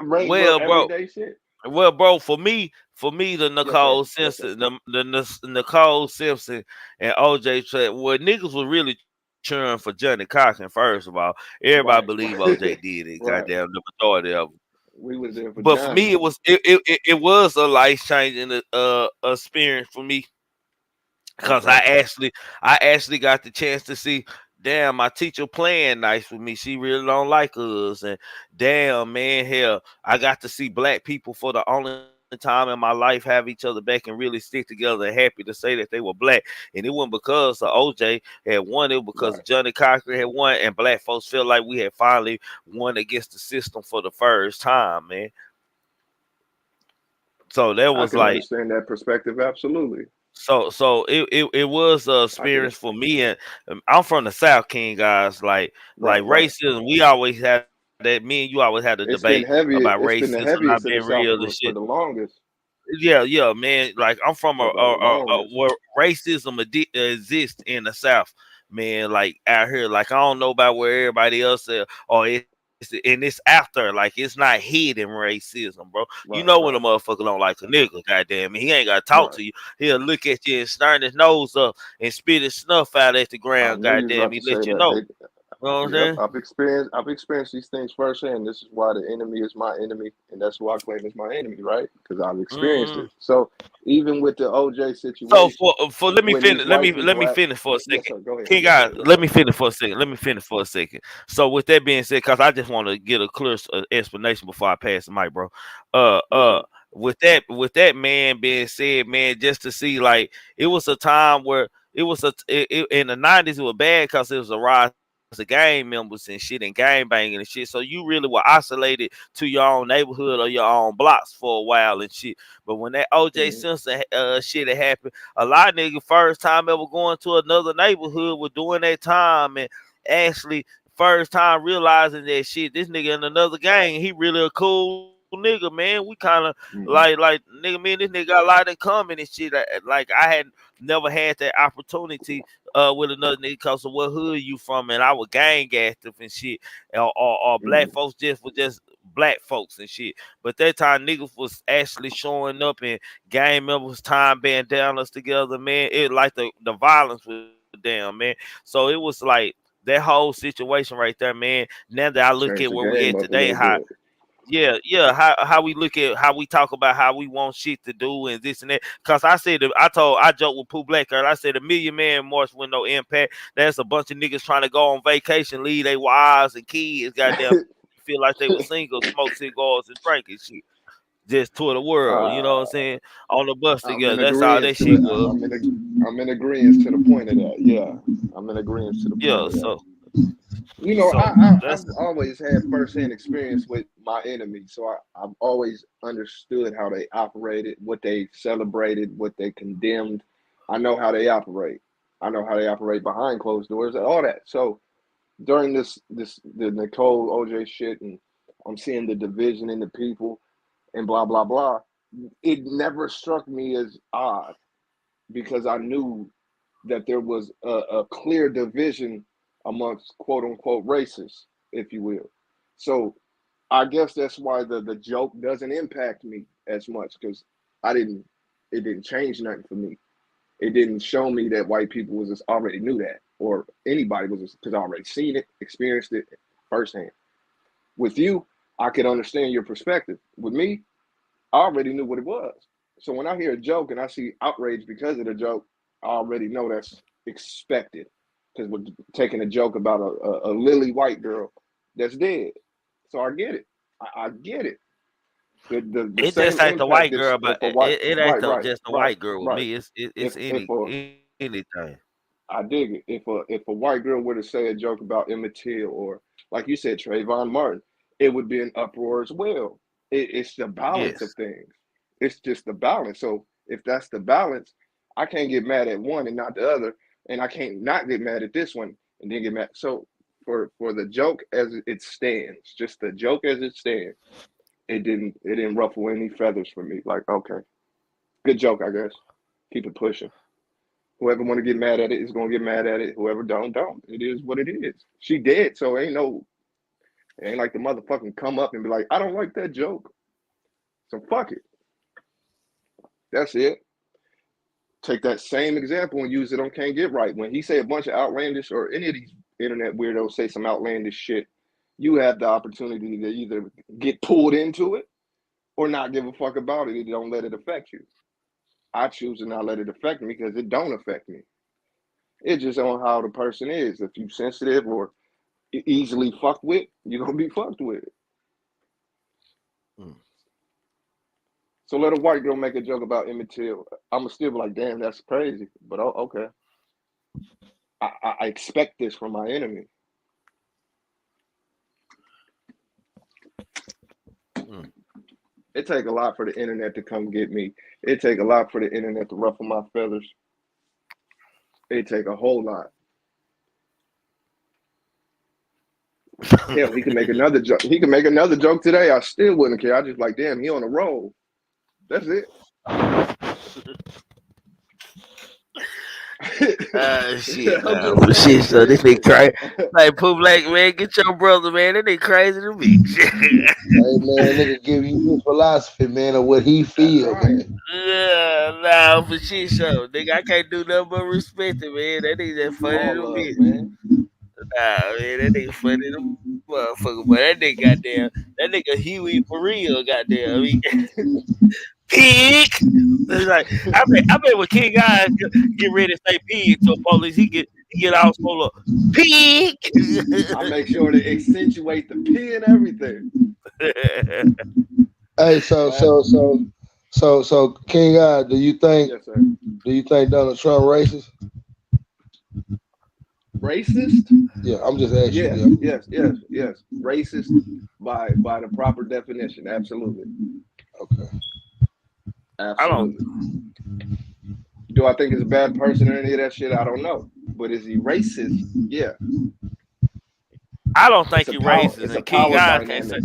regular well, bro. everyday shit. Well, bro, for me, the Yes, sir. Nicole Yes, sir. Simpson, the Nicole Simpson and OJ track, well, niggas was really cheering for Johnny Cochran. First of all, everybody believe Right. OJ did it. Goddamn, Right. the majority of them. We was there for But for me, Johnny. it was a life changing experience for me because Okay. I actually got the chance to see. Damn, my teacher playing nice with me. She really don't like us, and damn, man, hell, I got to see black people for the only time in my life have each other back and really stick together. And happy to say that they were black, and it wasn't because of OJ had won. It was because Right. Johnny Cochran had won, and black folks felt like we had finally won against the system for the first time, man. So that I was can like understand that perspective. Absolutely. it was a I get experience it. for me, and I'm from the South, King guys. Like Right. Right. racism, we always had that. Me and you always had the debate It's been about heavy. It's been racism the not heaviest being in the real South and shit. for the longest. Yeah, yeah, man. Like I'm from For the longest. where racism exists in the South, man. Like out here, like I don't know about where everybody else is, or and it's after, like it's not hidden racism, bro. You know Right. when a Right. motherfucker don't like a nigga, goddamn it, he ain't gotta talk to Right. you. He'll look at you and start his nose up and spit his snuff out at the I ground, knew you was goddamn. about He to say let you that. know. You know what I'm Yep, saying? I've experienced these things firsthand. This is why the enemy is my enemy, and that's who I claim is my enemy, right? Because I've experienced Mm. it. So even with the OJ So situation, for let me when finish these white let people me have, finish for a yes second. sir, go ahead, King yes sir, God, yes let sir, me finish for a second. Let me finish for a second. So with that being said, because I just want to get a clear explanation before I pass the mic, bro. Uh yes uh sir. with that man being said, man, just to see like it was a time where in the 90s it was bad because it was a rise of gang members and shit and gang banging and shit. So you really were isolated to your own neighborhood or your own blocks for a while and shit. But when that OJ Hmm. Simpson shit had happened, a lot of niggas first time ever going to another neighborhood were doing that time and actually first time realizing that shit, this nigga in another gang, he really a cool nigga, man. We kind of Hmm. like nigga, me and this nigga got a lot in common and shit. Like I had never had that opportunity with another nigga because of what hood you from, and I was gang active and shit, or black Hmm. folks just were just black folks and shit. But that time niggas was actually showing up and gang members time bandanas together, man. It like the violence was down, man. So it was like that whole situation right there, man. Now that I look at Changed the where we game at up a today, little how bit. how we look at how we talk about how we want shit to do and this and that. Cause I joked with Pooh Black Girl. I said a million man march with no impact. That's a bunch of niggas trying to go on vacation, leave their wives and kids, goddamn feel like they were single, smoke cigars and drinking shit. Just tour the world, you know what I'm uh, saying? On the bus I'm in together. That's all agreement that to shit it. was. I'm in agreement to the point of that. Yeah, I'm in agreement to the point Yeah, of that. so You know, so I've that's always had firsthand experience with my enemy, so I've always understood how they operated, what they celebrated, what they condemned. I know how they operate. I know how they operate behind closed doors and all that. So during the Nicole OJ shit, and I'm seeing the division in the people and blah blah blah. It never struck me as odd because I knew that there was a clear division amongst quote unquote racists, if you will. So I guess that's why the joke doesn't impact me as much because I didn't it didn't change nothing for me. It didn't show me that white people was just already knew that or anybody was because I already seen it, experienced it firsthand. With you, I could understand your perspective. With me, I already knew what it was. So when I hear a joke and I see outrage because of the joke, I already know that's expected. Because we're taking a joke about a lily white girl that's dead. So I get it. I get it. The it just same ain't the impact white is girl, but if a white it ain't right, right, just the right, white girl with right. me. It's If a anything. I dig it. If a white girl were to say a joke about Emmett Till or like you said, Trayvon Martin, it would be an uproar as well. It's the balance of Yes. things. It's just the balance. So if that's the balance, I can't get mad at one and not the other, and I can't not get mad at this one and then get mad. So for the joke as it stands, just the joke as it stands, it didn't ruffle any feathers for me. Like okay, good joke, I guess. Keep it pushing. Whoever want to get mad at it is gonna get mad at it. Whoever don't. It is what it is. She dead, so ain't like the motherfucking come up and be like, I don't like that joke. So fuck it. That's it. Take that same example and use it on Can't Get Right. When he say a bunch of outlandish or any of these internet weirdos say some outlandish shit, you have the opportunity to either get pulled into it or not give a fuck about it and don't let it affect you. I choose to not let it affect me because it don't affect me. It's just on how the person is. If you sensitive or easily fucked with, you're gonna be fucked with. Mm. So let a white girl make a joke about Emmett Till. I'ma still be like, damn, that's crazy. But okay. I expect this from my enemy. Mm. It take a lot for the internet to come get me. It take a lot for the internet to ruffle my feathers. It take a whole lot. Hell, he can make another joke. He can make another joke today. I still wouldn't care. I just like, damn, he on a roll. That's it. Shit, I'm nah, just but saying, shit, so this nigga shit. crazy. Like, Pooh Black, man, get your brother, man. That nigga crazy to me. Hey man, nigga give you his philosophy, man, of what he That's feel, right. man. Yeah, nah, for shit show. Nigga, I can't do nothing but respect it, man. That nigga just funny All to love, me. man. Nah, man, that nigga funny to motherfucker. But that nigga goddamn, that nigga Huey for real, goddamn. I mean, pig. It's like I bet when King Eyes get ready to say pig to a police, he get all full of pig. I make sure to accentuate the P and everything. Hey, Uh, so King God, yes, sir. do you think Donald Trump racist? Racist? Yeah, I'm just asking Yes, you. yes, yes, yes. Racist by the proper definition. Absolutely. Okay. I don't. Absolutely. Do I think he's a bad person or any of that shit? I don't know. But is he racist? Yeah. I don't think he racist, It's a and King power Eyes can't say. dynamic.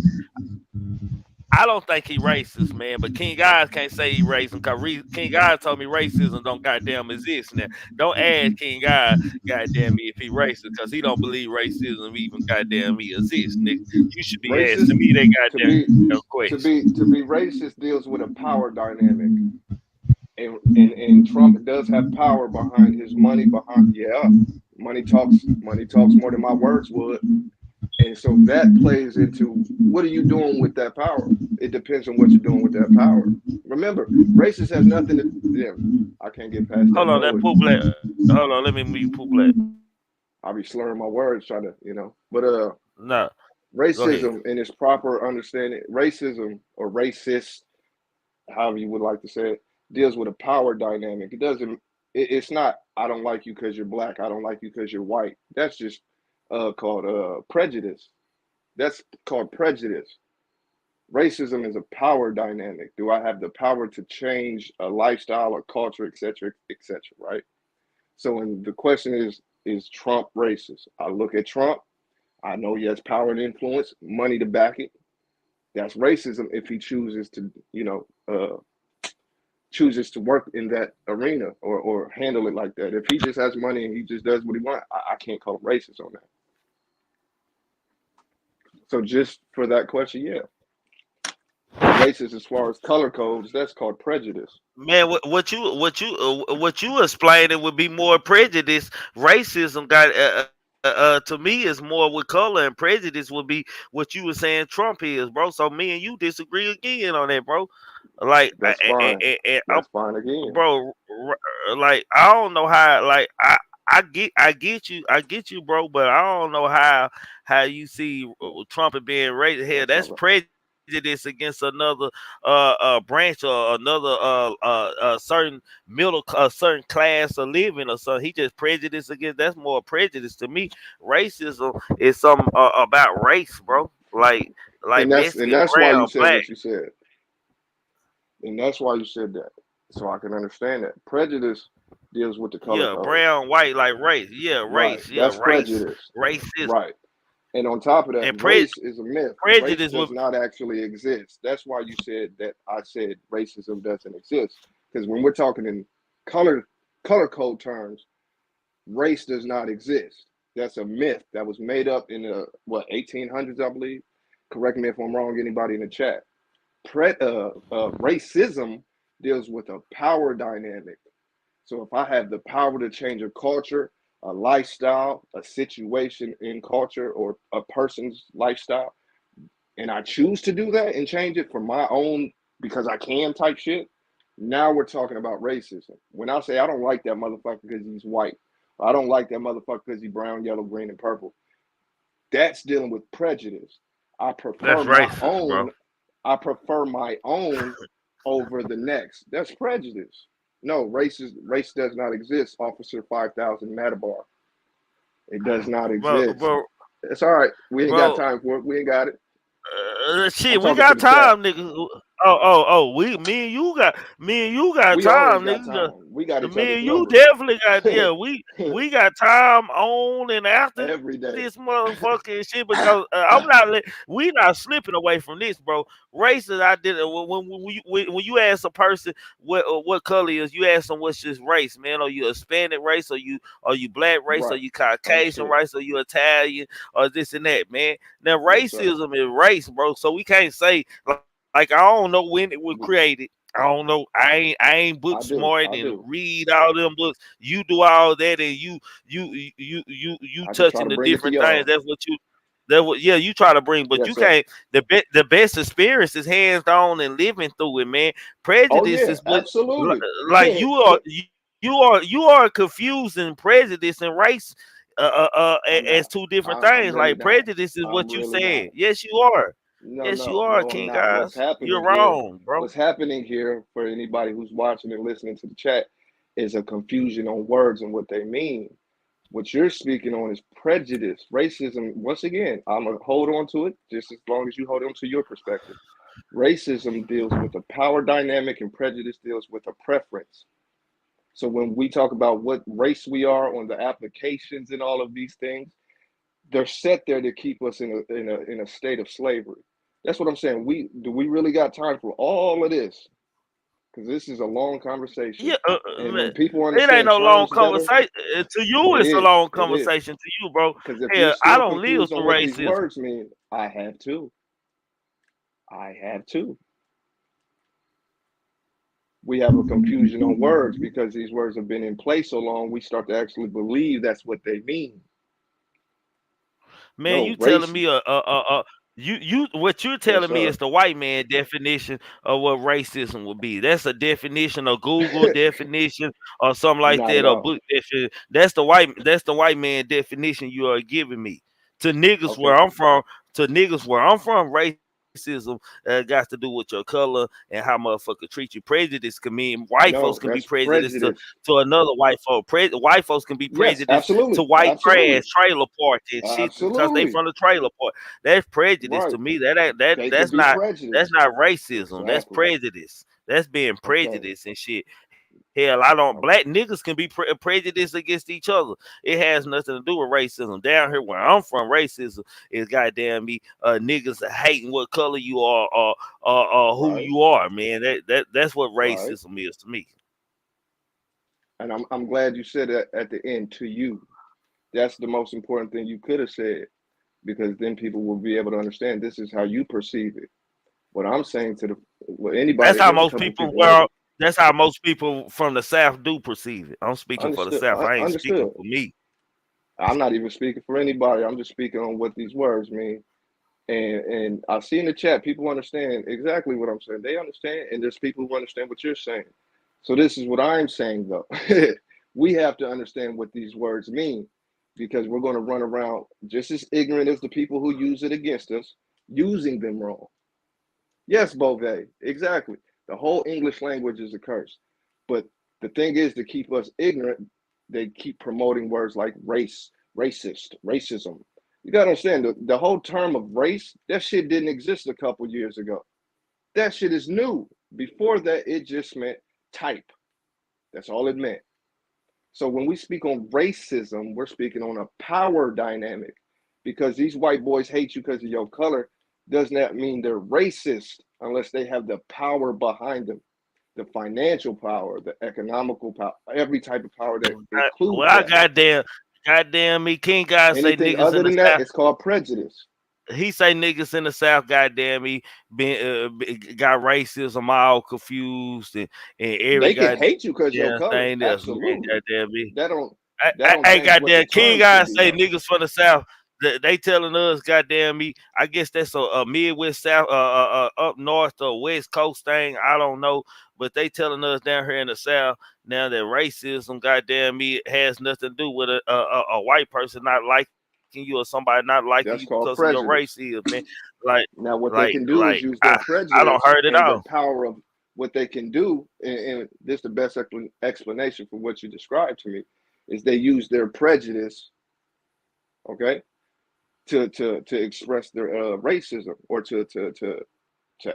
I don't think he racist, man. But King God can't say he racist because King God told me racism don't goddamn exist. Now, don't ask King God, goddamn me, if he racist because he don't believe racism even goddamn me exists, nigga. You should be Racist asking me that to be goddamn to question. be to be racist deals with a power dynamic. And Trump does have power behind his money. Behind, yeah, money talks more than my words would. And so that plays into what are you doing with that power? It depends on what you're doing with that power. Remember, racist has nothing to. Yeah, I can't get past that Hold on, that noise. poop black. Hold on, let me mute poop black. I'll be slurring my words trying to, But No, go ahead. racism in its proper understanding, racism or racist, however you would like to say it, deals with a power dynamic. It doesn't. It's not. I don't like you because you're black. I don't like you because you're white. That's just called prejudice. That's called prejudice. Racism is a power dynamic. Do I have the power to change a lifestyle or culture, et cetera, right? So when the question is Trump racist? I look at Trump. I know he has power and influence, money to back it. That's racism if he chooses to, chooses to work in that arena or handle it like that. If he just has money and he just does what he wants, I can't call him racist on that. So just for that question, yeah. Racist as far as color codes, that's called prejudice. Man, what you explaining would be more prejudice. Racism got to me is more with color, and prejudice would be what you were saying Trump is, bro. So me and you disagree again on that, bro. Like, That's fine. I'm, That's fine again. bro, like I don't know how, like I get you, bro, but I don't know how you see Trump as being racist. Hell, That's that's all right. prejudice against another branch or another certain certain class of living or something. He just prejudiced against. That's more prejudice to me. Racism is some about race, bro. Like And that's and Mexican, that's why you brown, said black. what you said. And that's why you said that. So I can understand that. Prejudice deals with the color Yeah, code. brown, white, like race. Yeah, Right. race. Yeah, That's race. prejudice. Racism. Right. And on top of that, And race is a myth. Race prejudice does would not actually exist. That's why you said that I said racism doesn't exist. Because when we're talking in color color code terms, race does not exist. That's a myth that was made up in the 1800s, I believe. Correct me if I'm wrong, anybody in the chat. Racism deals with a power dynamic. So if I have the power to change a culture, a lifestyle, a situation in culture, or a person's lifestyle, and I choose to do that and change it for my own because I can type shit, now we're talking about racism. When I say I don't like that motherfucker because he's white, or I don't like that motherfucker because he's brown, yellow, green, and purple, that's dealing with prejudice. I prefer that's my racist, bro. own. I prefer my own over the next. That's prejudice. No, race does not exist, Officer 5000 Matabar. It does not Bro, exist. bro, It's all right. We ain't got bro. time for it. We ain't got it. I'm Shit, we talking to got the chat. time, nigga. Oh. Me and you got We always time, got nigga. time. We got each Me other's and you number definitely got, yeah. We got time on and after every day. this motherfucking shit because we not slipping away from this, bro. Races, I did when you ask a person what color is, you ask them what's this race, man. Are you Hispanic race? Are you black race? Are Right. you Caucasian Understood. race? Are you Italian? Or this and that, man. Now Yes, sir. racism is race, bro. So we can't say like I don't know when it was We, created. I don't know. I ain't book I do. smart I and do. read all them books. You do all that, and you I just try touching to the bring it to different things. y'all. That's what you. That what yeah you try to bring, but Yes, you sir. can't. The best experience is hands on and living through it, man. Oh, Prejudice yeah. is what Absolutely. like you are confusing prejudice and race I'm as not. two different I'm things. really Like not. prejudice is I'm what you really not. said. Yes, you are. No, Yes, you no, are, no, I'm King not. What's guys. You're happening here, wrong, bro. what's happening here for anybody who's watching and listening to the chat is a confusion on words and what they mean. What you're speaking on is prejudice, racism. Once again, I'm going to hold on to it just as long as you hold on to your perspective. Racism deals with a power dynamic and prejudice deals with a preference. So when we talk about what race we are on the applications and all of these things, they're set there to keep us in a state of slavery. That's what I'm saying. We really got time for all of this? Because this is a long conversation. Yeah, And man, when people it ain't understand no long terms better, conversation to you. it It's a is. long It is. conversation to you, bro. Because if you're Hell, I still don't live confused on through what these racism. words mean, I have too. I have too. We have a confusion on words because these words have been in place so long, we start to actually believe that's what they mean. Man, No, you telling race. me you what you're Yes, telling me is sir. the white man definition of what racism would be. That's a definition, a Google definition, or something like Not at that, or all. book definition. That's the white man definition you are giving me. To niggas Okay. where I'm from, racism got to do with your color and how motherfucker treat you. Prejudice can mean white folks No, can be that's prejudiced prejudice. to another white folk. White folks can be Yes, prejudiced to absolutely. white trash Absolutely. trailer park and shit because they Absolutely. from the trailer park. That's prejudice Right. to me. That ain't that They could that's be not prejudiced. racism. That's Exactly. prejudice. That's being Okay. prejudiced and shit. Hell, I don't. Okay. Black niggas can be prejudiced against each other. It has nothing to do with racism. Down here where I'm from, racism is goddamn me niggas hating what color you are or who Right. you are, man. That's what Right. racism is to me. And I'm glad you said that at the end, to you. That's the most important thing you could have said, because then people will be able to understand this is how you perceive it. What I'm saying to the well, That's anybody, how there's a most couple people people heard well. it. That's how most people from the South do perceive it. I'm speaking for the Understood. South. I ain't speaking Understood. for me. I'm not even speaking for anybody. I'm just speaking on what these words mean. And I see in the chat people understand exactly what I'm saying. They understand, and there's people who understand what you're saying. So this is what I'm saying though. We have to understand what these words mean, because we're going to run around just as ignorant as the people who use it against us, using them wrong. Yes, Beauvais, exactly. The whole English language is a curse. But the thing is, to keep us ignorant, they keep promoting words like race, racist, racism. You gotta understand the whole term of race, that shit didn't exist a couple years ago. That shit is new. Before that, it just meant type. That's all it meant. So when we speak on racism, we're speaking on a power dynamic, because these white boys hate you because of your color does not mean they're racist unless they have the power behind them, the financial power, the economical power, every type of power that includes Well, I that. goddamn me. King God say Anything niggas other in the than that, South. it's called prejudice. He say niggas in the South, goddamn me, got racism all confused and every They can goddamn hate you because your color, thing else, man. absolutely. Goddamn me. That don't that don't I change what the goddamn King term should God be say though. niggas from the South. They telling us, goddamn me. I guess that's a Midwest South, up north or West Coast thing. I don't know, but they telling us down here in the South now that racism, goddamn me, has nothing to do with a white person not liking you or somebody not liking you because of That's your called race is, prejudice. man. Like, Now, what they can do is use I their don't prejudice heard it and the all. power of what they can do. And this is the best explanation for what you described to me, is they use their prejudice, okay, to express their racism, or to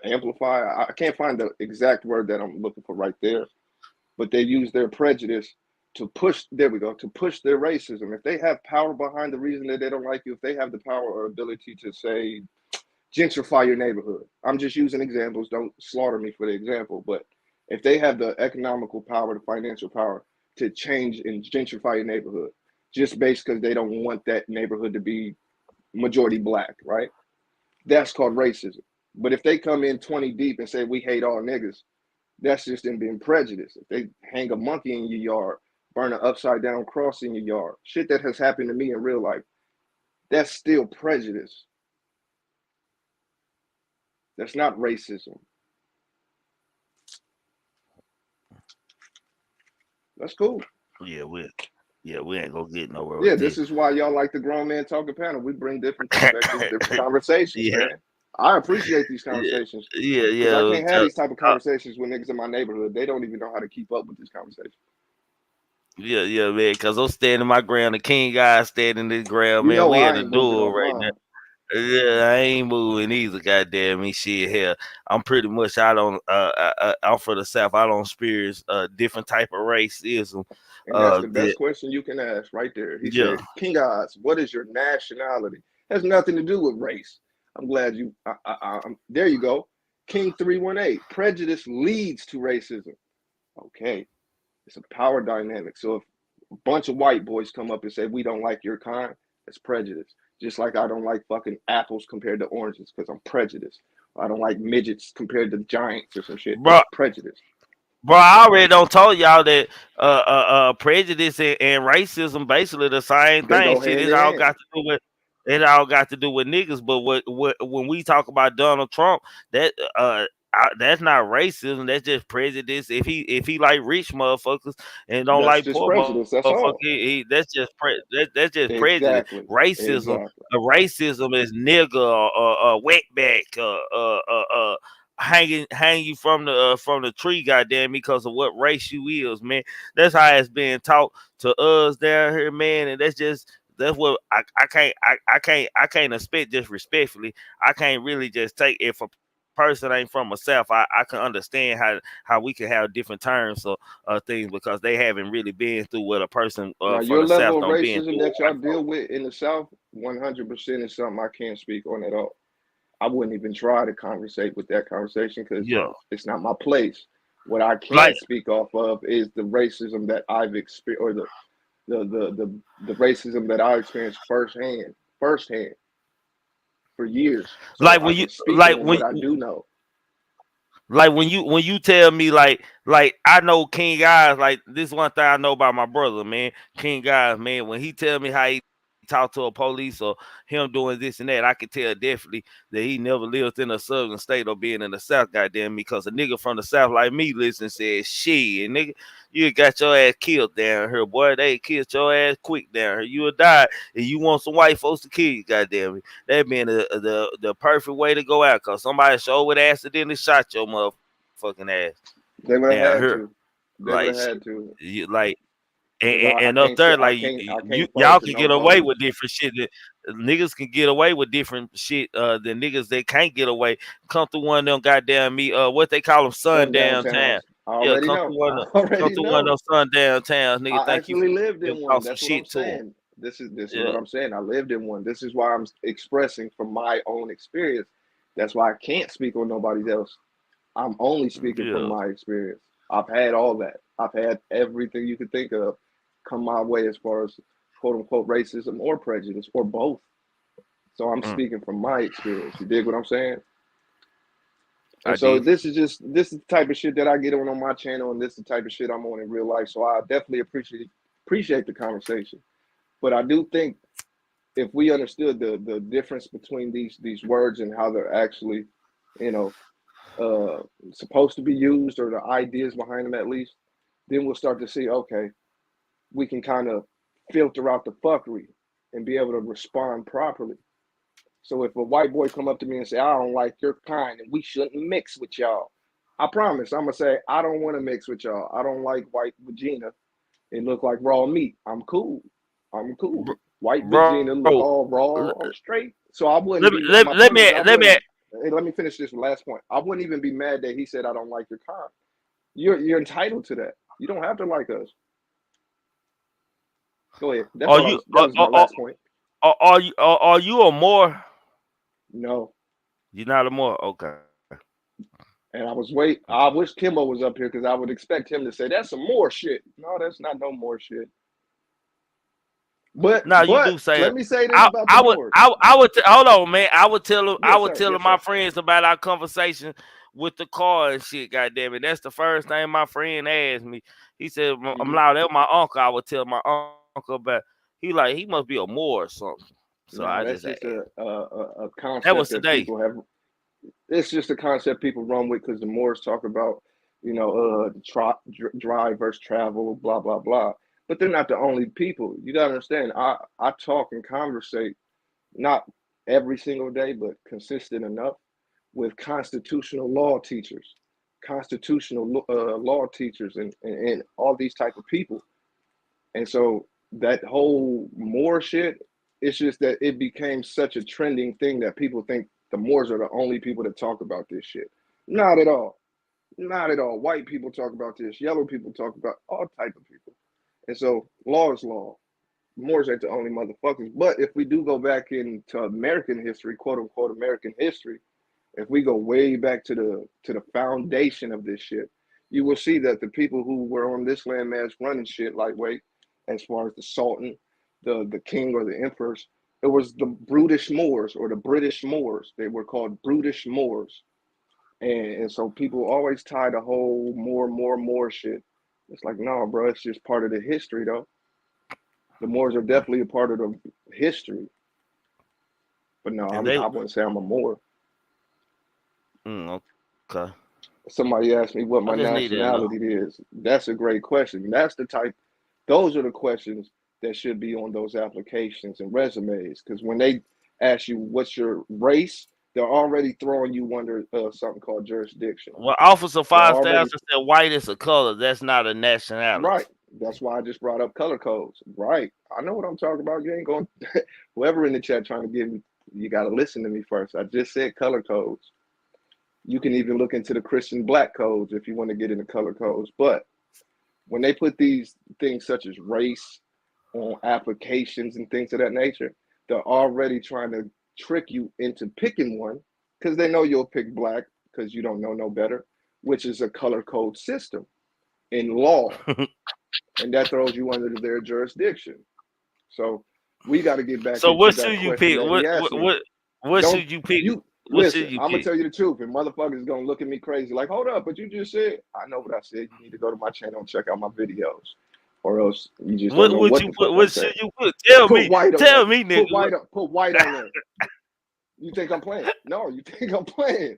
amplify. I can't find the exact word that I'm looking for right there, but they use their prejudice to push. There we go, to push their racism. If they have power behind the reason that they don't like you, if they have the power or ability to say gentrify your neighborhood. I'm just using examples. Don't slaughter me for the example. But if they have the economical power, the financial power to change and gentrify your neighborhood, just based because they don't want that neighborhood to be majority black, right? That's called racism. But if they come in 20 deep and say we hate all niggas, that's just them being prejudiced. If they hang a monkey in your yard, burn an upside down cross in your yard, shit that has happened to me in real life, that's still prejudice. That's not racism. That's cool. Yeah, we ain't gonna get nowhere Yeah, with this this. is why y'all like the grown man talking panel. We bring different perspectives, different conversations, Yeah, man. I appreciate these yeah, conversations, yeah, because I yeah. can't have these type of conversations with niggas in my neighborhood. They don't even know how to keep up with this conversation. Yeah, man. Cause I'm standing my ground. The King guy standing his ground, You man. know We at I the ain't moving door off right now. mine. Yeah, I ain't moving either. Goddamn me, shit. Hell, I'm pretty much. I don't. I'm from the South. I don't experience different type of racism. And that's the That best question you can ask right there. He yeah. said, King Odds, what is your nationality? Has nothing to do with race. I'm glad you. There you go. King 318. Prejudice leads to racism. Okay, it's a power dynamic. So if a bunch of white boys come up and say we don't like your kind, that's prejudice. Just like I don't like fucking apples compared to oranges because I'm prejudiced. I don't like midgets compared to giants or some shit. bro. That's prejudice. Bro, I already don't told y'all that prejudice and racism basically the same They thing. go Shit, hand in hand. it all got to do with niggas. But what when we talk about Donald Trump, that that's not racism. That's just prejudice. If he like rich motherfuckers and don't That's like just poor prejudice. That's motherfuckers, all. that's just prejudice. Exactly. Racism, Exactly. racism is nigga wetback, hang you from the tree, goddamn, because of what race you is, man. That's how it's being taught to us down here, man. And that's what I can't expect just respectfully. I can't really just take if a person ain't from the South. I can understand how we can have different terms of things because they haven't really been through what a person Now, from your the South level of don't been racism through. that y'all deal with in the South, 100% is something I can't speak on at all. I wouldn't even try to conversate with that conversation because Yeah, it's not my place. What I like can speak off of is the racism that I've experienced, or the racism that I experienced firsthand for years. So like I when you can speak like on what I do know. when you tell me like I know King Guys, like this one thing I know about my brother, man. King Guys, man, when he tell me how he talk to a police or him doing this and that, I can tell definitely that he never lived in a southern state or being in the South, goddamn me, because a nigga from the South like me listen said, shit, nigga, you got your ass killed down here, boy. They killed your ass quick down here. You will die and you want some white folks to kill you, goddamn me. That being the perfect way to go out, cause somebody sure would accidentally shot your motherfucking ass They would have down had here. to. They would Like have shit, had to. you like Because I and up can't say there, like I you can't fall y'all to can no get away police. with different shit. That niggas can get away with different shit. The niggas they can't get away. Come through one of them goddamn what they call them Sundown sundown towns. towns. I Yeah, already know. I come already through one of know. those sundown towns. Nigga I think you actually lived in finna one. talk some That's what I'm shit to them. saying. This is Yeah, what I'm saying. I lived in one. This is why I'm expressing from my own experience. That's why I can't speak on nobody else. I'm only speaking from yeah. my experience. I've had all that. I've had everything you could think of come my way as far as quote unquote racism or prejudice or both. So I'm Mm, speaking from my experience. You dig what I'm saying? I And so did. this is the type of shit that I get on my channel, and this is the type of shit I'm on in real life. So I definitely appreciate the conversation. But I do think if we understood the difference between these words and how they're actually, you know, supposed to be used, or the ideas behind them at least, then we'll start to see, okay, we can kind of filter out the fuckery and be able to respond properly. So if a white boy come up to me and say, I don't like your kind and we shouldn't mix with y'all, I promise I'm gonna say, I don't want to mix with y'all. I don't like white vagina. It look like raw meat. I'm cool. I'm cool. White Bro, vagina look all raw or straight. So I wouldn't let me be, let, my let point me is I let me wouldn't, hey, let me finish this last point. I wouldn't even be mad that he said I don't like your kind. You're entitled to that. You don't have to like us. Go ahead. That's are all I you was, that was my last point. are you a Moor? No. You're not a Moor, okay. And I wish Kimbo was up here because I would expect him to say that's some more shit. No, that's not no more shit. Now you But do say let it. me say this about the Moors. I would hold on, man. I Yes, would sir. tell Yes, my sir. friends about our conversation with the car and shit. Goddamn it, that's the first thing my friend asked me. He said, "I'm Hmm. loud." That my uncle. I would tell my uncle about. He must be a Moor or something. So No, I that's just just asked. a That was concept that today. people have. It's just a concept people run with because the Moors talk about, drive versus travel, blah blah blah. But they're not the only people. You gotta understand. I talk and conversate not every single day, but consistent enough with constitutional law teachers, and all these type of people. And so that whole Moor shit, it's just that it became such a trending thing that people think the Moors are the only people that talk about this shit. Not at all. Not at all. White people talk about this. Yellow people talk about all type of people. And so law is law. Moors ain't the only motherfuckers. But if we do go back into American history, quote unquote American history, if we go way back to the foundation of this shit, you will see that the people who were on this landmass running shit lightweight, as far as the Sultan, the king or the emperors, it was the brutish Moors or the British Moors. They were called brutish Moors. And so people always tie the whole more shit. It's like, no, bro, it's just part of the history, though. The Moors are definitely a part of the history. But no, I wouldn't say I'm a Moor. Okay. Somebody asked me what my nationality is. That's a great question. Those are the questions that should be on those applications and resumes. Because when they ask you what's your race, they're already throwing you under something called jurisdiction. Well, Officer 5000 said white is a color. That's not a nationality. Right. That's why I just brought up color codes. Right. I know what I'm talking about. You ain't going whoever in the chat trying to give me, you got to listen to me first. I just said color codes. You can even look into the Christian black codes if you want to get into color codes. But when they put these things such as race on applications and things of that nature, they're already trying to trick you into picking one because they know you'll pick black because you don't know no better, which is a color code system in law. And that throws you under their jurisdiction. So we got to get back so into what that should you question pick? What should you pick? Listen, I'm going to tell you the truth. And motherfuckers is going to look at me crazy like, hold up, but you just said, I know what I said. You need to go to my channel and check out my videos. Or else you just don't know what the fuck what should you put? Tell me, nigga. Put white on there. You think I'm playing? No, you think I'm playing.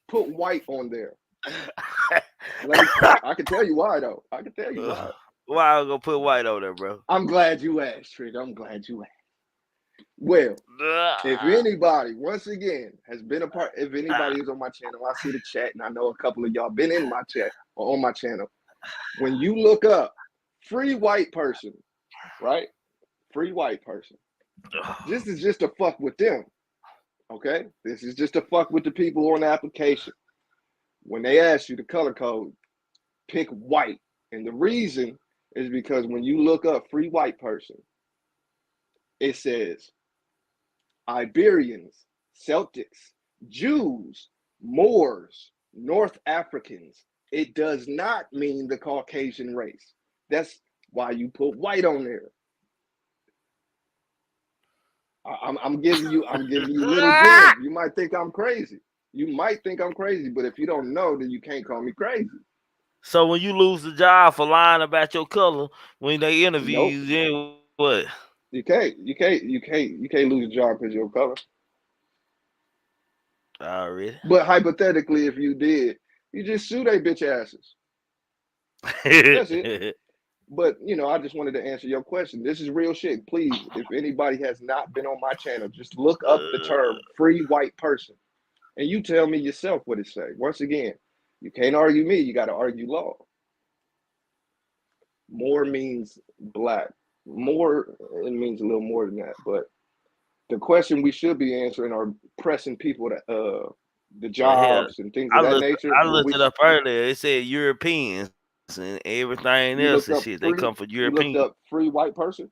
Put white on there. I can tell you why, though. I can tell you why. Why I'm going to put white on there, bro? I'm glad you asked, Trick. I'm glad you asked. Well, if anybody, once again, has been a part, if anybody is on my channel, I see the chat, and I know a couple of y'all been in my chat or on my channel. When you look up free white person, right? Free white person. This is just to fuck with them, okay? This is just to fuck with the people on the application. When they ask you the color code, pick white. And the reason is because when you look up free white person, it says Iberians, Celtics, Jews, Moors, North Africans. It does not mean the Caucasian race. That's why you put white on there. I'm giving you little gems. You might think I'm crazy. But if you don't know, then you can't call me crazy. So when you lose the job for lying about your color, when they interview you, then what? You can't lose a job because of your color. Already. But hypothetically, if you did, you just sue they bitch asses. That's it. But I just wanted to answer your question. This is real shit. Please, if anybody has not been on my channel, just look up the term free white person. And you tell me yourself what it say. Once again, you can't argue me, you gotta argue law. More means black. More, it means a little more than that. But the question we should be answering are pressing people to the jobs and things of that nature. I looked it up earlier. It said Europeans and everything else and shit. They come from European. You looked up free white person?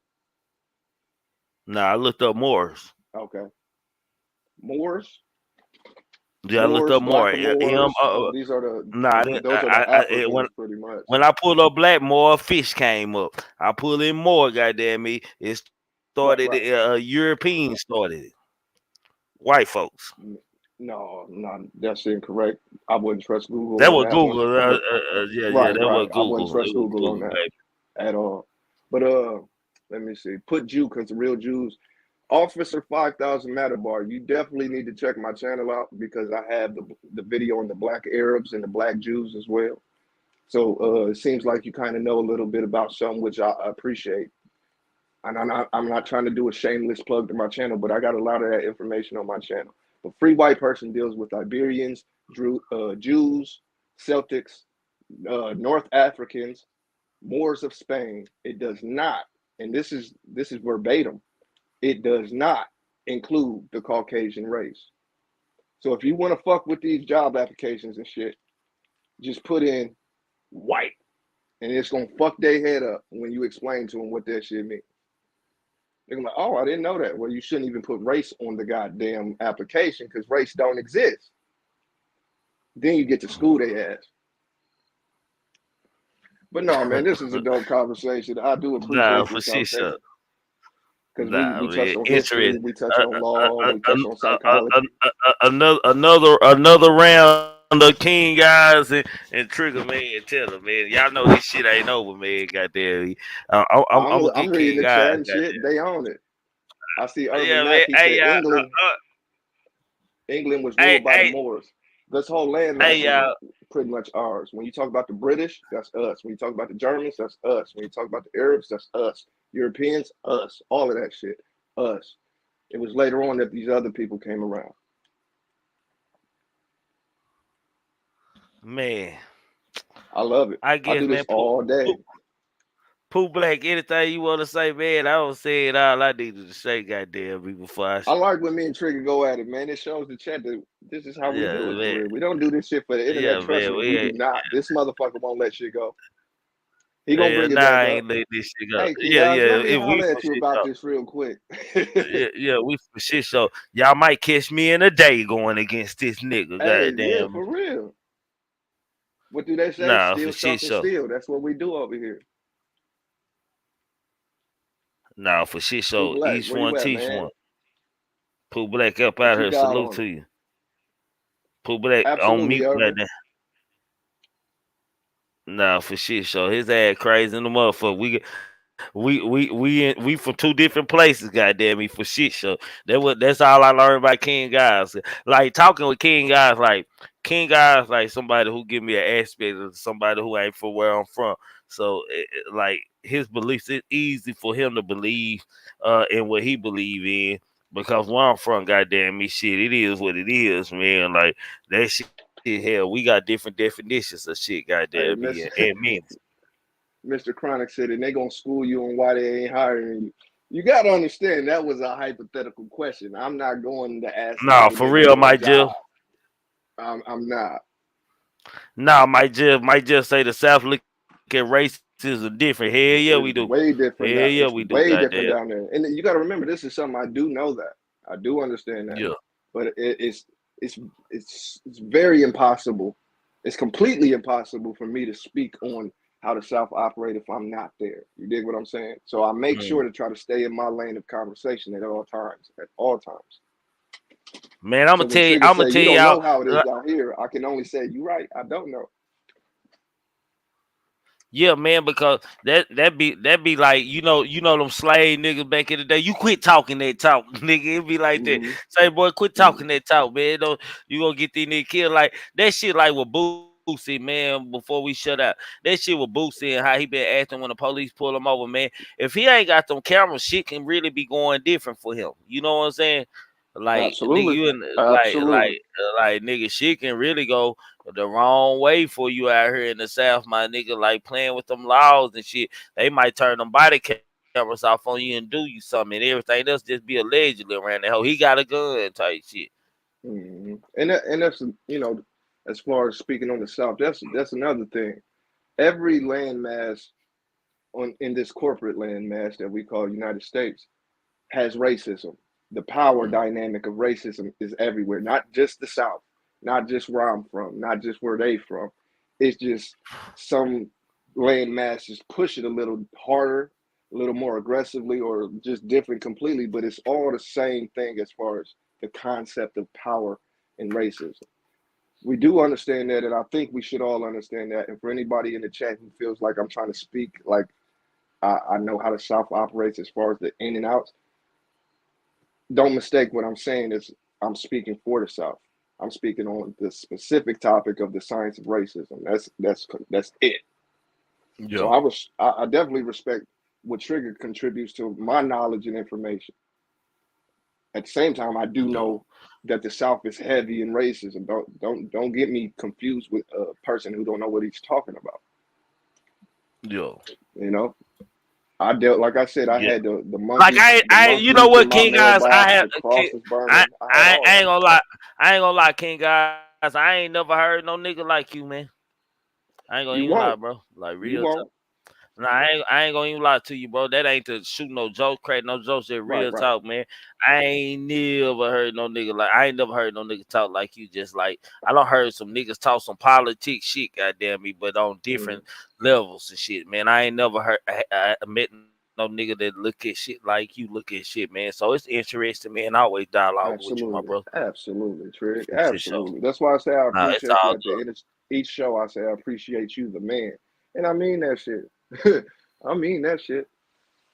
Nah, I looked up Moors. Okay. Moors? Yeah, I looked up more. These are the Africans, pretty much. When I pulled up black, more fish came up. I pulled in more, goddamn me. It started. Right. Europeans started it. White folks. No, that's incorrect. I wouldn't trust Google. That was Google. That was Google. I wouldn't trust Google on that at all. But let me see. Put Jew because the real Jews. Officer 5000 Matabar, you definitely need to check my channel out because I have the video on the black Arabs and the black Jews as well. So it seems like you kind of know a little bit about something, which I appreciate. And I'm not trying to do a shameless plug to my channel, but I got a lot of that information on my channel. But free white person deals with Iberians, Jews, Celtics, North Africans, Moors of Spain. It does not, and this is verbatim. It does not include the Caucasian race. So if you want to fuck with these job applications and shit, just put in white. And it's gonna fuck their head up when you explain to them what that shit means. They're gonna be like, oh, I didn't know that. Well, you shouldn't even put race on the goddamn application because race don't exist. Then you get to school their ass. But no, man, this is a dope conversation. I do Nah, appreciate for this shit, sir. conversation because Nah, we touched man, on history, interesting. we touched on law, we touched on Uh, psychology. another round of King guys and Trigger man. Tell them, man. Y'all know this shit ain't over, man. Goddamn. I'm gonna I'm get reading King the chat guys. and Goddamn. shit. They own it. I see Irvin Yeah, Mack. man. He Hey, said y'all. England was Hey, ruled by the hey, Moors. This whole hey, landmass is y'all. pretty much ours. When you talk about the British, that's us. When you talk about the Germans, that's us. When you talk about the Arabs, that's us. Europeans, us. All of that shit, us. It was later on that these other people came around. Man, I love it. I I guess, do this man. all day. Pooh Black, anything you want to say, man? I don't say it all I needed to say, goddamn me, before I like when me and Trigger go at it, man. It shows the chat that this is how we yeah, do it for man. real. We don't do this shit for the internet. Yeah, Trust man. me, We we do ain't. not. This motherfucker won't let shit go. He gonna Yeah, bring it nah, back I up. ain't let this shit go. Hey, King Yeah, guys, yeah. let me If we holler for at you shit about show. this real quick. Yeah, we for shit show. Y'all might catch me in a day going against this nigga. Hey, yeah, Goddamn. for real. What do they say? Nah, for Steal, shit sharpen, show. steal. That's what we do over here. Nah, for shit Pooh show. Black, Each where one you at, teach man? one. Pooh Black up What out you here. got Salute on to it? you. Pooh Black on Absolutely, mute. Irvin. Goddamn. Nah, for shit show. His ass crazy in the motherfucker. We from two different places, goddamn me, for shit show. That's all I learned about King guys. Like talking with King guys like somebody who give me an aspect of somebody who ain't from where I'm from. So like his beliefs, it's easy for him to believe in what he believe in. Because where I'm from, goddamn me, shit, it is what it is, man. Like that shit, hell, we got different definitions of shit, Hey, goddamn me, and men. Mr. Chronic said, and they gonna school you on why they ain't hiring you. You gotta understand that was a hypothetical question. I'm not going to ask Nah, another for nigga real, for a my Jill. job. I'm not. Nah, might just say the South look at racism different. Hell yeah, we It's do. way Hell different down. yeah, It's we do. way different Goddamn. down there. And you got to remember, this is something I do know that I do understand that, Yeah. but it's it's very impossible. It's completely impossible for me to speak on how the South operate if I'm not there. You dig what I'm saying? So I make Mm. sure to try to stay in my lane of conversation at all times. At all times. Man, I'm So gonna when tell you. Trigger I'm gonna say tell you don't y'all. know how it is down here, I can only say you right. I don't know. Yeah, man, because that be like you know them slave niggas back in the day. You quit talking that talk, nigga. It be like that. Mm-hmm. Say, boy, quit Mm-hmm. talking that talk, man. Don't you gonna get these niggas killed like that shit like with Boosie, man, before we shut out. That shit with Boosie and how he been acting when the police pull him over, man. If he ain't got them cameras, shit can really be going different for him. You know what I'm saying? Like nigga, Absolutely. you in Absolutely. like nigga, shit can really go the wrong way for you out here in the South, my nigga. Like playing with them laws and shit, they might turn them body cameras off on you and do you something, and everything else just be allegedly around the hell. He got a gun type shit. Mm-hmm. And that's as far as speaking on the South, that's another thing. Every landmass on in this corporate landmass that we call United States has racism. The power Mm. dynamic of racism is everywhere, not just the South, not just where I'm from, not just where they from. It's just some land masses push it a little harder, a little more aggressively, or just different completely, but it's all the same thing as far as the concept of power and racism. We do understand that, and I think we should all understand that. And for anybody in the chat who feels like I'm trying to speak like I know how the South operates as far as the in and outs, don't mistake what I'm saying is I'm speaking for the South. I'm speaking on the specific topic of the science of racism. That's it. So Yeah. I definitely respect what Trigger contributes to my knowledge and information. At the same time, I do Yeah. know that the South is heavy in racism. Don't get me confused with a person who don't know what he's talking about. Yeah. You know, I dealt like I said, I Yeah. had the Like monkeys, the you monkeys know in what, my King guys, I mailbox, have, the crosses I, burning. I had all I that. ain't gonna lie, King guys, I ain't never heard no nigga like you, man. I ain't gonna You even lie, won't. bro. Like You real talk. won't. Nah, I ain't gonna even lie to you, bro. That ain't to shoot no joke, crack no jokes. That Right, real right. talk, man. I ain't never heard no nigga like I ain't never heard no nigga talk like you. Just like I don't heard some niggas talk some politics shit, goddamn me, but on Mm, different levels and shit, man. I ain't never heard I met no nigga that look at shit like you look at shit, man. So it's interesting, man. I always dialogue with you, my bro. absolutely. Absolutely, Trig. For sure. Absolutely. That's why I say I Nah, it's appreciate all you at the end of each show. I say I appreciate you, the man. And I mean that shit. I mean that shit.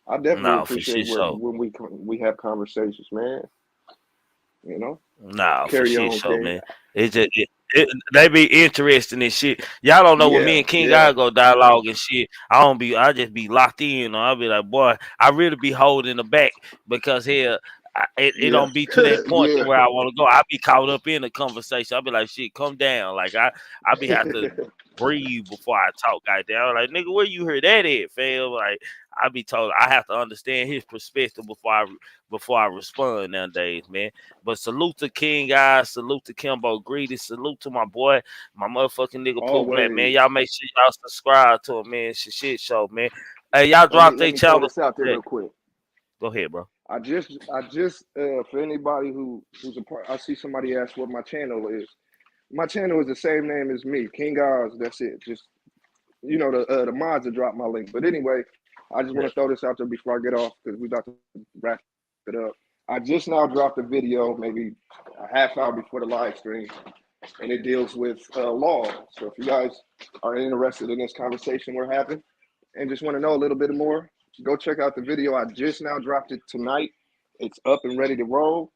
I good. definitely Nah, for appreciate shit show. when we have conversations, man. You know, Nah, for carry shit on, show, King. man. They be interesting and shit. Y'all don't know when me Yeah, and King yeah. God go dialogue and shit. I just be locked in. I'll be like, boy, I really be holding the back because here it Yeah, don't be to that point to yeah. where I want to go. I be caught up in the conversation. I'll be like, shit, come down. Like I be have to breathe before I talk. Goddamn, like nigga, where you heard that at, fam? Like I be told I have to understand his perspective before I respond nowadays, man. But salute to King guys, salute to Kimbo Greedy, salute to my boy, my motherfucking nigga Pooh Black, man. Always. Y'all make sure y'all subscribe to him, man. It's a shit show, man. Hey, y'all drop Let their me throw channels. this out there real quick. Go ahead, bro. I just for anybody who's a part, I see somebody ask what my channel is. My channel is the same name as me, King Oz. That's it. Just the mods will drop my link. But anyway, I just want to throw this out there before I get off because we about to wrap it up. I just now dropped a video, maybe a half hour before the live stream, and it deals with law. So if you guys are interested in this conversation we're having and just want to know a little bit more, go check out the video. I just now dropped it tonight. It's up and ready to roll.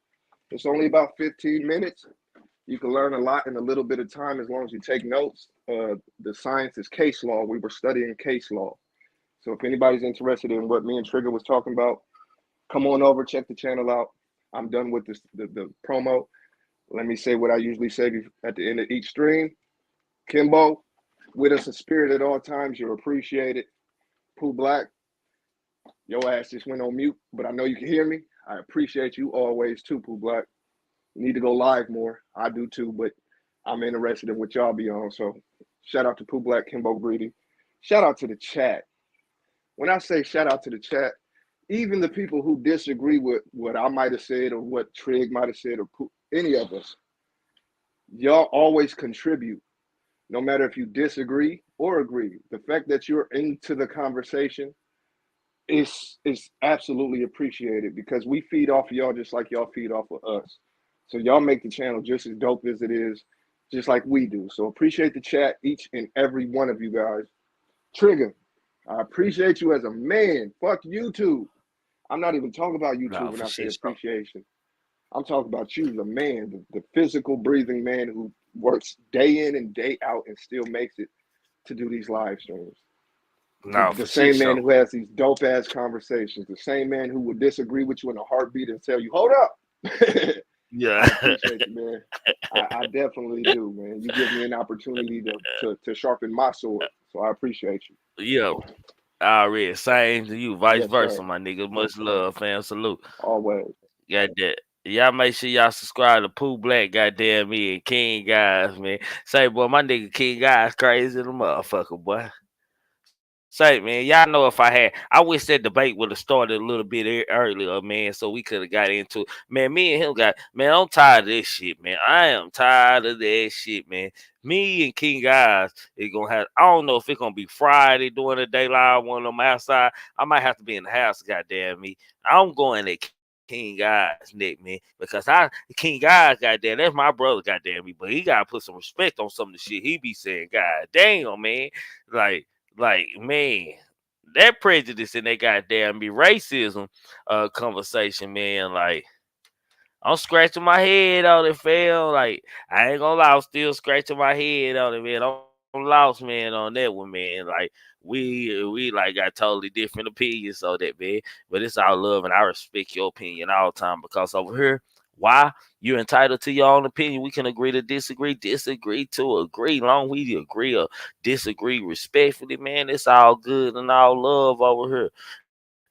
It's only about 15 minutes. You can learn a lot in a little bit of time as long as you take notes. The science is case law. We were studying case law. So if anybody's interested in what me and Trigger was talking about, come on over, check the channel out. I'm done with the promo. Let me say what I usually say at the end of each stream. Kimbo, with us in spirit at all times. You're appreciated. Pooh Black, your ass just went on mute, but I know you can hear me. I appreciate you always too, Pooh Black. You need to go live more. I do too, but I'm interested in what y'all be on. So shout out to Pooh Black, Kimbo Greedy. Shout out to the chat. When I say shout out to the chat, even the people who disagree with what I might have said or what Trig might have said or any of us, y'all always contribute, no matter if you disagree or agree. The fact that you're into the conversation is absolutely appreciated because we feed off of y'all just like y'all feed off of us. So y'all make the channel just as dope as it is, just like we do. So appreciate the chat, each and every one of you guys. Trigger, I appreciate you as a man. Fuck YouTube. I'm not even talking about YouTube Nah, when for I say shit show. appreciation. I'm talking about you, the man, the physical breathing man who works day in and day out and still makes it to do these live streams. The, Nah, the for shit same man show. who has these dope ass conversations, the same man who would disagree with you in a heartbeat and tell you, hold up. Yeah. I appreciate you, man. I definitely do, man. You give me an opportunity to sharpen my sword. So I appreciate you. Yo, already. Same to you. Vice Yes, versa, sir. my nigga. Much love, fam. Salute. Always. Got that. Y'all make sure y'all subscribe to Pooh Black, goddamn me, and King Guys, man. Say, boy, my nigga King Guys crazy the motherfucker, boy. Say, man, y'all know if I wish that debate would have started a little bit earlier, man, so we could have got into it. Man, me and him man, I'm tired of this shit, man. I am tired of that shit, man. Me and King Guys is gonna have, I don't know if it's gonna be Friday during the daylight, one of them outside. I might have to be in the house, goddamn me. I'm going at King Guy's neck, man, because King Guy's goddamn, that's my brother, goddamn me, but he gotta put some respect on some of the shit he be saying, god damn, man. Like, man, that prejudice and that goddamn be racism conversation, man. Like, I'm scratching my head on it, fam. Like, I ain't gonna lie, I'm still scratching my head on it, man. I'm lost, man, on that one, man. Like, we like got totally different opinions on that, man. But it's all love, and I respect your opinion all the time because over here, why? You're entitled to your own opinion. We can agree to disagree to agree. Long we agree or disagree respectfully, man. It's all good and all love over here.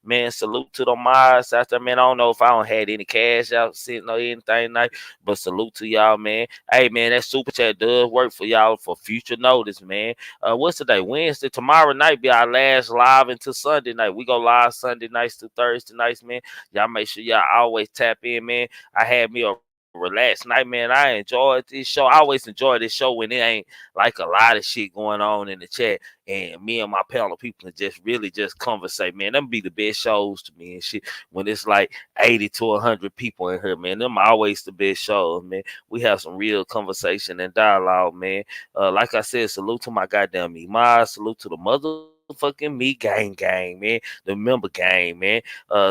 Man, salute to the mods out there, man. I don't know if I don't had any cash out sitting or anything like, but salute to y'all, man. Hey, man, that super chat does work for y'all for future notice, man. What's today? Wednesday. Tomorrow night be our last live until Sunday night. We go live Sunday nights to Thursday nights, man. Y'all make sure y'all always tap in, man. I had me a relaxed night, man. I enjoyed this show. I always enjoy this show when it ain't like a lot of shit going on in the chat, and me and my panel people just really just conversate, man. Them be the best shows to me and shit. When it's like 80 to 100 people in here, man, them always the best shows, man. We have some real conversation and dialogue, man. Like I said, salute to my goddamn me, salute to the motherfucking me gang, man. The member gang, man.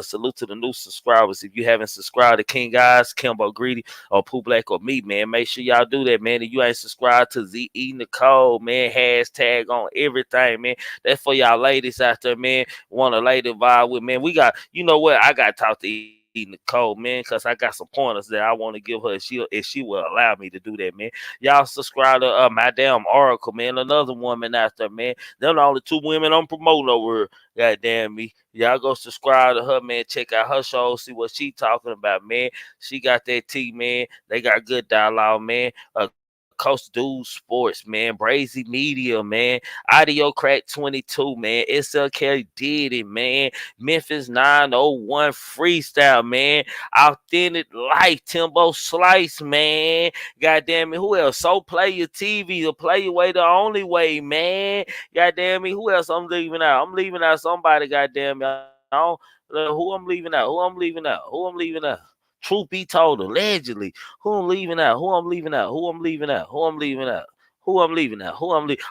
Salute to the new subscribers. If you haven't subscribed to King Guys, Kimbo Greedy, or Pooh Black, or me, man, make sure y'all do that, man. If you ain't subscribed to ZE Nicole, man, hashtag on everything, man. That's for y'all ladies out there, man. Want a lady vibe with, man. We got, you know what? I got to talk to Nicole, man, because I got some pointers that I want to give her if she will allow me to do that, man. Y'all subscribe to my damn Oracle, man. Another woman out there, man. Them the only two women I'm promoting over here. Goddamn me. Y'all go subscribe to her, man. Check out her show, see what she talking about, man. She got that tea, man. They got good dialogue, man. Coast Dude Sports, man. Brazy Media, man. Audio Crack 22, man. SLK did it, man. Memphis 901 Freestyle, man. Authentic Life, Timbo Slice, man. Goddamn it, who else? So Play Your TV, the Play Your Way, the only way, man. Goddamn it, who else I'm leaving out? I'm leaving out somebody, goddamn it. Who I'm leaving out? Truth be told, allegedly, who I'm leaving out?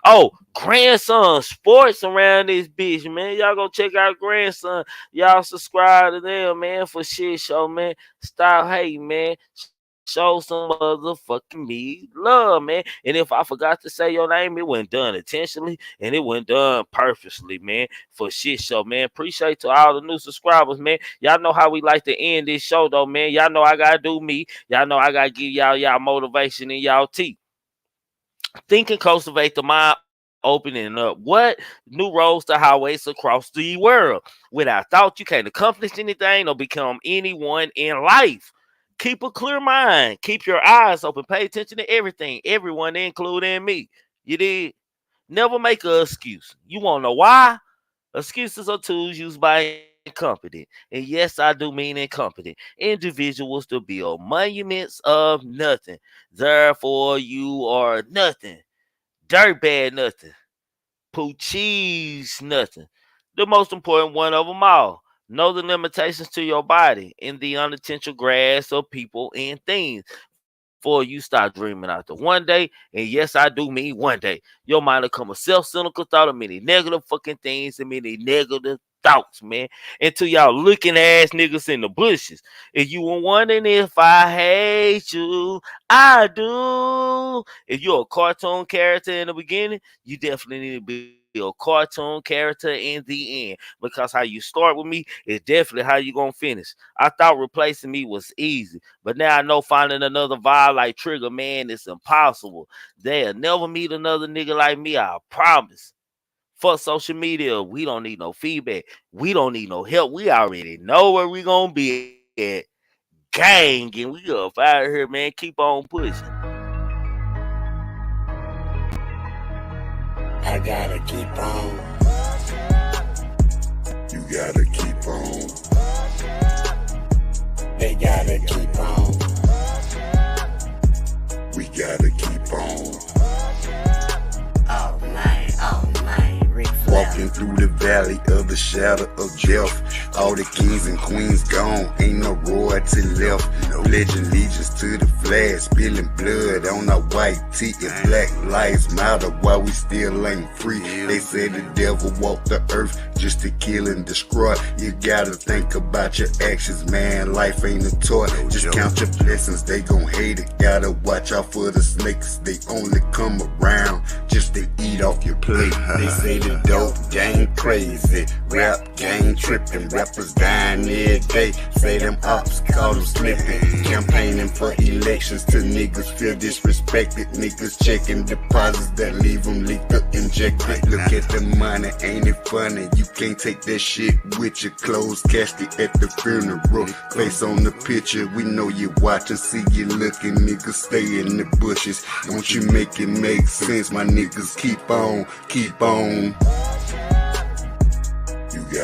Oh, Grandson Sports around this bitch, man. Y'all go check out Grandson. Y'all subscribe to them, man, for shit show, man. Stop hating, man. Show some motherfucking me love, man. And if I forgot to say your name, it wasn't done intentionally and it wasn't done purposely, man. For shit show, man. Appreciate to all the new subscribers, man. Y'all know how we like to end this show, though, man. Y'all know I gotta do me. Y'all know I gotta give y'all motivation and y'all teeth. Think and cultivate the mind, opening up what new roads to highways across the world. Without thought, you can't accomplish anything or become anyone in life. Keep a clear mind. Keep your eyes open. Pay attention to everything, everyone, including me. You did. Never make an excuse. You want to know why? Excuses are tools used by incompetent, and yes, I do mean incompetent, individuals to build monuments of nothing. Therefore, you are nothing. Dirtbag nothing. Poochies nothing. The most important one of them all. Know the limitations to your body and the unintentional grasp of people and things. Before you start dreaming out the one day, and yes, I do mean one day, your mind will come a self-cynical thought of many negative fucking things and many negative thoughts, man. Until y'all looking ass niggas in the bushes. If you were wondering if I hate you, I do. If you're a cartoon character in the beginning, you definitely need to be a cartoon character in the end, because how you start with me is definitely how you gonna finish. I thought replacing me was easy, but now I know finding another vibe like Trigger, man, it's impossible. They'll never meet another nigga like me, I promise. Fuck social media. We don't need no feedback. We don't need no help. We already know where we gonna be at. Gang, and we up out of here, man. Keep on pushing. I gotta keep on. You gotta keep on. They gotta keep on. We gotta keep on. All night, Rick Walking through the valley of the shadow of death. All the kings and queens gone, ain't no royalty left. Pledging allegiance to the flag, spilling blood on our white tee and Black Lives Matter while we still ain't free. They say the devil walked the earth just to kill and destroy. You gotta think about your actions, man. Life ain't a toy. Just count your blessings, they gon' hate it. Gotta watch out for the snakes, they only come around just to eat off your plate. They say the dope gang crazy, rap gang tripping, rappers dying every day. Say them ops call them slipping, campaigning for elections till niggas feel disrespected. Niggas checking deposits that leave them leaked up, injected. Look at the money, ain't it funny? You can't take that shit with your clothes casket at the funeral. Face on the picture, we know you watching, see you looking, niggas stay in the bushes. Don't you make it make sense, my niggas, keep on, keep on.